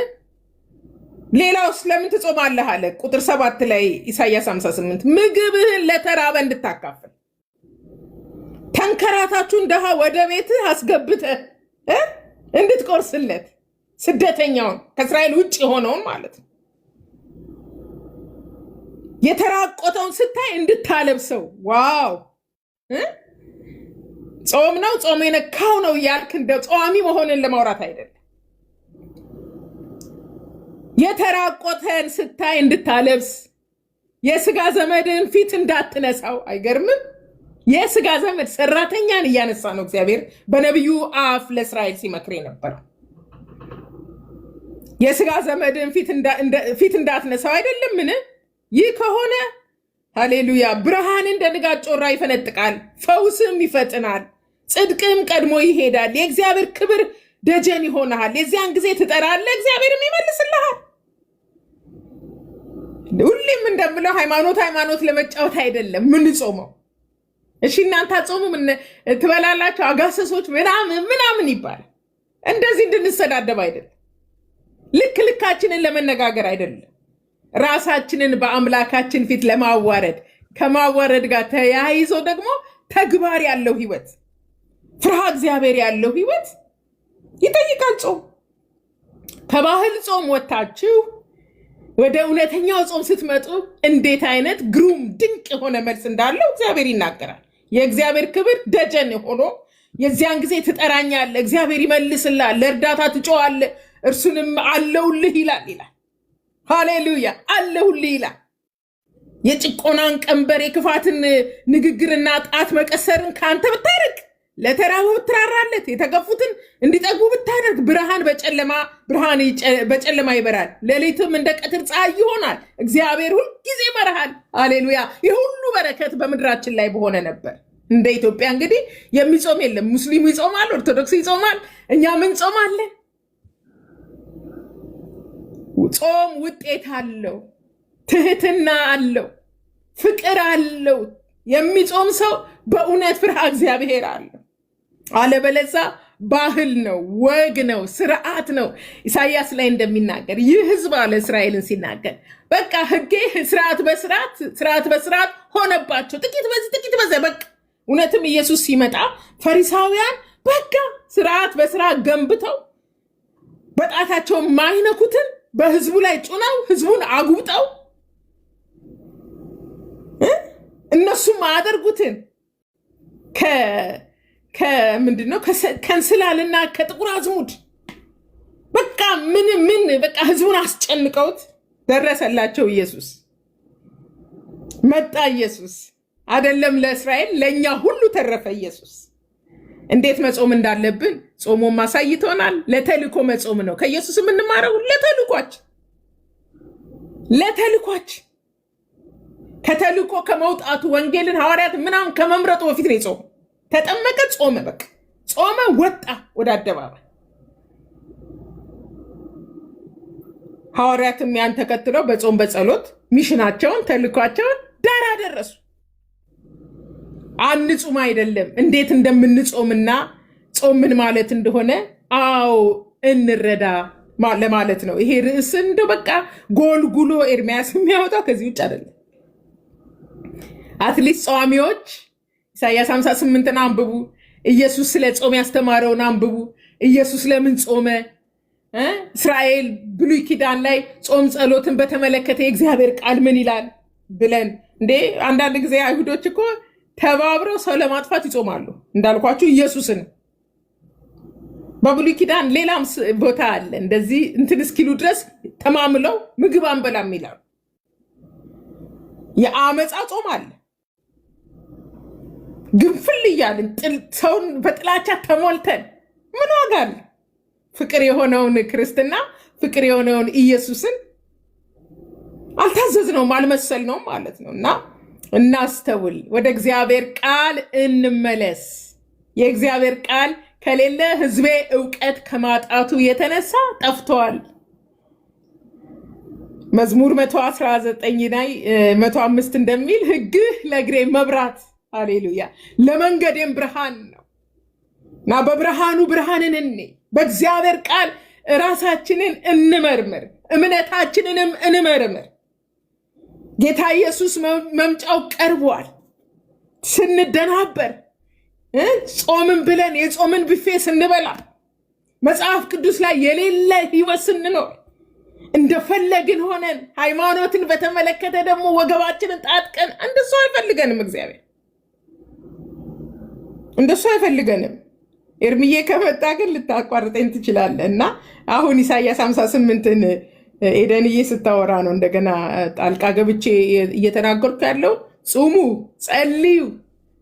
ሌላውስ ለምን ትጾማለህ አለ ቁጥር 7 ላይ ኢሳያስ 58 ምግብህን ለተራበ እንድታካፍል፣ ተንከራታችሁን ድሃ ወደ ቤትህ አስገብተህ እንድትቆርስለት፣ ስደተኛውን ከእስራኤል ውጭ የሆነውን ማለት ነው። የተራቆተውን ስታይ እንድታለብሰው። ዋው! ጾም ነው፣ ጾም የነካው ነው እያልክ እንደ ጿሚ መሆንን ለማውራት አይደለም። የተራቆተን ስታይ እንድታለብስ፣ የስጋ ዘመድን ፊት እንዳትነሳው። አይገርምም? የስጋ ዘመድ ሰራተኛን እያነሳ ነው እግዚአብሔር በነቢዩ አፍ ለእስራኤል ሲመክር የነበረው። የስጋ ዘመድን ፊት እንዳትነሳው አይደለምን? ይህ ከሆነ ሃሌሉያ፣ ብርሃን እንደ ንጋት ጮራ ይፈነጥቃል፣ ፈውስም ይፈጥናል፣ ጽድቅም ቀድሞ ይሄዳል፣ የእግዚአብሔር ክብር ደጀን ይሆናል። የዚያን ጊዜ ትጠራለህ፣ እግዚአብሔርም ይመልስልሃል። ሁሌም እንደምለው ሃይማኖት ለመጫወት አይደለም ምንጾመው። እሺ እናንተ ጾሙ ትበላላችሁ አጋሰሶች ምናምን ይባላል። እንደዚህ እንድንሰዳደብ አይደለም፣ ልካችንን ለመነጋገር አይደለም፣ ራሳችንን በአምላካችን ፊት ለማዋረድ ከማዋረድ ጋር ተያይዞ ደግሞ ተግባር ያለው ህይወት፣ ፍርሃ እግዚአብሔር ያለው ህይወት ይጠይቃል ጾም። ከባህል ጾም ወጥታችሁ ወደ እውነተኛው ጾም ስትመጡ እንዴት አይነት ግሩም ድንቅ የሆነ መልስ እንዳለው እግዚአብሔር ይናገራል። የእግዚአብሔር ክብር ደጀን ሆኖ የዚያን ጊዜ ትጠራኛለህ፣ እግዚአብሔር ይመልስልሃል፣ ለእርዳታ ትጮኻለህ፣ እርሱንም አለውልህ ይላል። ሃሌሉያ፣ አለሁልህ ይላል። የጭቆናን ቀንበር የክፋትን ንግግርና ጣት መቀሰርን ከአንተ ብታርቅ፣ ለተራበው ብትራራለት፣ የተገፉትን እንዲጠግቡ ብታደርግ፣ ብርሃን በጨለማ ይበራል፣ ሌሊትም እንደ ቀትር ፀሐይ ይሆናል። እግዚአብሔር ሁልጊዜ ይመራሃል። ሃሌሉያ። የሁሉ በረከት በምድራችን ላይ በሆነ ነበር። እንደ ኢትዮጵያ እንግዲህ የሚጾም የለም። ሙስሊሙ ይጾማል፣ ኦርቶዶክስ ይጾማል፣ እኛ ምን ጾማለን? ጾም ውጤት አለው፣ ትህትና አለው፣ ፍቅር አለው። የሚጾም ሰው በእውነት ፍርሃ እግዚአብሔር አለው። አለበለዛ ባህል ነው፣ ወግ ነው፣ ስርዓት ነው። ኢሳያስ ላይ እንደሚናገር ይህ ህዝብ አለ እስራኤልን ሲናገር በቃ ህጌ ስርዓት በስርዓት ሆነባቸው፣ ጥቂት በዚህ ጥቂት በዚያ። በቃ እውነትም ኢየሱስ ሲመጣ ፈሪሳውያን በቃ ስርዓት በስርዓት ገንብተው በጣታቸው ማይነኩትን በህዝቡ ላይ ጩነው ህዝቡን አጉብጠው እነሱም አያደርጉትን ከምንድነው ከእንስላልና ከጥቁር አዝሙድ በቃ ምን በቃ ህዝቡን አስጨንቀውት ደረሰላቸው። ኢየሱስ መጣ። ኢየሱስ አይደለም ለእስራኤል ለእኛ ሁሉ ተረፈ። ኢየሱስ እንዴት መጾም እንዳለብን ጾሞም አሳይቶናል። ለተልኮ መጾም ነው ከኢየሱስ የምንማረው። ለተልኳች ከተልኮ ከመውጣቱ ወንጌልን ሐዋርያት ምናምን ከመምረጡ በፊት ነው የጾሙ። ተጠመቀ፣ ጾመ፣ በቃ ጾመ፣ ወጣ ወደ አደባባይ። ሐዋርያትም ያን ተከትለው በጾም በጸሎት ሚሽናቸውን ተልኳቸውን ዳር አደረሱ። አንጹም አይደለም እንዴት እንደምንጾምና ጾም ምን ማለት እንደሆነ እንረዳ ለማለት ነው። ይሄ ርዕስ እንደው በቃ ጎልጉሎ ኤርሚያስ የሚያወጣው ከዚህ ውጭ አይደለም። አትሊስት ጸዋሚዎች ኢሳያስ 58ን አንብቡ። ኢየሱስ ስለ ጾም ያስተማረውን አንብቡ። ኢየሱስ ለምን ጾመ? እስራኤል ብሉይ ኪዳን ላይ ጾም ጸሎትን በተመለከተ የእግዚአብሔር ቃል ምን ይላል ብለን እንዴ አንዳንድ ጊዜ አይሁዶች እኮ ተባብረው ሰው ለማጥፋት ይጾማሉ። እንዳልኳችሁ ኢየሱስን በብሉይ ኪዳን ሌላም ቦታ አለ እንደዚህ እንትን እስኪሉ ድረስ ተማምለው ምግብ አንበላም ይላሉ። የአመፃ ጾም አለ። ግንፍል እያልን ሰውን በጥላቻ ተሞልተን ምን ዋጋ አለ? ፍቅር የሆነውን ክርስትና ፍቅር የሆነውን ኢየሱስን አልታዘዝነውም፣ አልመሰልነውም ማለት ነው። እና እናስተውል፣ ወደ እግዚአብሔር ቃል እንመለስ። የእግዚአብሔር ቃል ከሌለ ሕዝቤ እውቀት ከማጣቱ የተነሳ ጠፍተዋል። መዝሙር 119 ላይ 105 እንደሚል ሕግህ ለእግሬ መብራት፣ ሃሌሉያ፣ ለመንገዴም ብርሃን ነው እና በብርሃኑ ብርሃንን እንይ። በእግዚአብሔር ቃል ራሳችንን እንመርምር፣ እምነታችንንም እንመርምር። ጌታ ኢየሱስ መምጫው ቀርቧል። ስንደናበር ጾምን ብለን የጾምን ብፌ ስንበላ መጽሐፍ ቅዱስ ላይ የሌለ ህይወት ስንኖር እንደፈለግን ሆነን ሃይማኖትን በተመለከተ ደግሞ ወገባችንን ጣጥቀን እንደሱ አይፈልገንም። እግዚአብሔር እንደሱ አይፈልገንም። ኤርሚዬ ከመጣ ግን ልታቋርጠኝ ትችላለህ። እና አሁን ኢሳያስ 58ን ኤደንዬ ስታወራ ነው እንደገና ጣልቃ ገብቼ እየተናገርኩ ያለው። ጹሙ፣ ጸልዩ፣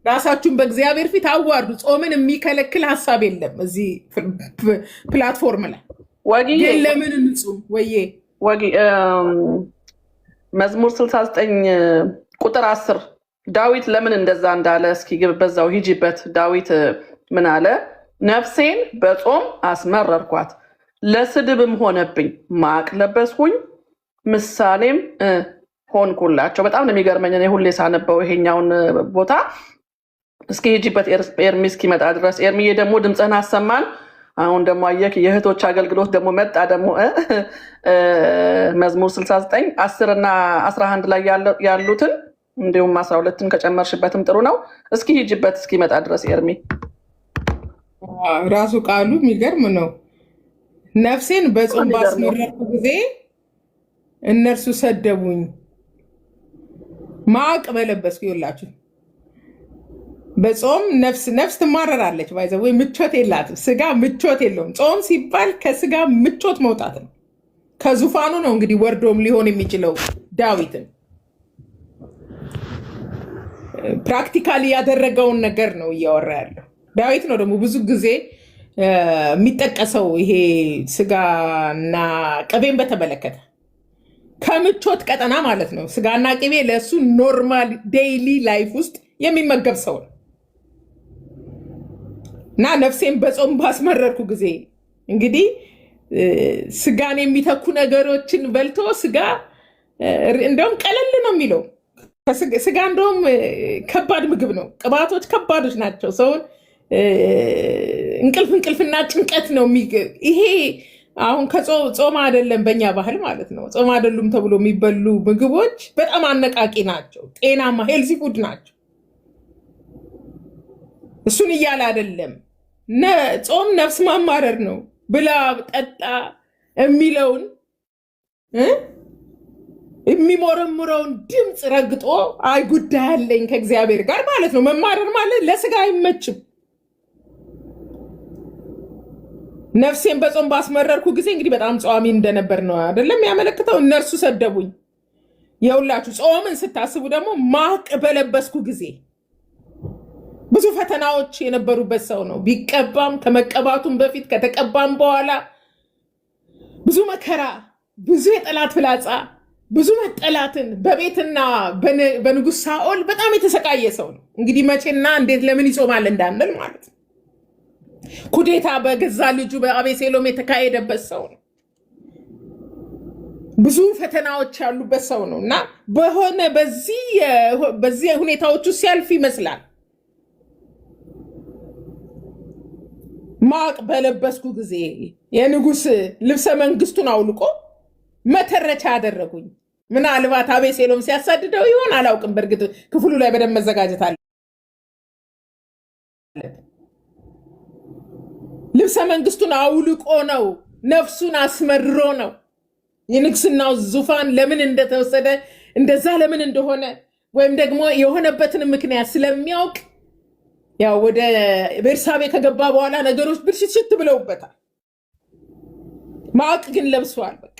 ራሳችሁን በእግዚአብሔር ፊት አዋርዱ። ጾምን የሚከለክል ሀሳብ የለም እዚህ ፕላትፎርም ላይ። ግን ለምን እንጹም? ወጊ መዝሙር 69 ቁጥር 10 ዳዊት ለምን እንደዛ እንዳለ እስኪ በዛው ሂጂበት። ዳዊት ምን አለ? ነፍሴን በጾም አስመረርኳት፣ ለስድብም ሆነብኝ፣ ማቅ ለበስኩኝ፣ ምሳሌም ሆንኩላቸው። በጣም ነው የሚገርመኝ እኔ ሁሌ ሳነበው ይሄኛውን ቦታ። እስኪ ሂጂበት ኤርሚ እስኪመጣ ድረስ። ኤርሚዬ ደግሞ ድምፅህን አሰማን። አሁን ደግሞ አየክ የእህቶች አገልግሎት ደግሞ መጣ። ደግሞ መዝሙር 69 10 እና 11 ላይ ያሉትን እንዲሁም 12ን ከጨመርሽበትም ጥሩ ነው። እስኪ ሂጂበት እስኪመጣ ድረስ ኤርሚ። ራሱ ቃሉ የሚገርም ነው። ነፍሴን በጾም ባስመረርኩ ጊዜ እነርሱ ሰደቡኝ፣ ማቅ በለበስኩ። ይኸውላችሁ በጾም ነፍስ ትማረራለች። ባይዘ ወይ ምቾት የላትም። ስጋ ምቾት የለውም። ጾም ሲባል ከስጋ ምቾት መውጣት ነው። ከዙፋኑ ነው እንግዲህ ወርዶም ሊሆን የሚችለው። ዳዊትን ፕራክቲካሊ ያደረገውን ነገር ነው እያወራ ያለው። ዳዊት ነው ደግሞ ብዙ ጊዜ የሚጠቀሰው ይሄ ስጋና ቅቤን በተመለከተ ከምቾት ቀጠና ማለት ነው። ስጋና ቅቤ ለእሱ ኖርማል ዴይሊ ላይፍ ውስጥ የሚመገብ ሰው ነው እና ነፍሴን በጾም ባስመረርኩ ጊዜ እንግዲህ ስጋን የሚተኩ ነገሮችን በልቶ ስጋ እንደውም ቀለል ነው የሚለው። ስጋ እንደውም ከባድ ምግብ ነው። ቅባቶች ከባዶች ናቸው። ሰውን እንቅልፍና ጭንቀት ነው። ይሄ አሁን ከጾም አይደለም በእኛ ባህል ማለት ነው። ጾም አይደሉም ተብሎ የሚበሉ ምግቦች በጣም አነቃቂ ናቸው። ጤናማ ሄልዚ ፉድ ናቸው። እሱን እያለ አይደለም። ጾም ነፍስ ማማረር ነው። ብላ ጠጣ የሚለውን የሚሞረምረውን ድምፅ ረግጦ አይ ጉዳይ አለኝ ከእግዚአብሔር ጋር ማለት ነው። መማረር ማለት ለስጋ አይመችም። ነፍሴን በጾም ባስመረርኩ ጊዜ እንግዲህ በጣም ጸዋሚ እንደነበር ነው አይደለም ያመለክተው። እነርሱ ሰደቡኝ። የሁላችሁ ጾምን ስታስቡ ደግሞ ማቅ በለበስኩ ጊዜ ብዙ ፈተናዎች የነበሩበት ሰው ነው። ቢቀባም ከመቀባቱም በፊት ከተቀባም በኋላ ብዙ መከራ፣ ብዙ የጠላት ፍላጻ፣ ብዙ መጠላትን በቤትና በንጉሥ ሳኦል በጣም የተሰቃየ ሰው ነው። እንግዲህ መቼና እንዴት ለምን ይጾማል እንዳንል ማለት ነው። ኩዴታ በገዛ ልጁ በአቤሴሎም የተካሄደበት ሰው ነው። ብዙ ፈተናዎች ያሉበት ሰው ነው እና በሆነ በዚህ ሁኔታዎቹ ሲያልፍ ይመስላል ማቅ በለበስኩ ጊዜ የንጉሥ ልብሰ መንግስቱን አውልቆ መተረቻ አደረጉኝ። ምናልባት አቤሴሎም ሲያሳድደው ይሆን አላውቅም። በእርግጥ ክፍሉ ላይ በደንብ መዘጋጀት አለ። ልብሰ መንግስቱን አውልቆ ነው፣ ነፍሱን አስመርሮ ነው። የንግስናው ዙፋን ለምን እንደተወሰደ እንደዛ ለምን እንደሆነ ወይም ደግሞ የሆነበትን ምክንያት ስለሚያውቅ ያው ወደ ቤርሳቤ ከገባ በኋላ ነገሮች ብልሽት ብለውበታል። ማቅ ግን ለብሷል። በቃ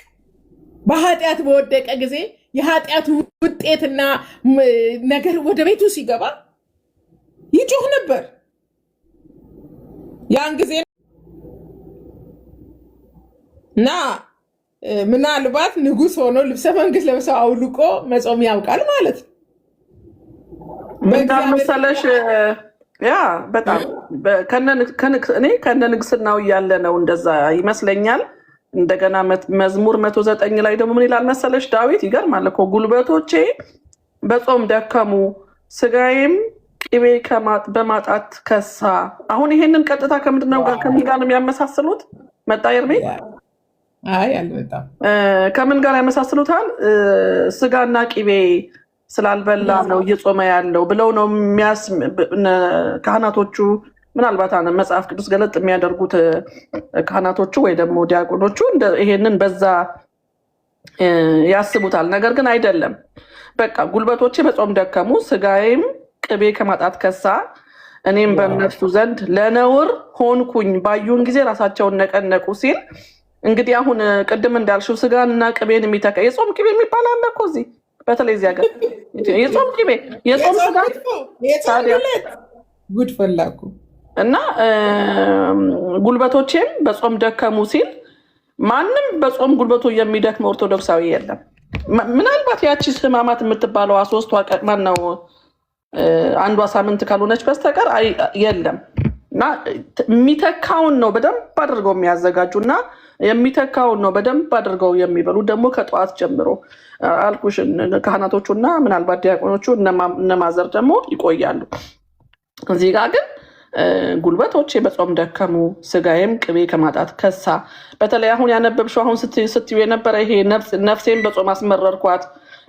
በኃጢአት በወደቀ ጊዜ የኃጢአት ውጤትና ነገር ወደ ቤቱ ሲገባ ይጮህ ነበር። ያን ጊዜ እና ምናልባት ንጉሥ ሆኖ ልብሰ መንግስት ለብሰው አውልቆ መጾም ያውቃል ማለት ነው። መሰለሽ ያ በጣም እኔ ከነ ንግስናው እያለ ነው እንደዛ ይመስለኛል። እንደገና መዝሙር 109 ላይ ደግሞ ምን ይላል መሰለሽ ዳዊት? ይገርማል እኮ ጉልበቶቼ በጾም ደከሙ፣ ስጋዬም ቅቤ በማጣት ከሳ። አሁን ይሄንን ቀጥታ ከምንድን ነው ጋር ነው የሚያመሳስሉት? መጣ ኤርሜ? አይ አልመጣም። ከምን ጋር ያመሳስሉታል? ስጋና ቅቤ ስላልበላ ነው እየጾመ ያለው ብለው ነው ካህናቶቹ። ምናልባት መጽሐፍ ቅዱስ ገለጥ የሚያደርጉት ካህናቶቹ ወይ ደግሞ ዲያቆኖቹ ይሄንን በዛ ያስቡታል። ነገር ግን አይደለም። በቃ ጉልበቶቼ በጾም ደከሙ፣ ስጋዬም ቅቤ ከማጣት ከሳ፣ እኔም በእነርሱ ዘንድ ለነውር ሆንኩኝ፣ ባዩን ጊዜ ራሳቸውን ነቀነቁ ሲል እንግዲህ አሁን ቅድም እንዳልሽው ስጋንና ቅቤን የሚተካ የጾም ቅቤ የሚባል አለ እኮ እዚህ በተለይ እዚህ ሀገር የጾም ቅቤ የጾም ስጋ ታዲያ ጉድ ፈላኩ እና ጉልበቶቼም በጾም ደከሙ ሲል ማንም በጾም ጉልበቱ የሚደክም ኦርቶዶክሳዊ የለም። ምናልባት ያቺ ህማማት የምትባለው 3ቷ ቀን ነው አንዷ ሳምንት ካልሆነች በስተቀር የለም። እና የሚተካውን ነው በደንብ አድርገው የሚያዘጋጁ እና የሚተካውን ነው በደንብ አድርገው የሚበሉ ደግሞ ከጠዋት ጀምሮ አልኩሽ። ካህናቶቹ እና ምናልባት ዲያቆኖቹ እነማዘር ደግሞ ይቆያሉ። እዚህ ጋር ግን ጉልበቶቼ በጾም ደከሙ፣ ስጋዬም ቅቤ ከማጣት ከሳ። በተለይ አሁን ያነበብሽው አሁን ስትዩ የነበረ ይሄ ነፍሴን በጾም አስመረርኳት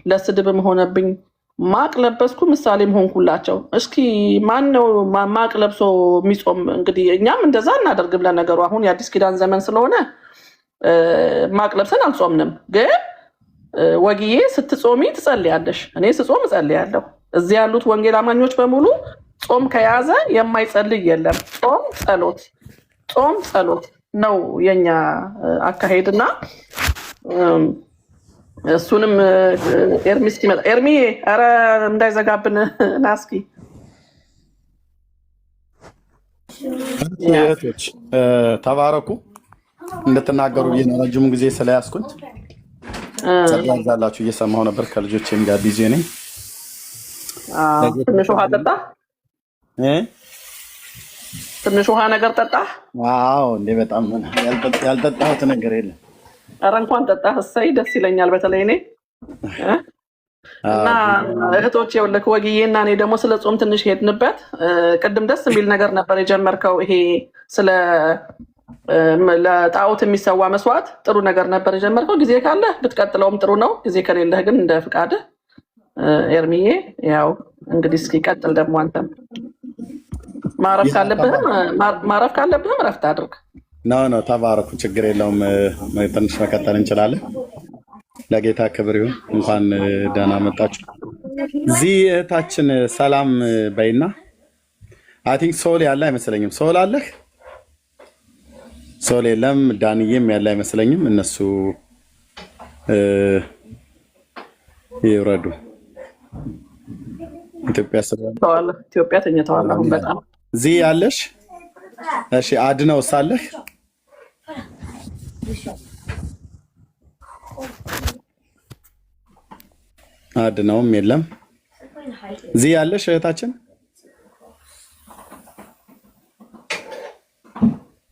ለስድብም ሆነብኝ፣ ማቅ ለበስኩ ምሳሌም ሆንኩላቸው። እስኪ ማን ነው ማቅ ለብሶ የሚጾም? እንግዲህ እኛም እንደዛ እናደርግም። ለነገሩ አሁን የአዲስ ኪዳን ዘመን ስለሆነ ማቅ ለብሰን አልጾምንም። ግን ወግዬ ስትጾሚ ትጸልያለሽ፣ እኔ ስጾም እጸልያለሁ። እዚህ ያሉት ወንጌል አማኞች በሙሉ ጾም ከያዘ የማይጸልይ የለም። ጾም ጸሎት ነው የኛ አካሄድና እሱንም ኤርሚ እስኪመጣ ኤርሚ ኧረ እንዳይዘጋብን ና እስኪ። እህቶች ተባረኩ። እንድትናገሩ ብዬ ነው ረጅሙ ጊዜ ስለያዝኩኝ። ጸልያላችሁ እየሰማሁ ነበር። ከልጆቼም ጋር ቢዚ ነኝ። ትንሽ ውሃ ጠጣ፣ ትንሽ ውሃ ነገር ጠጣ። አዎ እንዴ በጣም ያልጠጣሁት ነገር የለም። ኧረ እንኳን ጠጣ። እሰይ ደስ ይለኛል። በተለይ እኔ እና እህቶች የውልክ ወግዬ እና እኔ ደግሞ ስለ ጾም ትንሽ ሄድንበት። ቅድም ደስ የሚል ነገር ነበር የጀመርከው። ይሄ ስለ ለጣዖት የሚሰዋ መስዋዕት ጥሩ ነገር ነበር የጀመርከው። ጊዜ ካለህ ብትቀጥለውም ጥሩ ነው። ጊዜ ከሌለህ ግን እንደ ፍቃድህ ኤርሚዬ። ያው እንግዲህ እስኪ ቀጥል ደግሞ አንተም ማረፍ ካለብህም ረፍት አድርግ። ነው ተባረኩ። ችግር የለውም። ትንሽ መቀጠል እንችላለን። ለጌታ ክብር ይሁን። እንኳን ደህና መጣችሁ። እዚህ እህታችን ሰላም በይና። አይ ቲንክ ሶል ያለ አይመስለኝም። ሶል አለህ? ሶል የለም። ዳንዬም ያለ አይመስለኝም። እነሱ ይውረዱ። ኢትዮጵያ ተኝተዋል አሁን በጣም። እዚህ ያለሽ? እሺ አድነው ሳለህ አድነውም የለም። እዚህ ያለሽ እህታችን?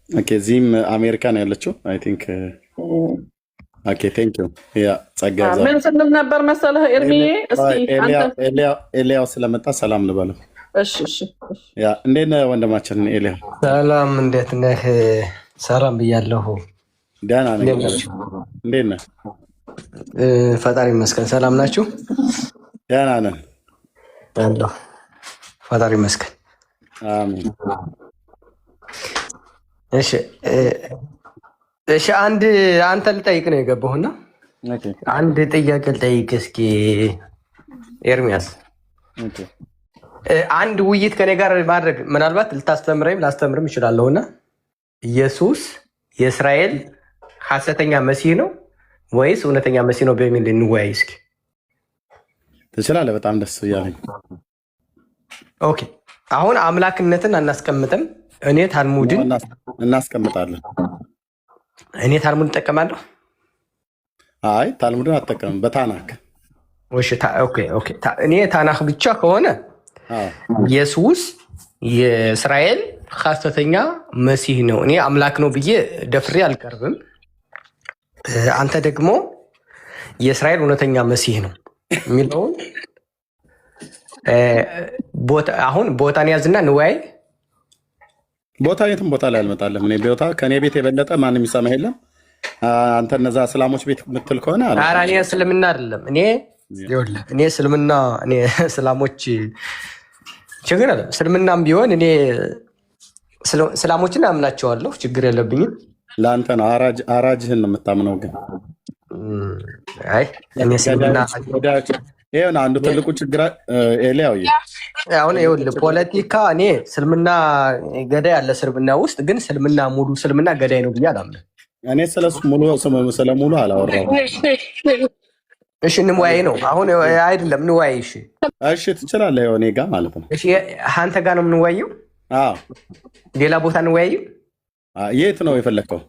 ኦኬ እዚህም አሜሪካ ነው ያለችው። አይ ቲንክ ኦኬ ቴንክ ዩ ያ ጸጋ ምን ስንል ነበር መሰለህ ኤርሚዬ? እስኪ ኤልያው ስለመጣ ሰላም ልበለው። እሺ ያ እንዴት ነህ ወንድማችን ኤልያው? ሰላም እንዴት ነህ? ሰላም ብያለሁ። ደህና ነኝ። እንዴት ነህ? ፈጣሪ ይመስገን። ሰላም ናችሁ? ደህና ነን አለሁ። ፈጣሪ ይመስገን። አሜን። እሺ አንተ ልጠይቅ ነው የገባሁና አንድ ጥያቄ ልጠይቅ እስኪ ኤርሚያስ። አንድ ውይይት ከኔ ጋር ማድረግ ምናልባት ልታስተምረኝ ላስተምርም ይችላለሁና ኢየሱስ የእስራኤል ሐሰተኛ መሲህ ነው ወይስ እውነተኛ መሲህ ነው በሚል እንወያይ እስኪ። ትችላለህ? በጣም ደስ እያለኝ። ኦኬ አሁን አምላክነትን አናስቀምጥም። እኔ ታልሙድን እናስቀምጣለን። እኔ ታልሙድ እጠቀማለሁ። አይ ታልሙድን አትጠቀምም። በታናክ እኔ ታናክ ብቻ ከሆነ ኢየሱስ የእስራኤል ሐሰተኛ መሲህ ነው፣ እኔ አምላክ ነው ብዬ ደፍሬ አልቀርብም። አንተ ደግሞ የእስራኤል እውነተኛ መሲህ ነው የሚለውን አሁን ቦታን ያዝና እንወያይ። ቦታ የትም ቦታ ላይ አልመጣለም። እኔ ቦታ ከእኔ ቤት የበለጠ ማንም የሚሰማ የለም። አንተ እነዛ እስላሞች ቤት የምትል ከሆነ እኔ እስልምና አይደለም እኔ እስልምና እኔ እስላሞች ችግር አለ። እስልምናም ቢሆን እኔ እስላሞችን አምናቸዋለሁ፣ ችግር የለብኝም። ለአንተ ነው አራጅህን ነው የምታምነው። ግን አይ እኔ እስልምና ይሄን አንዱ ትልቁ ችግር ኤልያው አሁን ይኸውልህ ፖለቲካ እኔ እስልምና ገዳይ አለ እስልምና ውስጥ፣ ግን እስልምና ሙሉ እስልምና ገዳይ ነው ብዬ አላምንም። እኔ ስለሱ ሙሉ ስለሙሉ አላወራሁም። እሺ እንወያይ ነው አሁን አይደለም እንወያይ። እሺ እሺ ትችላለህ። እኔ ጋር ማለት ነው። እሺ አንተ ጋር ነው የምንወያየው? አዎ ሌላ ቦታ እንወያየው? የት ነው የፈለግከው?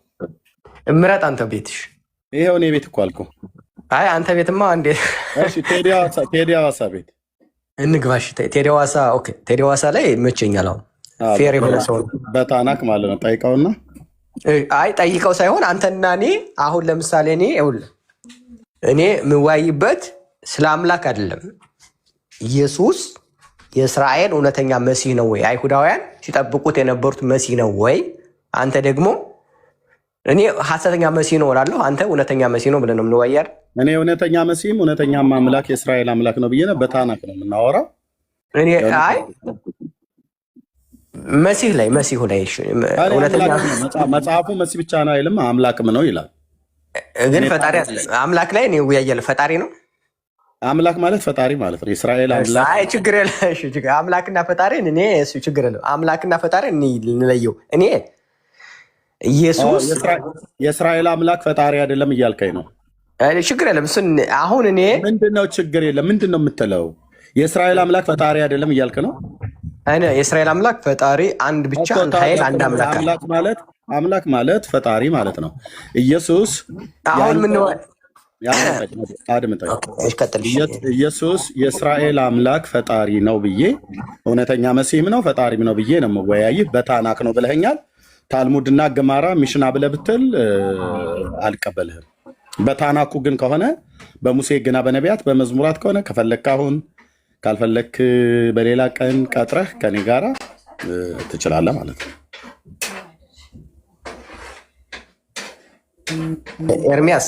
ምረጥ አንተ ቤትሽ። ይሄው እኔ ቤት እኮ አልኩህ። አይ አንተ ቤትማ እንዴ። እሺ ቴዲ ሐዋሳ ቤት እንግባሽ። ቴዲ ሐዋሳ ኦኬ። ቴዲ ሐዋሳ ላይ ይመቸኛል። አሁን ፌር የሆነ ሰው በታናክ ማለት ነው። ጠይቀውና አይ ጠይቀው ሳይሆን አንተና እኔ አሁን ለምሳሌ እኔ የምወያይበት ስለ አምላክ አይደለም። ኢየሱስ የእስራኤል እውነተኛ መሲህ ነው ወይ? አይሁዳውያን ሲጠብቁት የነበሩት መሲህ ነው ወይ? አንተ ደግሞ እኔ ሐሰተኛ መሲህ ነው እላለሁ፣ አንተ እውነተኛ መሲህ ነው ብለን ነው የምንወያየው። እኔ እውነተኛ መሲህም እውነተኛም አምላክ የእስራኤል አምላክ ነው ብዬ ነው በታናክ ነው የምናወራው። እኔ አይ መሲሁ ላይ እውነተኛ መጽሐፉ መሲህ ብቻ ነው አይልም፣ አምላክም ነው ይላል። ግን ፈጣሪ አለ። አምላክ ላይ እኔ እወያያለሁ። ፈጣሪ ነው አምላክ ማለት ፈጣሪ ማለት ነው። የእስራኤል አምላክ አይ ችግር የለ። እሺ አምላክና ፈጣሪ እኔ እሱ ችግር የለ። አምላክና ፈጣሪ እንለየው። እኔ ኢየሱስ የእስራኤል አምላክ ፈጣሪ አይደለም እያልከኝ ነው? ችግር የለም። እሱን አሁን እኔ ምንድነው ችግር የለም። ምንድነው የምትለው? የእስራኤል አምላክ ፈጣሪ አይደለም እያልክ ነው? የእስራኤል አምላክ ፈጣሪ አንድ ብቻ፣ አንድ ኃይል፣ አንድ አምላክ ማለት ፈጣሪ ማለት ነው። ኢየሱስ አሁን ምን ኢየሱስ የእስራኤል አምላክ ፈጣሪ ነው ብዬ እውነተኛ መሲህም ነው ፈጣሪም ነው ብዬ ነው የምወያይህ። በታናክ ነው ብለኸኛል። ታልሙድና ገማራ ሚሽና ብለህ ብትል አልቀበልህም። በታናኩ ግን ከሆነ በሙሴ ሕግና በነቢያት በመዝሙራት ከሆነ ከፈለግክ አሁን ካልፈለግክ በሌላ ቀን ቀጥረህ ከኔ ጋራ ትችላለህ ማለት ነው። ኤርሚያስ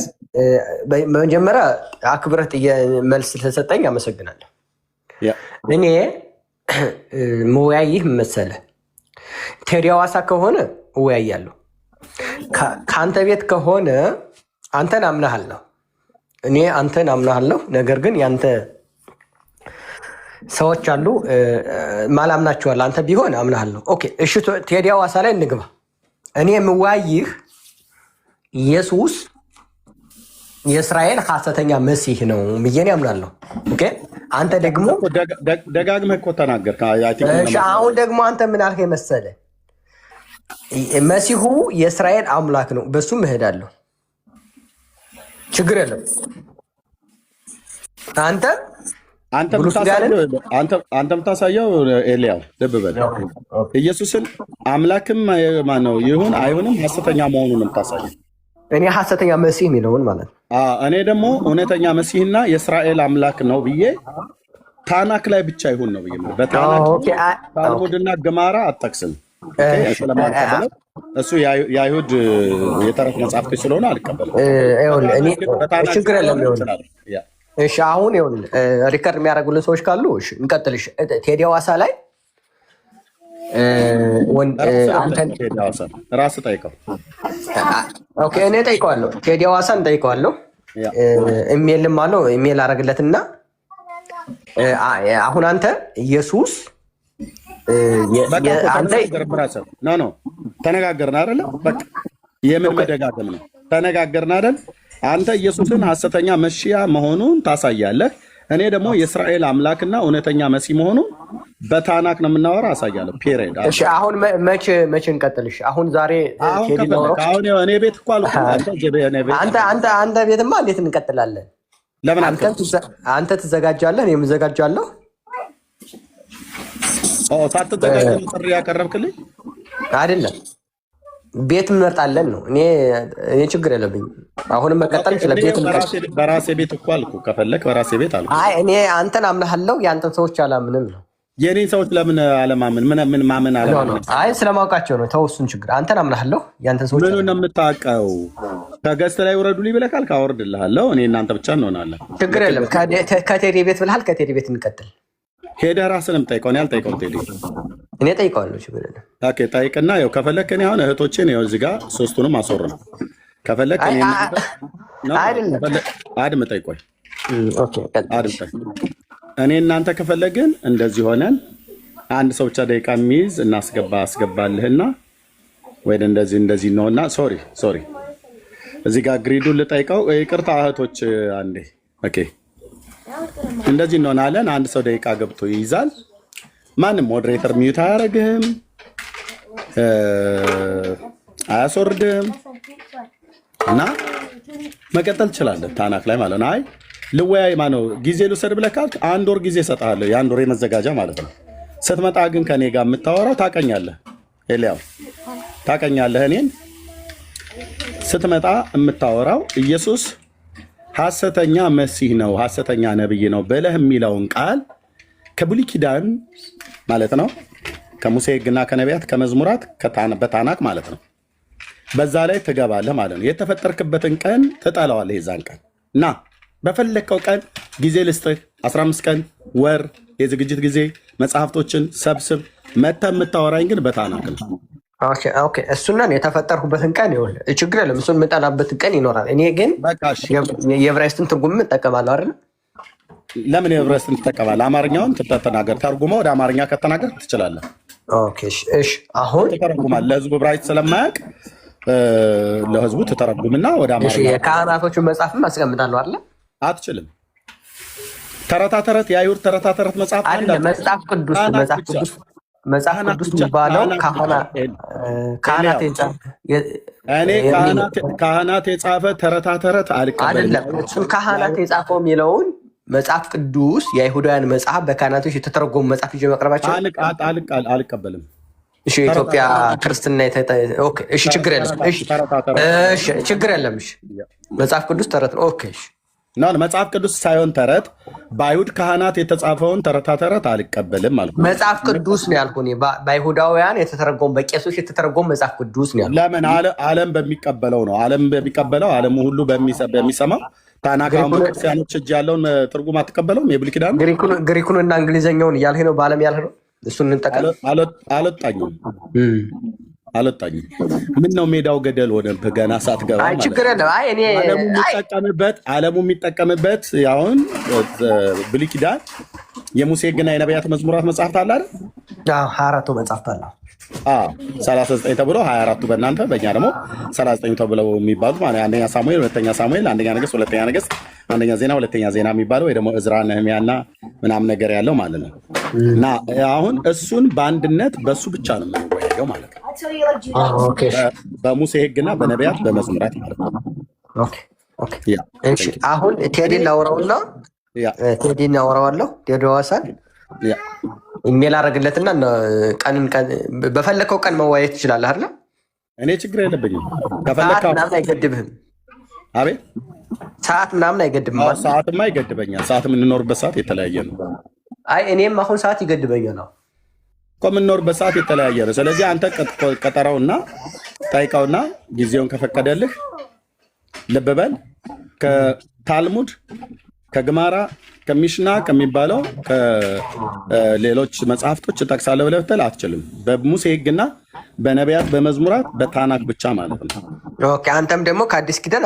በመጀመሪያ አክብረት መልስ ስለሰጠኝ አመሰግናለሁ። እኔ መወያይህ መሰለህ ቴዲ ሐዋሳ ከሆነ እወያያለሁ። ከአንተ ቤት ከሆነ አንተን አምናሃለሁ፣ እኔ አንተን አምናሃለሁ። ነገር ግን ያንተ ሰዎች አሉ ማላምናቸዋል። አንተ ቢሆን አምናሃለሁ። ኦኬ እሺ፣ ቴዲ ሐዋሳ ላይ እንግባ። እኔ የምወያይህ ኢየሱስ የእስራኤል ሐሰተኛ መሲህ ነው ብዬ አምናለሁ። ኦኬ አንተ ደግሞ ደጋግመህ እኮ ተናገርክ። አሁን ደግሞ አንተ ምን አልከኝ መሰለህ? መሲሁ የእስራኤል አምላክ ነው፣ በሱም እሄዳለሁ፣ ችግር የለም። አንተ የምታሳየው ኤልያው ልብ በል ኢየሱስን አምላክም ማነው ይሁን አይሁንም ሐሰተኛ መሆኑን የምታሳየው። እኔ ሐሰተኛ መሲህ የሚለውን ማለት ነው። እኔ ደግሞ እውነተኛ መሲህና የእስራኤል አምላክ ነው ብዬ ታናክ ላይ ብቻ ይሁን ነው ብዬ ታልሙድና ገማራ አጠቅስም። እሱ የአይሁድ የተረት መጽሐፍቶች ስለሆነ አልቀበልም። ችግር የለም። እሺ አሁን ይኸውልህ ሪከርድ የሚያደርጉልን ሰዎች ካሉ እንቀጥል። ቴዲ ሐዋሳ ላይ ራስህ ጠይቀው። እኔ ጠይቀዋለሁ፣ ቴዲ ሐዋሳን ጠይቀዋለሁ። ኢሜልም አለው፣ ኢሜል አደረግለትና አሁን አንተ ኢየሱስ ተነጋገርን አይደለ? በቃ የምን መደጋገም ነው? ተነጋገርን አይደል? አንተ ኢየሱስን ሐሰተኛ መሲያ መሆኑን ታሳያለህ። እኔ ደግሞ የእስራኤል አምላክና እውነተኛ መሲህ መሆኑን በታናክ ነው የምናወራ አሳያለሁ። ፔሬድ። እሺ አሁን መቼ እንቀጥልሽ? አሁን ዛሬ እኔ ቤት እኮ አልኩ። አንተ ቤትማ እንዴት እንቀጥላለን? ለምን አንተ ትዘጋጃለህ፣ እኔም እዘጋጃለሁ። ሳትዘጋጅ ጥሪ ያቀረብክልኝ አይደለም? ቤት እንመርጣለን ነው። እኔ ችግር የለብኝም። አሁንም መቀጠል ይችላል። በራሴ ቤት እኮ አልኩ። ከፈለክ በራሴ ቤት አልኩ። አይ እኔ አንተን አምናለሁ፣ የአንተን ሰዎች አላምንም ነው። የኔን ሰዎች ለምን አለማምን? ምን ማመን አለማመን? አይ ስለማውቃቸው ነው። ተው እሱን ችግር። አንተን አምናለሁ፣ የአንተን ሰዎች ምኑን ነው የምታውቀው? ከገዝት ላይ ውረዱልኝ ብለህ ካልክ አወርድልሃለሁ። እኔ እናንተ ብቻ እንሆናለን። ችግር የለም። ከቴዲ ቤት ብልሃል፣ ከቴዲ ቤት እንቀጥል። ሄደህ ራስህንም ጠይቀው። እኔ አልጠይቀውም። ቴዲ እኔ ጠይቀዋለሁ። ችግር የለም። ኦኬ ጠይቅና ያው ከፈለክ እኔ አሁን እህቶቼን ያው እዚህ ጋር ሶስቱንም አስወር ነው ከፈለክ እኔ አድምጠኝ። ቆይ አድምጠኝ። እኔ እናንተ ከፈለግን እንደዚህ ሆነን አንድ ሰው ብቻ ደቂቃ የሚይዝ አስገባልህና ወይ እንደዚህ ነውና፣ ሶሪ እዚህ ጋር ግሪዱን ልጠይቀው። ይቅርታ እህቶች አንዴ ኦኬ እንደዚህ እንሆናለን። አንድ ሰው ደቂቃ ገብቶ ይይዛል። ማንም ሞዴሬተር ሚዩት አያደርግህም፣ አያስወርድህም እና መቀጠል ትችላለህ። ታናክ ላይ ማለት ነው። አይ ልወያይ ማነው ጊዜ ልውሰድ ብለህ ካልክ 1 ወር ጊዜ እሰጥሃለሁ። የ1 ወር የመዘጋጃ ማለት ነው። ስትመጣ ግን ከኔ ጋር የምታወራው ታቀኛለህ። ኤልያው ታቀኛለህ። እኔን ስትመጣ የምታወራው ኢየሱስ ሐሰተኛ መሲህ ነው፣ ሐሰተኛ ነብይ ነው ብለህ የሚለውን ቃል ከብሉይ ኪዳን ማለት ነው፣ ከሙሴ ሕግና ከነቢያት ከመዝሙራት በታናክ ማለት ነው። በዛ ላይ ትገባለህ ማለት ነው። የተፈጠርክበትን ቀን ትጠላዋለህ። የዛን ቀን እና በፈለግከው ቀን ጊዜ ልስጥህ፣ 15 ቀን፣ ወር፣ የዝግጅት ጊዜ፣ መጽሐፍቶችን ሰብስብ። መተህ የምታወራኝ ግን በታናክ ነው። እሱና የተፈጠርኩበትን ቀን ይኸውልህ፣ ችግር የለም። እሱን የምጠላበትን ቀን ይኖራል። እኔ ግን የዕብራይስጥን ትርጉም እጠቀማለሁ አይደል? ለምን የዕብራይስጥን ትጠቀማለህ? አማርኛውን ተናገር። ተርጉመው ወደ አማርኛ ከተናገር ትችላለህ። እሺ፣ አሁን ትተረጉማለህ። ለህዝቡ ዕብራይስጥ ስለማያውቅ ለህዝቡ ትተረጉምና ወደ አማርኛ። የካህናቶቹን መጽሐፍም አስቀምጣለሁ አይደል? አትችልም። ተረታ ተረት፣ የአይሁድ ተረታ ተረት መጽሐፍ አይደለም። መጽሐፍ ቅዱስ የሚባለው ካህናት የጻፈ ተረታ ተረት አልቀበልም። እሱን ካህናት የጻፈው የሚለውን መጽሐፍ ቅዱስ የአይሁዳውያን መጽሐፍ በካህናቶች የተተረጎሙ መጽሐፍ ይዤ መቅረባቸው አልቀበልም። እሺ፣ የኢትዮጵያ ክርስትና እሺ፣ ችግር የለም። እሺ፣ ችግር የለም። እሺ፣ መጽሐፍ ቅዱስ ተረት ነው። ኦኬ፣ እሺ መጽሐፍ ቅዱስ ሳይሆን ተረት በአይሁድ ካህናት የተጻፈውን ተረታ ተረት አልቀበልም አልኩ። መጽሐፍ ቅዱስ ነው ያልኩህ። በአይሁዳውያን የተተረጎሙ በቄሶች የተተረጎሙ መጽሐፍ ቅዱስ ነው ያልኩህ። ለምን ዓለም በሚቀበለው ነው። ዓለሙ ሁሉ በሚሰማው ታናካሙ ክርስቲያኖች እጅ ያለውን ትርጉም አትቀበለውም። የብሉይ ኪዳን ግሪኩን እና እንግሊዝኛውን እያልህ ነው። በዓለም ያልህ ነው። እሱን እንጠቀም። አልወጣኝም። ምን ነው ሜዳው ገደል ሆነብህ ገና ሳትገባ። ችግር የለም። ዓለሙ የሚጠቀምበት አሁን ብሉይ ኪዳን የሙሴ ሕግና የነቢያት መዝሙራት መጽሐፍት አለ አይደል? 24ቱ መጽሐፍት አለ። 39 ተብሎ 24ቱ በእናንተ በእኛ ደግሞ 39 ተብለው የሚባሉት ማለት አንደኛ ሳሙኤል፣ ሁለተኛ ሳሙኤል፣ አንደኛ ነገሥት፣ ሁለተኛ ነገሥት፣ አንደኛ ዜና፣ ሁለተኛ ዜና የሚባለው ወይ ደግሞ እዝራ፣ ነህምያና ምናምን ነገር ያለው ማለት ነው። እና አሁን እሱን በአንድነት በእሱ ብቻ ነው የምንወያየው ማለት ነው። በሙሴ ሕግና በነቢያት በመዝሙራት ማለት ነው። አሁን ቴዲን ላውራውና ቴዲን አወራዋለሁ። ቴዲ ዋሳን ኢሜል አደረግለትና በፈለከው ቀን መወያየት ትችላለህ አይደል? እኔ ችግር የለብኝም። ሰዓት ምናምን አይገድብህም። አቤት፣ ሰዓት ምናምን አይገድብም። ሰዓትማ ይገድበኛል። ሰዓት የምንኖርበት ሰዓት የተለያየ ነው። አይ እኔም አሁን ሰዓት ይገድበኛል እኮ የምንኖርበት ሰዓት የተለያየ ነው። ስለዚህ አንተ ቀጠረውና ጠይቀውና ጊዜውን ከፈቀደልህ ልብ በል ከታልሙድ ከግማራ ከሚሽና ከሚባለው ከሌሎች መጽሐፍቶች እጠቅሳለሁ ብለህ ብትል አትችልም። በሙሴ ሕግና በነቢያት በመዝሙራት በታናክ ብቻ ማለት ነው። አንተም ደግሞ ከአዲስ ኪዳን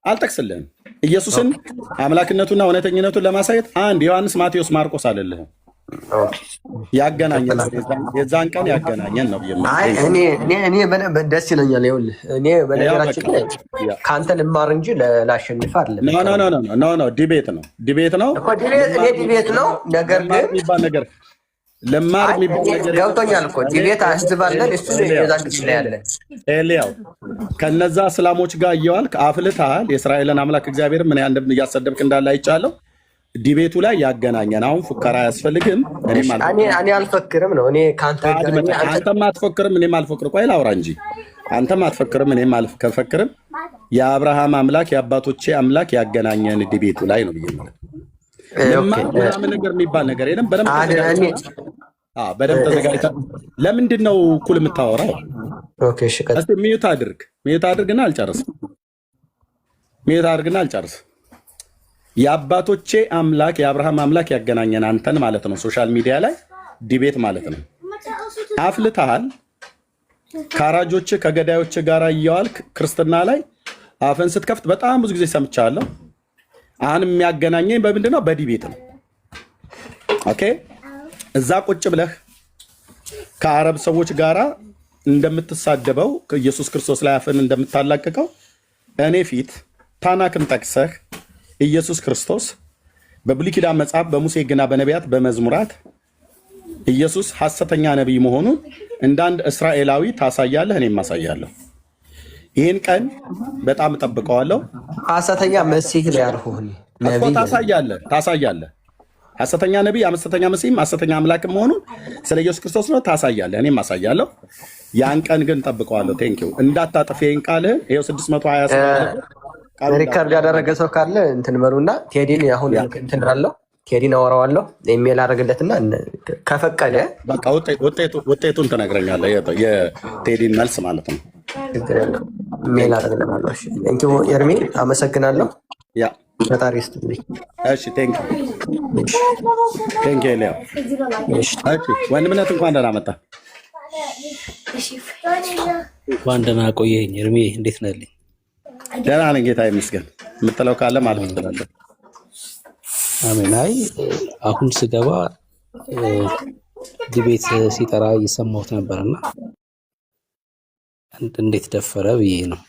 አልጠቅስልህም። ኢየሱስን አምላክነቱና እውነተኝነቱን ለማሳየት አንድ ዮሐንስ፣ ማቴዎስ፣ ማርቆስ አልልህም። ያገናኘን የዛን ቀን ያገናኘን ነው። እኔ ደስ ይለኛል። ይኸውልህ እኔ በነገራችን ላይ ከአንተ ልማር እንጂ ላሸንፍ አይደለም። ኖ ዲቤት ነው ዲቤት ነው። ነገር ግን የሚባል ነገር ልማር የሚባል ነገር ገብቶኛል እኮ ዲቤት አስባለን። እሱ የዛን ጊዜ ላይ ያለ ኤልያው ከነዛ እስላሞች ጋር እየዋልክ አፍልተሃል። የእስራኤልን አምላክ እግዚአብሔር ምን ያህል እያሰደብክ እንዳለ አይቻለሁ። ዲቤቱ ላይ ያገናኘን። አሁን ፉከራ አያስፈልግም። እኔ አልፈክርም ነው። አንተም አትፎክርም፣ እኔም አልፎክር። ቆይ ላውራ እንጂ አንተም አትፎክርም፣ እኔም አልፈክርም። የአብርሃም አምላክ የአባቶቼ አምላክ ያገናኘን ዲቤቱ ላይ ነው ብዬ ማለት ምናምን ነገር የሚባል ነገር የለም። በደንብ ተዘጋጅተህ ለምንድን ነው እኩል የምታወራው? ሚዩት አድርግና አልጨርስም። የአባቶቼ አምላክ የአብርሃም አምላክ ያገናኘን አንተን ማለት ነው። ሶሻል ሚዲያ ላይ ዲቤት ማለት ነው። አፍልተሃል። ከአራጆች ከገዳዮች ጋር እየዋልክ ክርስትና ላይ አፍን ስትከፍት በጣም ብዙ ጊዜ ሰምቻለሁ። አሁን የሚያገናኘኝ በምንድን ነው? በዲቤት ነው። ኦኬ፣ እዛ ቁጭ ብለህ ከአረብ ሰዎች ጋር እንደምትሳደበው ኢየሱስ ክርስቶስ ላይ አፍን እንደምታላቅቀው እኔ ፊት ታናክን ጠቅሰህ ኢየሱስ ክርስቶስ በብሉይ ኪዳን መጽሐፍ በሙሴ ሕግና በነቢያት በመዝሙራት ኢየሱስ ሐሰተኛ ነቢይ መሆኑን እንዳንድ እስራኤላዊ ታሳያለህ፣ እኔም አሳያለሁ። ይህን ቀን በጣም እጠብቀዋለሁ። ሐሰተኛ መሲህ ላይ ያልሆን እኮ ታሳያለህ። ሐሰተኛ ነቢይ፣ ሐሰተኛ መሲህም ሐሰተኛ አምላክም መሆኑን ስለ ኢየሱስ ክርስቶስ ነው ታሳያለህ፣ እኔም አሳያለሁ። ያን ቀን ግን እጠብቀዋለሁ። ቴንኪው። እንዳታጥፍ ይህን ቃልህን። ይኸው 620 ሪካርድ ያደረገ ሰው ካለ እንትን በሉና ቴዲን አሁን እንትን እላለሁ። ቴዲን አወራዋለሁ። ኢሜል አደረግለትና ከፈቀደ በቃ ውጤቱን ትነግረኛለህ። የቴዲን መልስ ማለት ነው። ኢሜል አደረግለታለሁ። እሺ ቴንኪው ኤርሚ፣ አመሰግናለሁ። ያ ፈጣሪ ይስጥልኝ። እሺ ቴንኪው ኤልያው። እሺ ወንድምነት እንኳን ደህና መጣ። እንኳን ደህና ቆየኝ ኤርሚ፣ እንዴት ነህልኝ? ደህና ነኝ ጌታ ይመስገን። የምትለው ካለ ማለት ትችላለህ። አሜን። አይ አሁን ስገባ ዲቤት ሲጠራ እየሰማሁት ነበርና እንዴት ደፈረ ብዬ ነው።